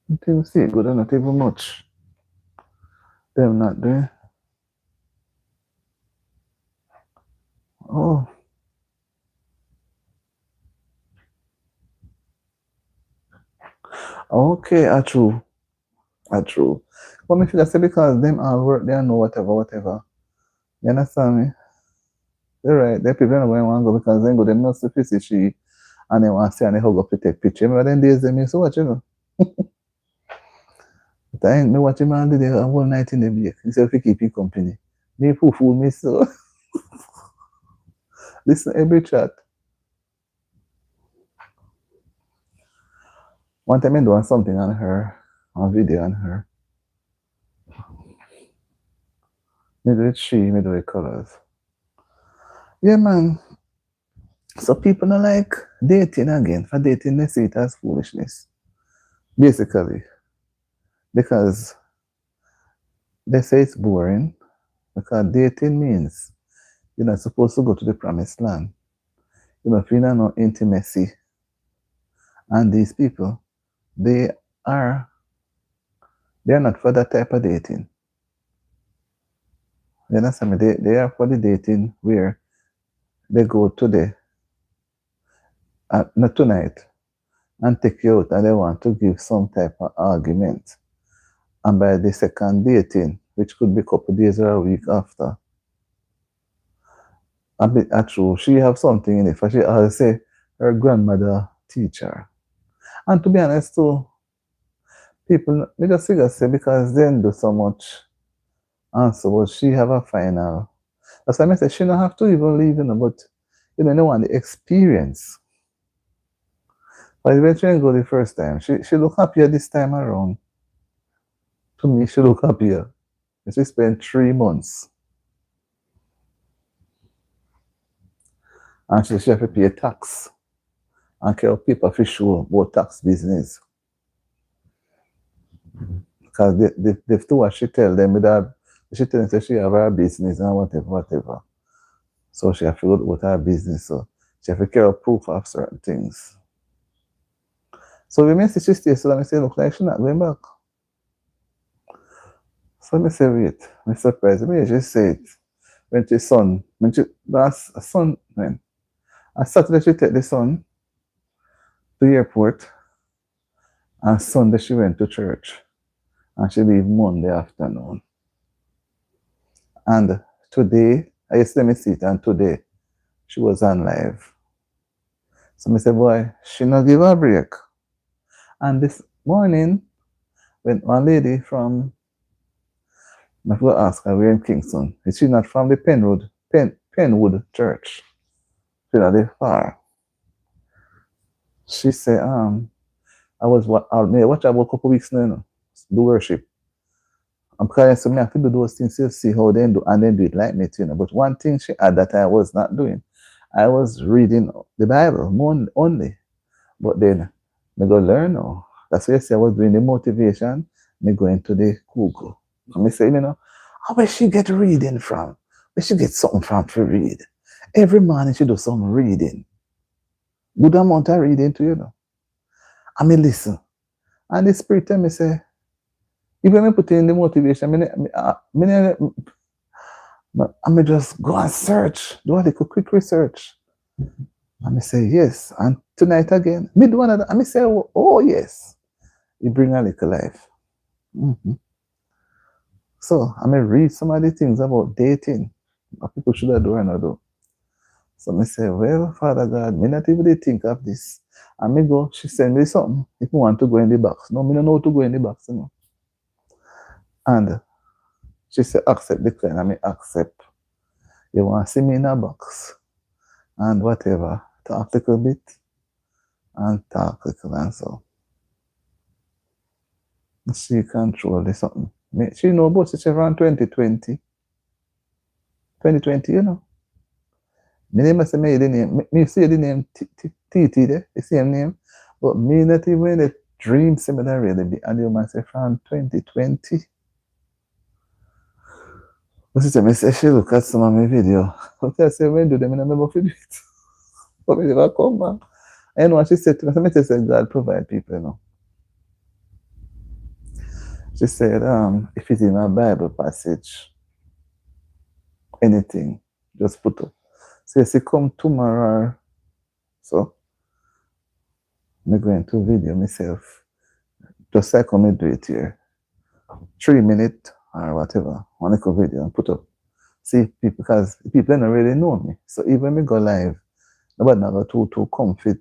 Until you see it good, not even much. Them not doing. Oh. Okay, true. True. But me feel say because them all work, they know whatever. You understand me? They're right. They people don't want to go because they go, them not see she and they want to see and they hug up to take picture. Remember them days them used to watch, you know. But I ain't me watch him all the day, a whole night in the break. He said, if you keep you company. Me fool me so. Listen every chat. One time I doing something on her, on video on her. Me do it tree, me do it colors. Yeah, man. So people don't like dating again. For dating, they see it as foolishness. Basically. Because they say it's boring. Because dating means you're not supposed to go to the promised land. You know, if you don't know intimacy. And these people, they're not for that type of dating. You understand me? They are for the dating where they go to not tonight, and take you out and they want to give some type of argument. And by the second dating, which could be a couple days or a week after, a bit true, she have something in it. For she always say her grandmother teacher. And to be honest too, people, they just figure say because they do so much answer, but she have a final. That's why I say she don't have to even leave, you know, but you know, they want the experience. But when she didn't go the first time, she look happier this time around. To me, she look happier. She spent 3 months. And she have to pay tax. And care of people for sure about tax business. Because they do what she tell them without she tell them say she have her business and whatever. So she have to go with her business. So she have to care of proof of certain things. So we may see she stays, so let me say, look like she's not going back. So me say, wait, I'm surprised. Me just say it. When she son, when she last son, when on Saturday she take the son to the airport, and Sunday she went to church, and she leave Monday afternoon. And today, I used to see it, and today she was on live. So me say, boy, she not give her a break. And this morning, when one lady from, I forgot to ask her, we're in Kingston. Is she not from the Penwood Church? She's not the far. She said, I watch about a couple weeks now, you know, do worship. I'm kind of me have to do those things to see how they do and then do it like me too, you know. But one thing she had that I was not doing, I was reading the Bible only. But then I go learn now. That's why I say I was doing the motivation, me going to the Google. And me say, you know, where she get reading from? Where she get something from to read? Every morning she do some reading. Good amount of reading to you know. I mean listen. And the spirit tell me say, even me put in the motivation, I may just go and search, do a little quick research. And I say, yes. And tonight again, me do another, and I say, oh yes. It bring a little life. Mm-hmm. So I may read some of the things about dating. What people should have do or not do. So I say, well, Father God, me not even think of this. And me go, she send me something. If you want to go in the box. No, me don't know how to go in the box, you know. And she said, accept the claim. I mean, accept. You want to see me in a box. And whatever. Talk a little bit. and talk little and so. She control the something. She know about she around 2020. 2020, you know. My name must say me the name. Me see the name TT there, the same name. But me not even the dream similar really be and you must say from 2020. But she tell me say she look at some of my video. But I say when do them and I never feel it. But me never come back. And what she said to me, she said God provide people, you know. She said, if it's in a Bible passage, anything, just put up. Say, she come tomorrow. So, I'm going to video myself. Just like I do it here. 3 minutes or whatever. One little video and put up. See, people, because people don't really know me. So, even when we go live, nobody not go too comfy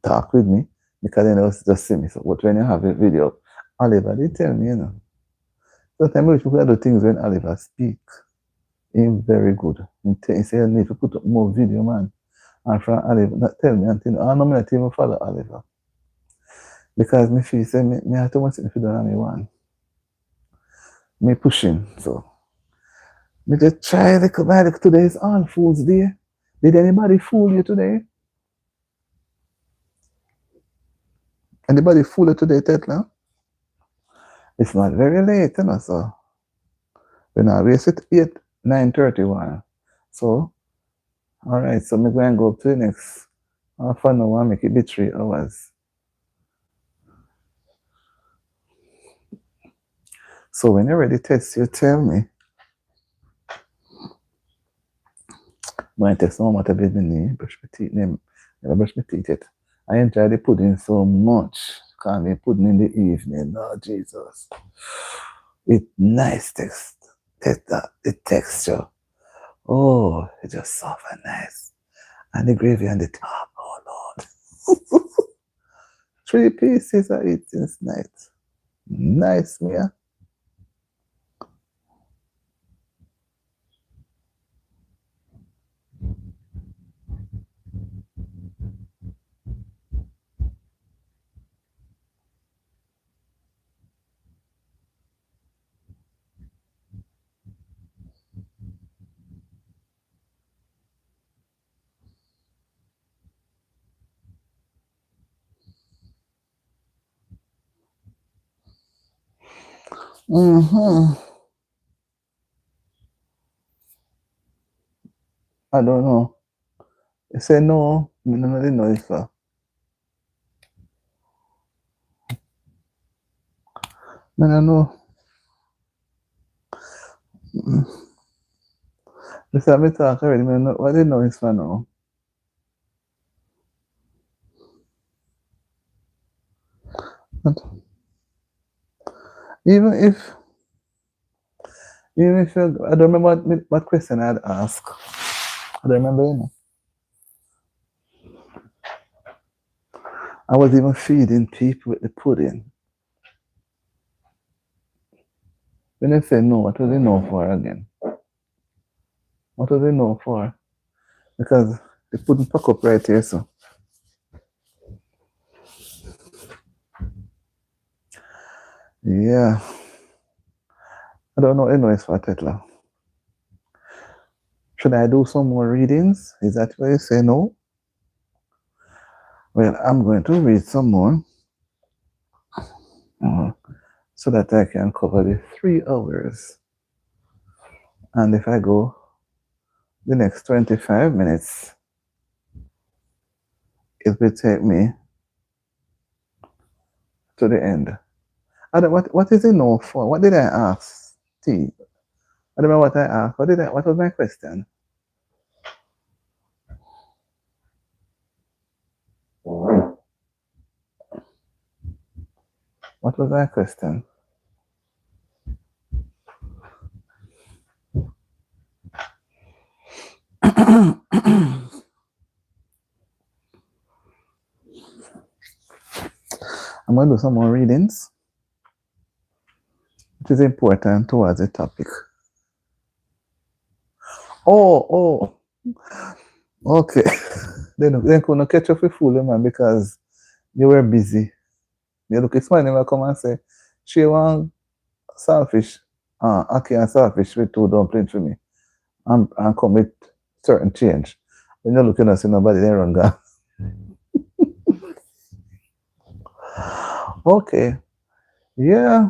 talk with me because they know just see me. So, but when you have a video, Oliver, they tell me, you know. Sometimes people do things when Oliver speak. He's very good. He say you need to put up more video, man. And from Oliver, not tell me until I know me not even follow Oliver. Because me feel say me have too much thing to do on me one. Me pushing. So me just try little by little. Today is All Fools Day. Did anybody fool you today? Anybody fool you today, Tetla? It's not very late, you know, so we now race it 9:31. So alright, so me going to go up to the next half an hour and make it be 3 hours. So when you're ready to test, you tell me. I'm going to take some water with me, brush my teeth, never brush my teeth yet. I enjoy the pudding so much. Call me pudding in the evening. Oh, Jesus. It nice the texture. Oh, it's just soft and nice. And the gravy on the top. Oh, Lord. 3 pieces I eat since night. Nice, Mia. Mm-hmm. I don't know. You say no, I don't really know if I don't know. This have me talk already. What do you know is for now? But even if you, I don't remember what question I'd ask. I don't remember, you know. I was even feeding people with the pudding. When they say no, what do they know for again? What do they know for? Because the pudding pack up right here, so. Yeah. I don't know anyways for Tetla. Should I do some more readings? Is that why you say no? Well, I'm going to read some more so that I can cover the 3 hours. And if I go the next 25 minutes, it will take me to the end. What is it no for? What did I ask? T. I don't know what I asked. What was my question? What was my question? I'm going to do some more readings, which is important towards the topic. Oh, okay. Then couldn't catch up with fool, man, because You were busy. You look, it's funny when I come and say, she want saltfish, ackee and saltfish with two dumplings for me. And come with certain change. When you look, you don't see nobody there run gone. Okay. Yeah.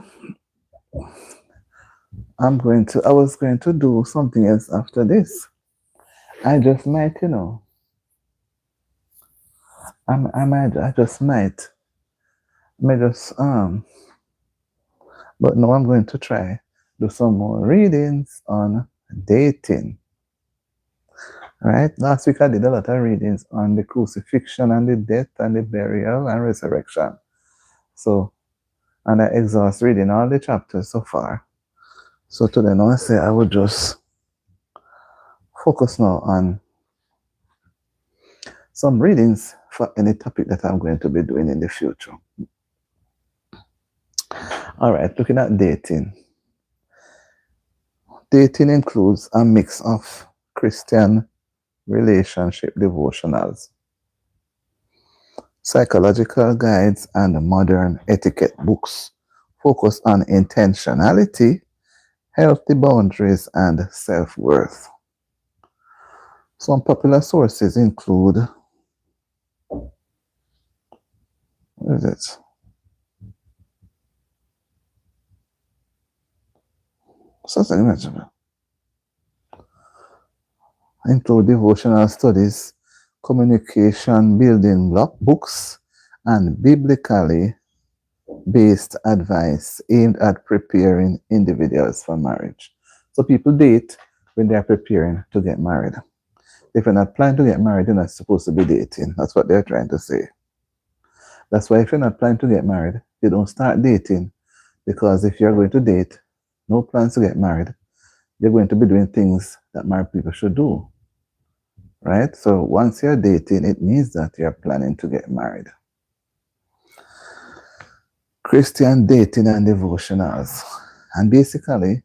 I was going to do something else after this. I just might, I just may just, but now I'm going to try do some more readings on dating. Right? Last week I did a lot of readings on the crucifixion and the death and the burial and resurrection. So, and I exhaust reading all the chapters so far. So today now I say I would just focus now on some readings for any topic that I'm going to be doing in the future. All right, looking at dating. Dating includes a mix of Christian relationship devotionals, psychological guides, and modern etiquette books focus on intentionality, healthy boundaries, and self-worth. Some popular sources include, what is it? Something include devotional studies, communication building block books, and biblically based advice aimed at preparing individuals for marriage. So people date when they are preparing to get married. If you're not planning to get married, you're not supposed to be dating. That's what they're trying to say. That's why if you're not planning to get married, you don't start dating, because if you're going to date, no plans to get married, you're going to be doing things that married people should do. Right? So once you're dating, it means that you're planning to get married. Christian dating and devotionals. And basically,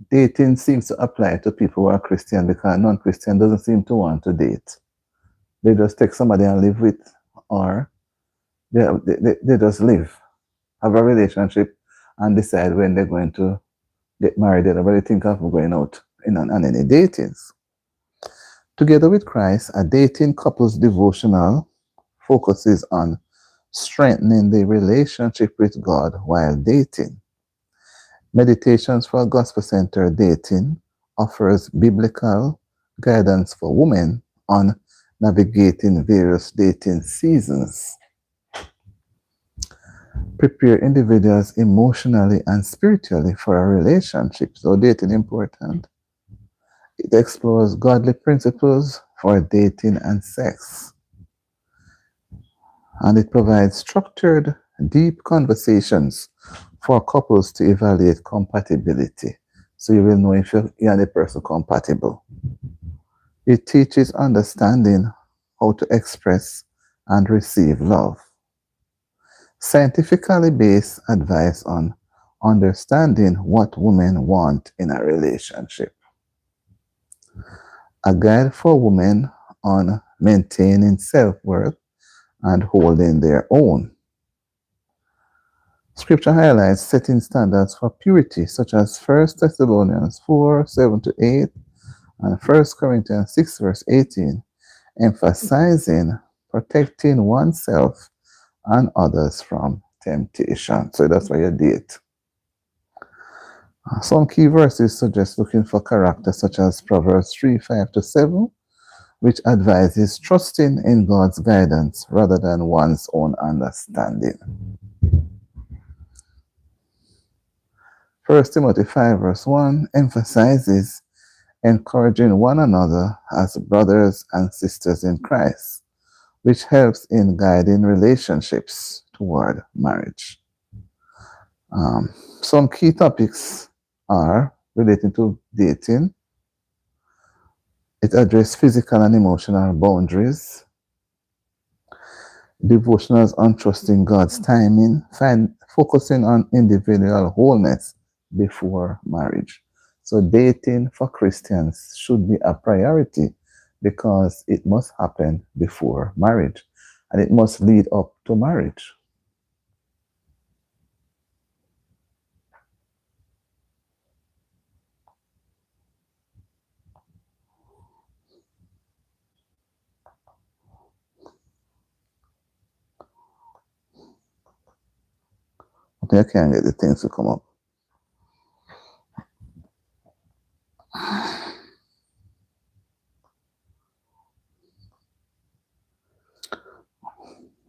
dating seems to apply to people who are Christian, because non-Christian doesn't seem to want to date. They just take somebody and live with, or they just live, have a relationship, and decide when they're going to get married. They don't really think of going out on any datings. Together with Christ, a dating couple's devotional focuses on strengthening the relationship with God while dating. Meditations for Gospel-Centered Dating offers biblical guidance for women on navigating various dating seasons. Prepare individuals emotionally and spiritually for a relationship. So dating is important. It explores godly principles for dating and sex. And it provides structured, deep conversations for couples to evaluate compatibility. So you will know if you and the person compatible. It teaches understanding how to express and receive love. Scientifically based advice on understanding what women want in a relationship. A guide for women on maintaining self-worth and holding their own. Scripture highlights setting standards for purity, such as 1 Thessalonians 4, 7-8, and 1 Corinthians 6, verse 18, emphasizing protecting oneself and others from temptation. So that's why you date. Some key verses suggest looking for character, such as Proverbs 3, 5-7, which advises trusting in God's guidance rather than one's own understanding. 1 Timothy 5, verse 1 emphasizes encouraging one another as brothers and sisters in Christ, which helps in guiding relationships toward marriage. Some key topics are relating to dating. It addresses physical and emotional boundaries. Devotionals on trusting God's timing, focusing on individual wholeness before marriage. So dating for Christians should be a priority because it must happen before marriage. and it must lead up to marriage. Okay, I can't get the things to come up.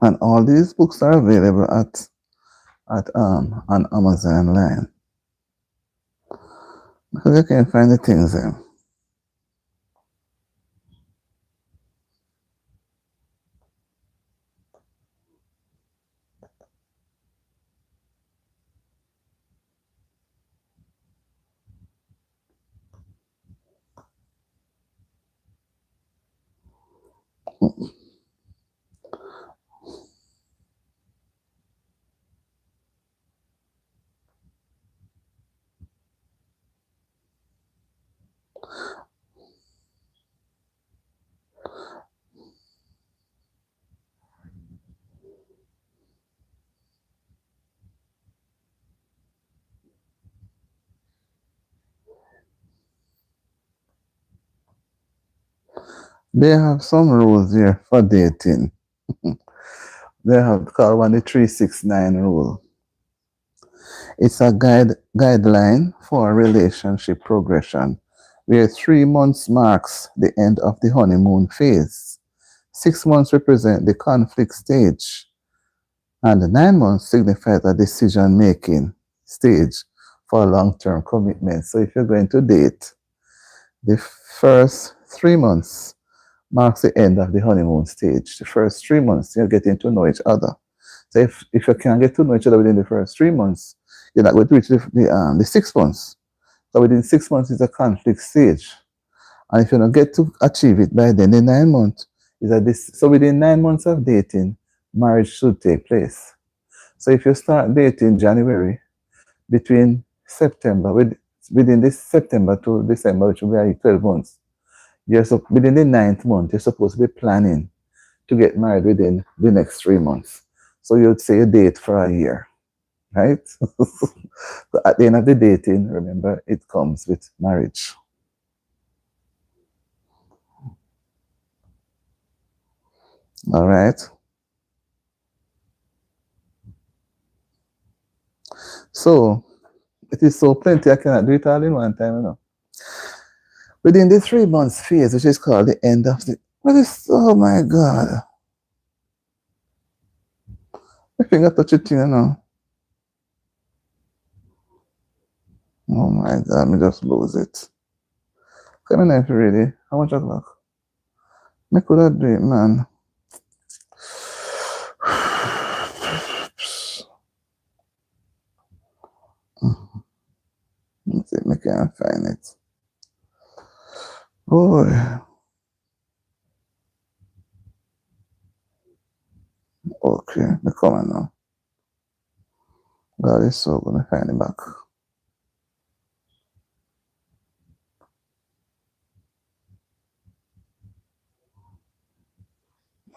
And all these books are available at on Amazon line. Because you can't find the things there. They have some rules here for dating. They have called one the 369 rule. It's a guideline for relationship progression where 3 months marks the end of the honeymoon phase. 6 months represent the conflict stage, and 9 months signifies a decision-making stage for long-term commitment. So if you're going to date, the first 3 months marks the end of the honeymoon stage. The first 3 months, you're getting to know each other. So if you can't get to know each other within the first 3 months, you're not going to reach the 6 months. So within 6 months is a conflict stage. And if you don't get to achieve it by then, the 9 months is so within 9 months of dating, marriage should take place. So if you start dating January, between within this September to December, which will be 12 months, within the 9th month, you're supposed to be planning to get married within the next 3 months. So you'd say a date for a year, right? So at the end of the dating, remember, it comes with marriage. All right. So it is so plenty, I cannot do it all in one time, you know. Within the 3 months phase, which is called the end of the, oh my God. My finger touch it, you know. Oh my God, me just lose it. Can I knife really? How much o'clock? I could have do it, man. Let's see if I can find it. Boy. Okay, the comment now. God is so gonna find it back.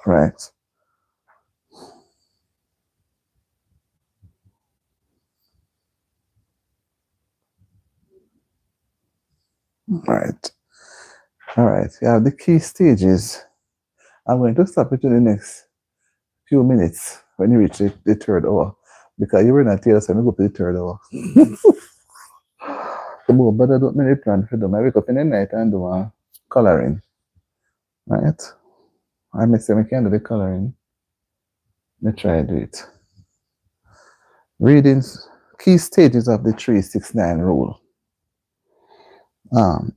Right. Right. All right. You have the key stages. I'm going to stop it in the next few minutes when you reach the third hour. Because you were not here, so I'm going to go to the third hour. But I don't really plan for them. I wake up in the night and do coloring. Right? I may say I can do the coloring. Let me try to do it. Readings, key stages of the 369 rule.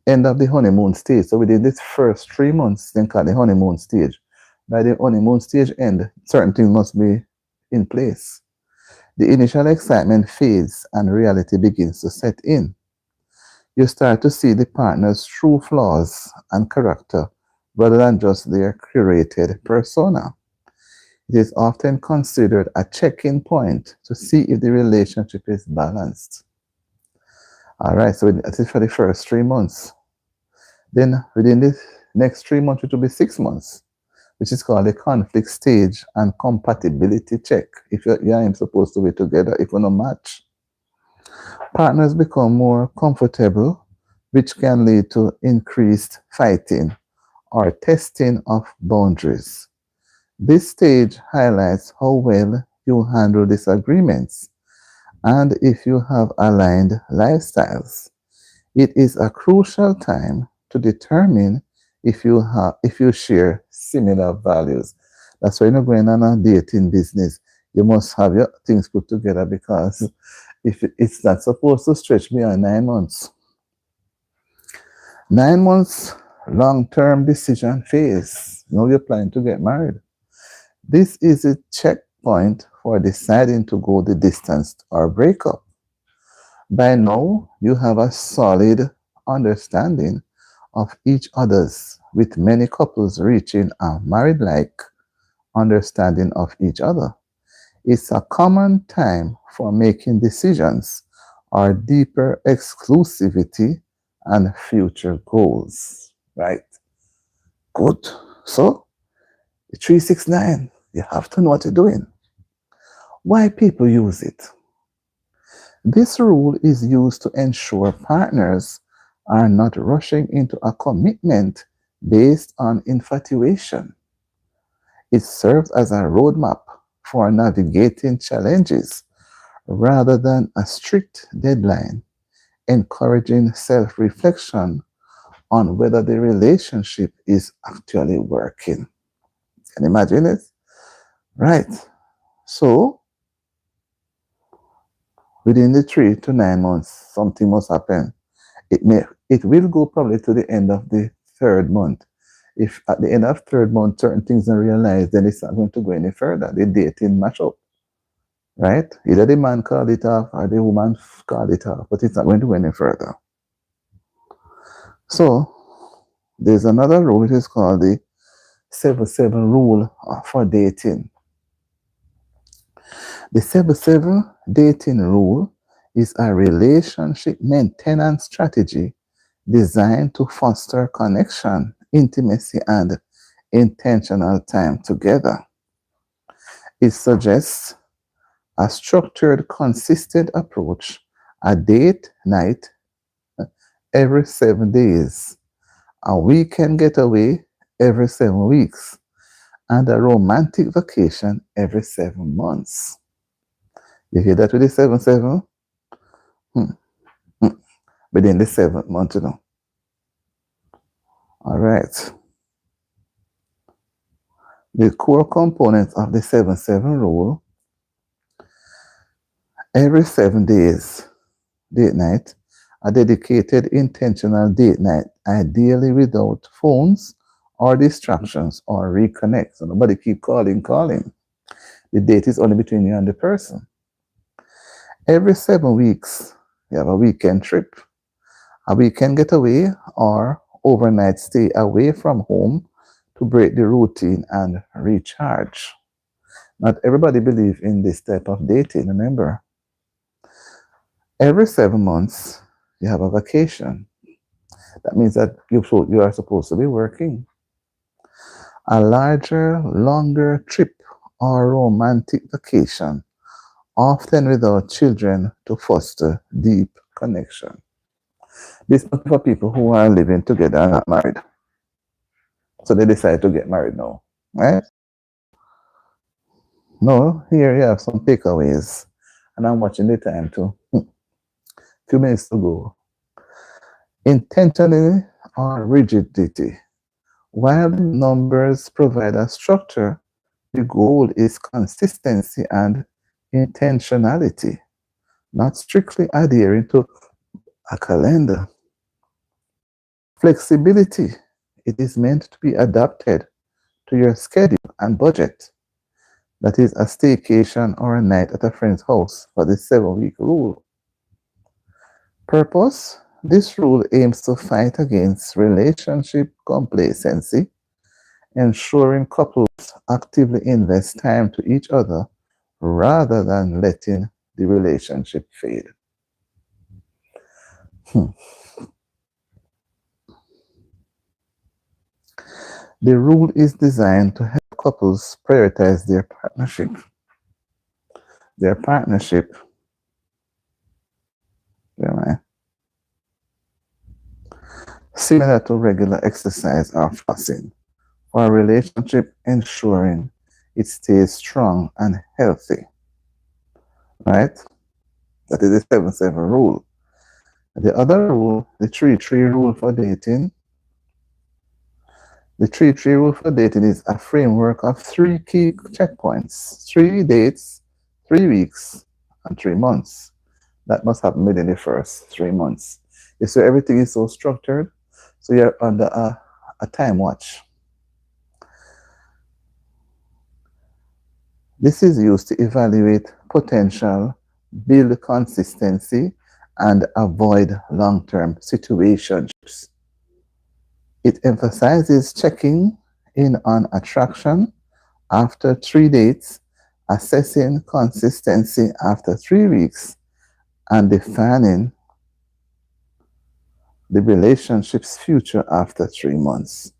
End of the honeymoon stage. So within this first 3 months, then call the honeymoon stage. By the honeymoon stage end, certain things must be in place. The initial excitement fades and reality begins to set in. You start to see the partner's true flaws and character rather than just their curated persona. It is often considered a check-in point to see if the relationship is balanced. All right, so that is for the first 3 months. Then within the next 3 months, it will be 6 months. which is called the conflict stage and compatibility check. If you ain't supposed to be together, if you no match, partners become more comfortable, which can lead to increased fighting or testing of boundaries. This stage highlights how well you handle disagreements and if you have aligned lifestyles. It is a crucial time to determine if you share similar values. That's why you're going on a dating business. You must have your things put together because if it's not supposed to stretch beyond 9 months. 9 months long-term decision phase. Now you're planning to get married. This is a checkpoint for deciding to go the distance or break up. By now, you have a solid understanding of each other's, with many couples reaching a married like understanding of each other. It's a common time for making decisions or deeper exclusivity and future goals. Right? Good. So, 369, you have to know what you're doing. Why people use it? This rule is used to ensure partners are not rushing into a commitment based on infatuation. It serves as a roadmap for navigating challenges rather than a strict deadline, encouraging self reflection on whether the relationship is actually working. Can you imagine it? Right. So, within the 3 to 9 months, something must happen. It will go probably to the end of the third month. If at the end of third month certain things are realized, then it's not going to go any further. The dating match up, right? Either the man called it off or the woman called it off, but it's not going to go any further. So there's another rule which is called the 7-7 rule for dating. The 7-7 dating rule is a relationship maintenance strategy designed to foster connection, intimacy, and intentional time together. It suggests a structured, consistent approach, a date night every 7 days, a weekend getaway every 7 weeks, and a romantic vacation every 7 months. You hear that with the 7-7? Hmm. Hmm. Within the 7th month, you know. All right. The core components of the 7-7 rule: every 7 days, date night, a dedicated intentional date night, ideally without phones or distractions or reconnect. So nobody keep calling. The date is only between you and the person. Every 7 weeks, you have a weekend trip, a weekend getaway, or overnight stay away from home to break the routine and recharge. Not everybody believes in this type of dating, remember. Every 7 months, you have a vacation. That means that you are supposed to be working. A larger, longer trip or romantic vacation, often without children, to foster deep connection. This is for people who are living together and not married. So they decide to get married now. Right? No, here you have some takeaways. And I'm watching the time too. Few minutes to go. Intentionally or rigidity. While the numbers provide a structure, the goal is consistency and intentionality, not strictly adhering to a calendar. Flexibility. It is meant to be adapted to your schedule and budget. That is a staycation or a night at a friend's house for the 7-week rule. Purpose. This rule aims to fight against relationship complacency, ensuring couples actively invest time to each other rather than letting the relationship fade. Hmm. The rule is designed to help couples prioritize their partnership. Their partnership, yeah, similar to regular exercise or fasting, for a relationship ensuring it stays strong and healthy, right? That is the 7-7 rule. The other rule, the 3-3 rule for dating, the 3-3 rule for dating is a framework of 3 key checkpoints: 3 dates, 3 weeks, and 3 months. That must happen within the first 3 months. So everything is so structured, so you're under a time watch. This is used to evaluate potential, build consistency, and avoid long-term situationships. It emphasizes checking in on attraction after 3 dates, assessing consistency after 3 weeks, and defining the relationship's future after 3 months.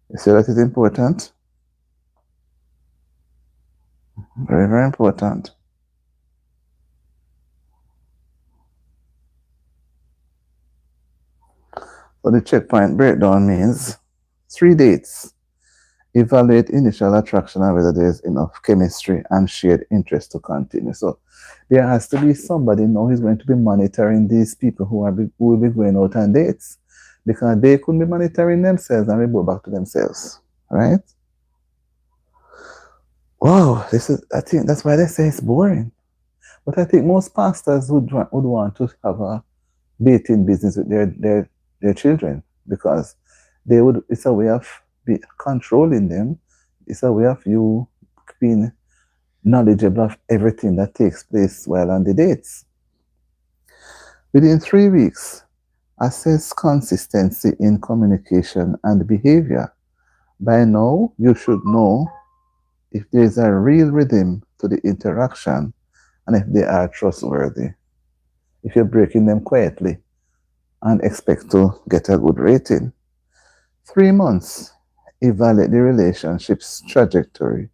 You see that is important? Very, very important. So the checkpoint breakdown means 3 dates. Evaluate initial attraction and whether there is enough chemistry and shared interest to continue. So there has to be somebody now who's going to be monitoring these people who will be going out on dates, because they couldn't be monitoring themselves and revert back to themselves, right? Wow, I think that's why they say it's boring. But I think most pastors would want to have a dating business with their children, because it's a way of controlling them. It's a way of you being knowledgeable of everything that takes place while on the dates. Within 3 weeks, assess consistency in communication and behavior. By now, you should know if there is a real rhythm to the interaction and if they are trustworthy. If you're breaking them quietly and expect to get a good rating. 3 months, evaluate the relationship's trajectory.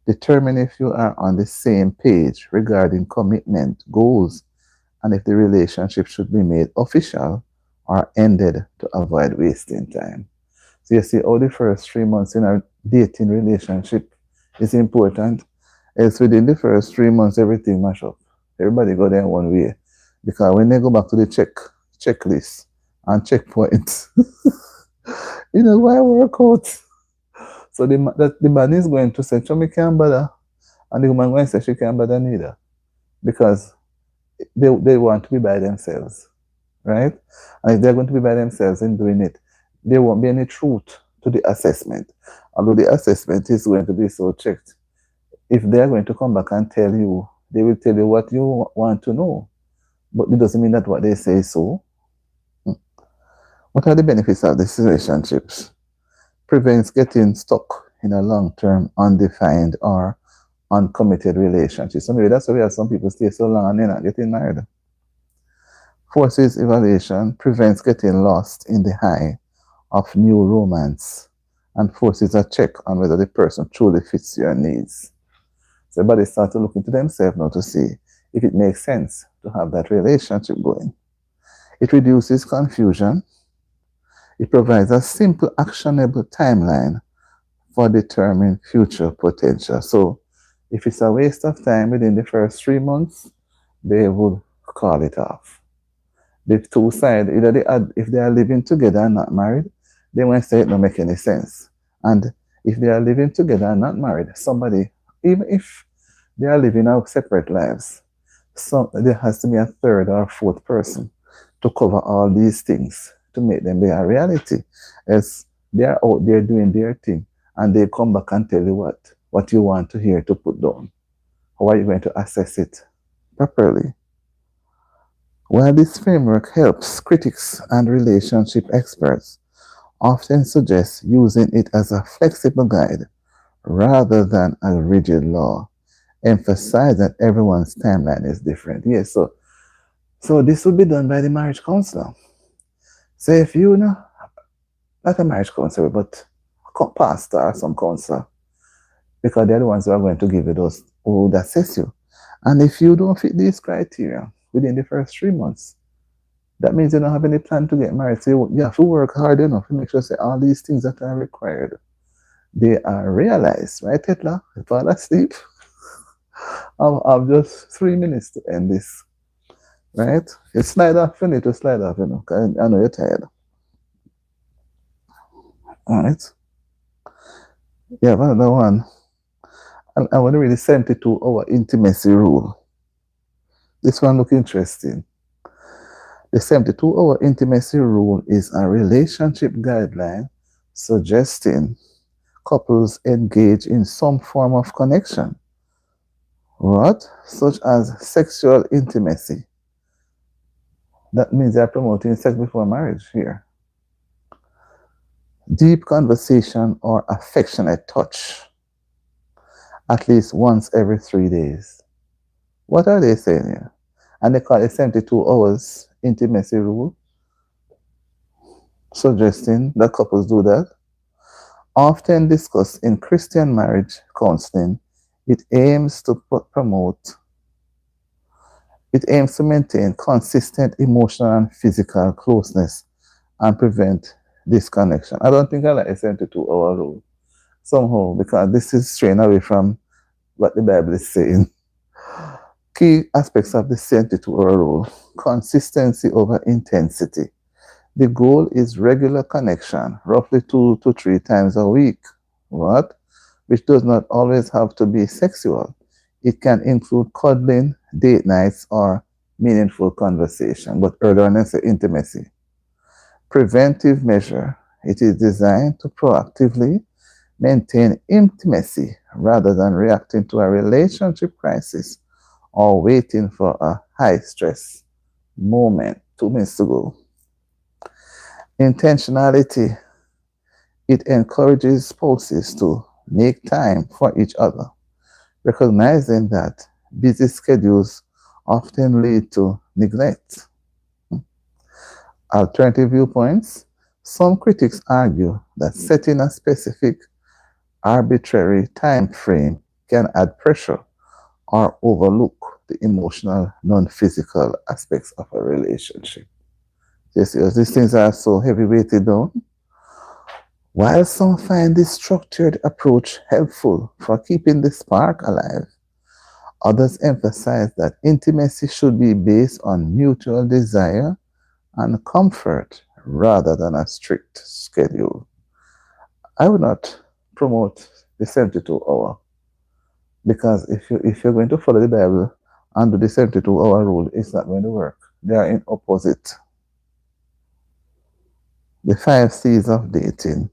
Determine if you are on the same page regarding commitment, goals, and if the relationship should be made official or ended to avoid wasting time. So you see how the first 3 months in a dating relationship is important. It's within the first 3 months everything mash up. Everybody go there one way. Because when they go back to the checklist and checkpoints, why work out? So the man is going to say, "Chummy can't bother," and the woman going to say she can't bother neither, because they want to be by themselves, right? And if they're going to be by themselves in doing it, there won't be any truth to the assessment. Although the assessment is going to be so checked, if they're going to come back and tell you, they will tell you what you want to know, but it doesn't mean that what they say is so. What are the benefits of these relationships? Prevents getting stuck in a long-term, undefined, or uncommitted relationship. So maybe that's why we have some people stay so long and they're not getting married. Forces evaluation, prevents getting lost in the high of new romance, and forces a check on whether the person truly fits your needs. So everybody starts to look into themselves now to see if it makes sense to have that relationship going. It reduces confusion. It provides a simple, actionable timeline for determining future potential. So if it's a waste of time within the first 3 months, they would call it off. The two sides, if they are living together and not married, they won't say it don't make any sense. And if they are living together and not married, somebody, even if they are living out separate lives, there has to be a third or fourth person to cover all these things to make them be a reality. As they are out there doing their thing, and they come back and tell you what you want to hear to put down. How are you going to assess it properly? While this framework helps, critics and relationship experts often suggest using it as a flexible guide rather than a rigid law. Emphasize that everyone's timeline is different. Yes, so this would be done by the marriage counselor. So if you know, not a marriage counselor, but pastor or some counselor, because they're the ones who are going to give you those, who would assess you. And if you don't fit these criteria within the first 3 months, that means you don't have any plan to get married. So you have to work hard enough to make sure that all these things that are required, they are realized, right, Hitler? Fall asleep. I've just 3 minutes to end this, right? You slide off, you need to slide off, you know, 'cause I know you're tired. All right. Yeah, another one. I want to read the 72-hour intimacy rule. This one look interesting. The 72-hour intimacy rule is a relationship guideline suggesting couples engage in some form of connection. What? Such as sexual intimacy. That means they're promoting sex before marriage here. Deep conversation or affectionate touch at least once every 3 days. What are they saying here? And they call it 72 hours intimacy rule, suggesting that couples do that. Often discussed in Christian marriage counseling, it aims to maintain consistent emotional and physical closeness and prevent disconnection. I don't think I like a 72-hour rule somehow, because this is straying away from what the Bible is saying. Key aspects of the 72-hour rule: consistency over intensity. The goal is regular connection, roughly 2 to 3 times a week. What? Which does not always have to be sexual. It can include cuddling, date nights, or meaningful conversation. But earlier on, I said intimacy. Preventive measure. It is designed to proactively maintain intimacy rather than reacting to a relationship crisis or waiting for a high-stress moment. 2 minutes to go. Intentionality. It encourages spouses to make time for each other, recognizing that busy schedules often lead to neglect. Alternative viewpoints. Some critics argue that setting a specific arbitrary time frame can add pressure or overlook the emotional, non-physical aspects of a relationship. Yes, these things are so heavy weighted down. While some find this structured approach helpful for keeping the spark alive, others emphasize that intimacy should be based on mutual desire and comfort rather than a strict schedule. I would not promote the 72-hour, because if you're going to follow the Bible and do the 72-hour rule, it's not going to work. They are in opposite. The 5 C's of dating.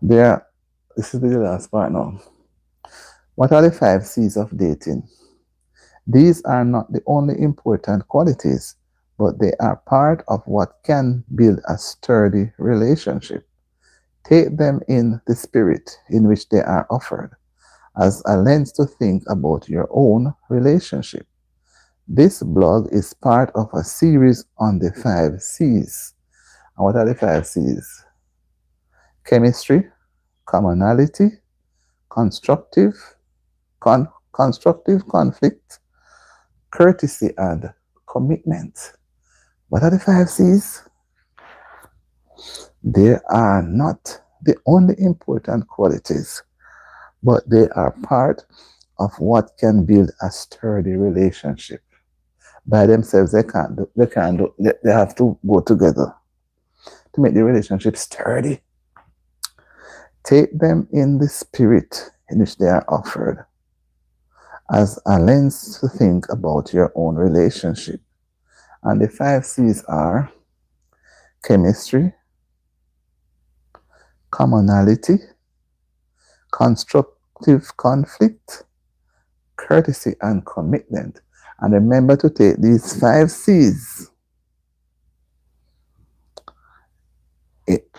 This is the last part now. What are the 5 C's of dating? These are not the only important qualities, but they are part of what can build a sturdy relationship. Take them in the spirit in which they are offered, as a lens to think about your own relationship. This blog is part of a series on the 5 C's. And what are the 5 C's? Chemistry, commonality, constructive conflict, courtesy, and commitment. What are the 5 C's? They are not the only important qualities, but they are part of what can build a sturdy relationship. By themselves, they have to go together to make the relationship sturdy. Take them in the spirit in which they are offered, as a lens to think about your own relationship. And the 5 C's are chemistry, commonality, constructive conflict, courtesy, and commitment. And remember to take these 5 C's.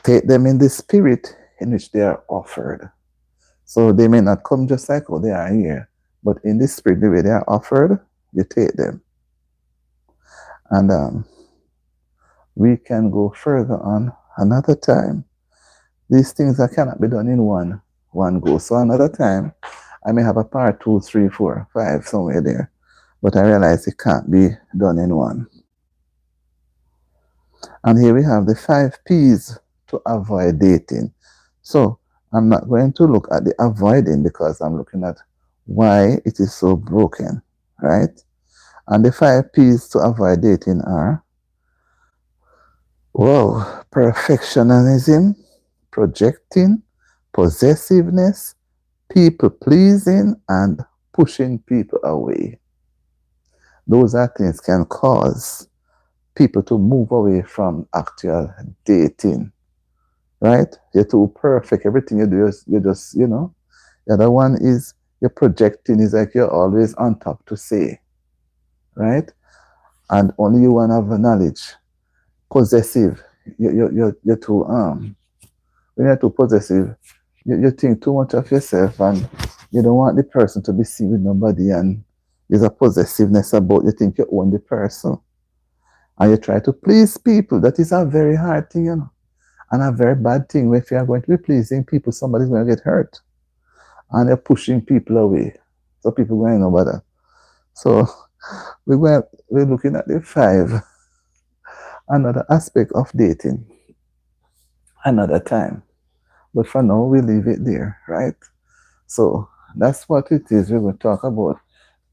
Take them in the spirit in which they are offered. So they may not come just like how they are here, but in the spirit, the way they are offered, you take them. And we can go further on another time. These things that cannot be done in one go. So another time, I may have a part two, three, four, five somewhere there, but I realize it can't be done in one. And here we have the 5 P's to avoid dating. So I'm not going to look at the avoiding because I'm looking at why it is so broken, right? And the 5 P's to avoid dating are, whoa, perfectionism, projecting, possessiveness, people pleasing, and pushing people away. Those are things can cause people to move away from actual dating, right? You're too perfect. Everything you do, you just, The other one is you're projecting, is like you're always on top to say, right? And only you want to have knowledge. Possessive, you're too, when you're too possessive, you think too much of yourself and you don't want the person to be seen with nobody, and there's a possessiveness about you think you own the person. And you try to please people. That is a very hard thing, and a very bad thing. If you are going to be pleasing people, somebody's going to get hurt. And you're pushing people away. So people going to know about that. So we're looking at the 5, another aspect of dating, another time. But for now, we leave it there, right? So that's what it is we will talk about.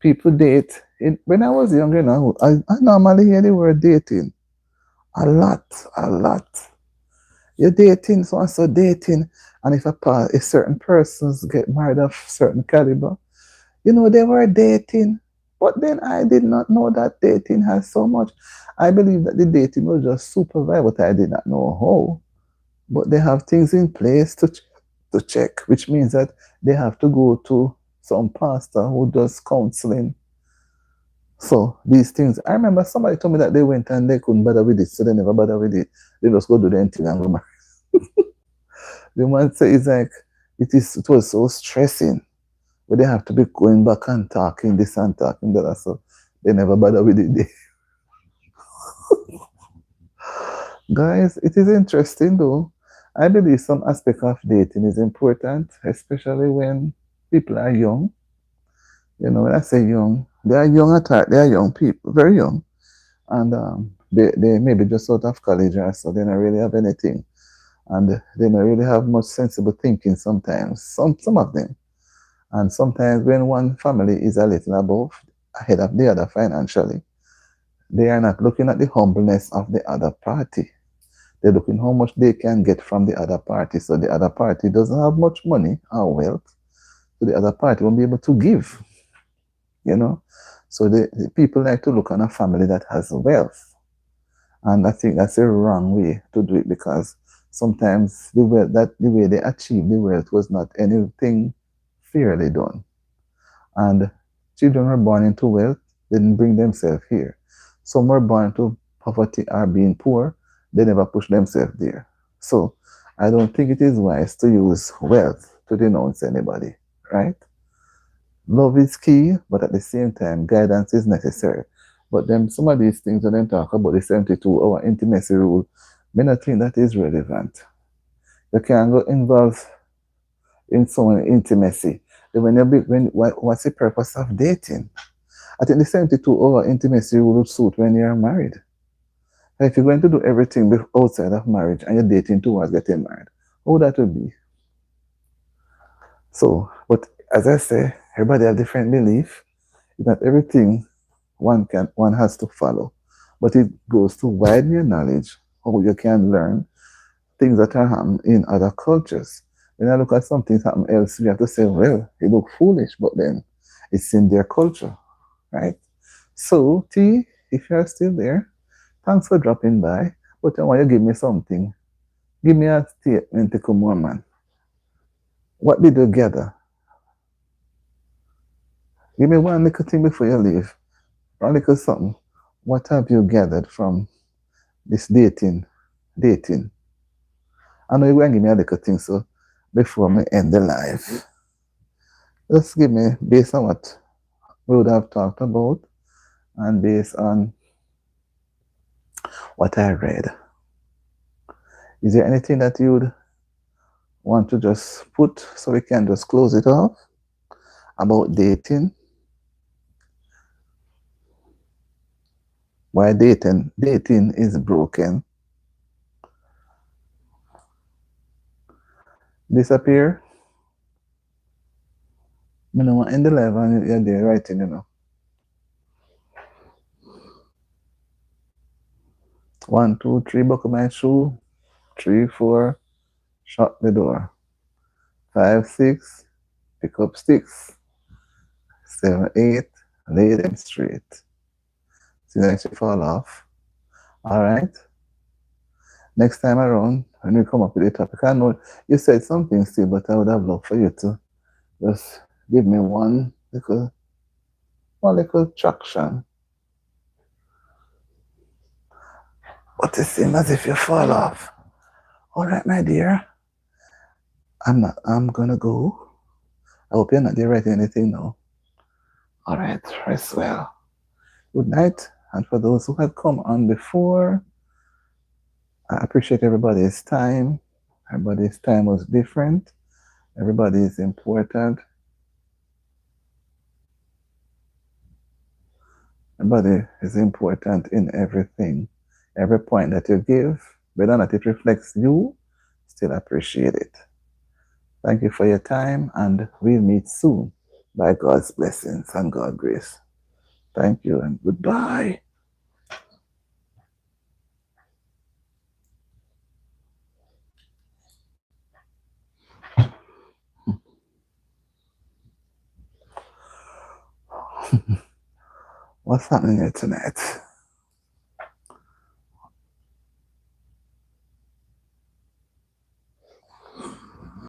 People date. When I was younger, I normally hear the word dating a lot, a lot. You're dating, so and so dating, and if certain persons get married of certain caliber, they were dating. But then I did not know that dating has so much. I believe that the dating was just supervised, but I did not know how. But they have things in place to check, which means that they have to go to some pastor who does counseling. So these things, I remember somebody told me that they went and they couldn't bother with it, so they never bother with it. They just go do their thing and go marry. The man say it's like it was so stressing, but they have to be going back and talking this and talking that, so they never bother with it. Guys, it is interesting though. I believe some aspect of dating is important, especially when people are young. When I say young, they are young at heart. They are young people, very young, and they maybe just out of college or so. They don't really have anything, and they don't really have much sensible thinking. Sometimes, some of them, and sometimes when one family is a little above ahead of the other financially, they are not looking at the humbleness of the other party. They're looking how much they can get from the other party. So the other party doesn't have much money or wealth, so the other party won't be able to give. So the people like to look on a family that has wealth, and I think that's a wrong way to do it, because sometimes the way they achieve the wealth was not anything fairly done, and children were born into wealth, they didn't bring themselves here. Some were born into poverty or being poor, they never push themselves there. So I don't think it is wise to use wealth to denounce anybody, right? Love is key, but at the same time, guidance is necessary. But then some of these things when they talk about the 72-hour intimacy rule, I don't think that is relevant. You can't go involved in someone's intimacy. Then what's the purpose of dating? I think the 72-hour intimacy rule would suit when you're married. If you're going to do everything outside of marriage and you're dating towards getting married, how that would be? So, but as I say, everybody have different belief. Not everything one has to follow, but it goes to widen your knowledge, how you can learn things that are happening in other cultures. When I look at something happen else, we have to say, well, it look foolish, but then it's in their culture, right? So, T, if you're still there, thanks for dropping by. But I want you to give me something. Give me a statement to come on, man. What did you gather? Give me one little thing before you leave. One little something. What have you gathered from this dating? Dating. I know you're going to give me a little thing, so before me end the live, just give me, based on what we would have talked about and based on what I read, is there anything that you would want to just put so we can just close it off about dating. Why dating is broken. Disappear. You know, in the live and you're there writing, you know. 1, 2, 3, buckle my shoe. 3, 4, shut the door. 5, 6, pick up sticks. 7, 8, lay them straight. See that you fall off. All right. Next time around, when we come up with a topic, I know you said something still, but I would have loved for you to just give me one little traction. But it seems as if you fall off. All right, my dear. I'm gonna go. I hope you're not there writing anything now. All right, rest well. Good night. And for those who have come on before, I appreciate everybody's time. Everybody's time was different. Everybody is important. Everybody is important in everything. Every point that you give, whether or not it reflects you, still appreciate it. Thank you for your time, and we'll meet soon by God's blessings and God's grace. Thank you and goodbye. What's happening here tonight?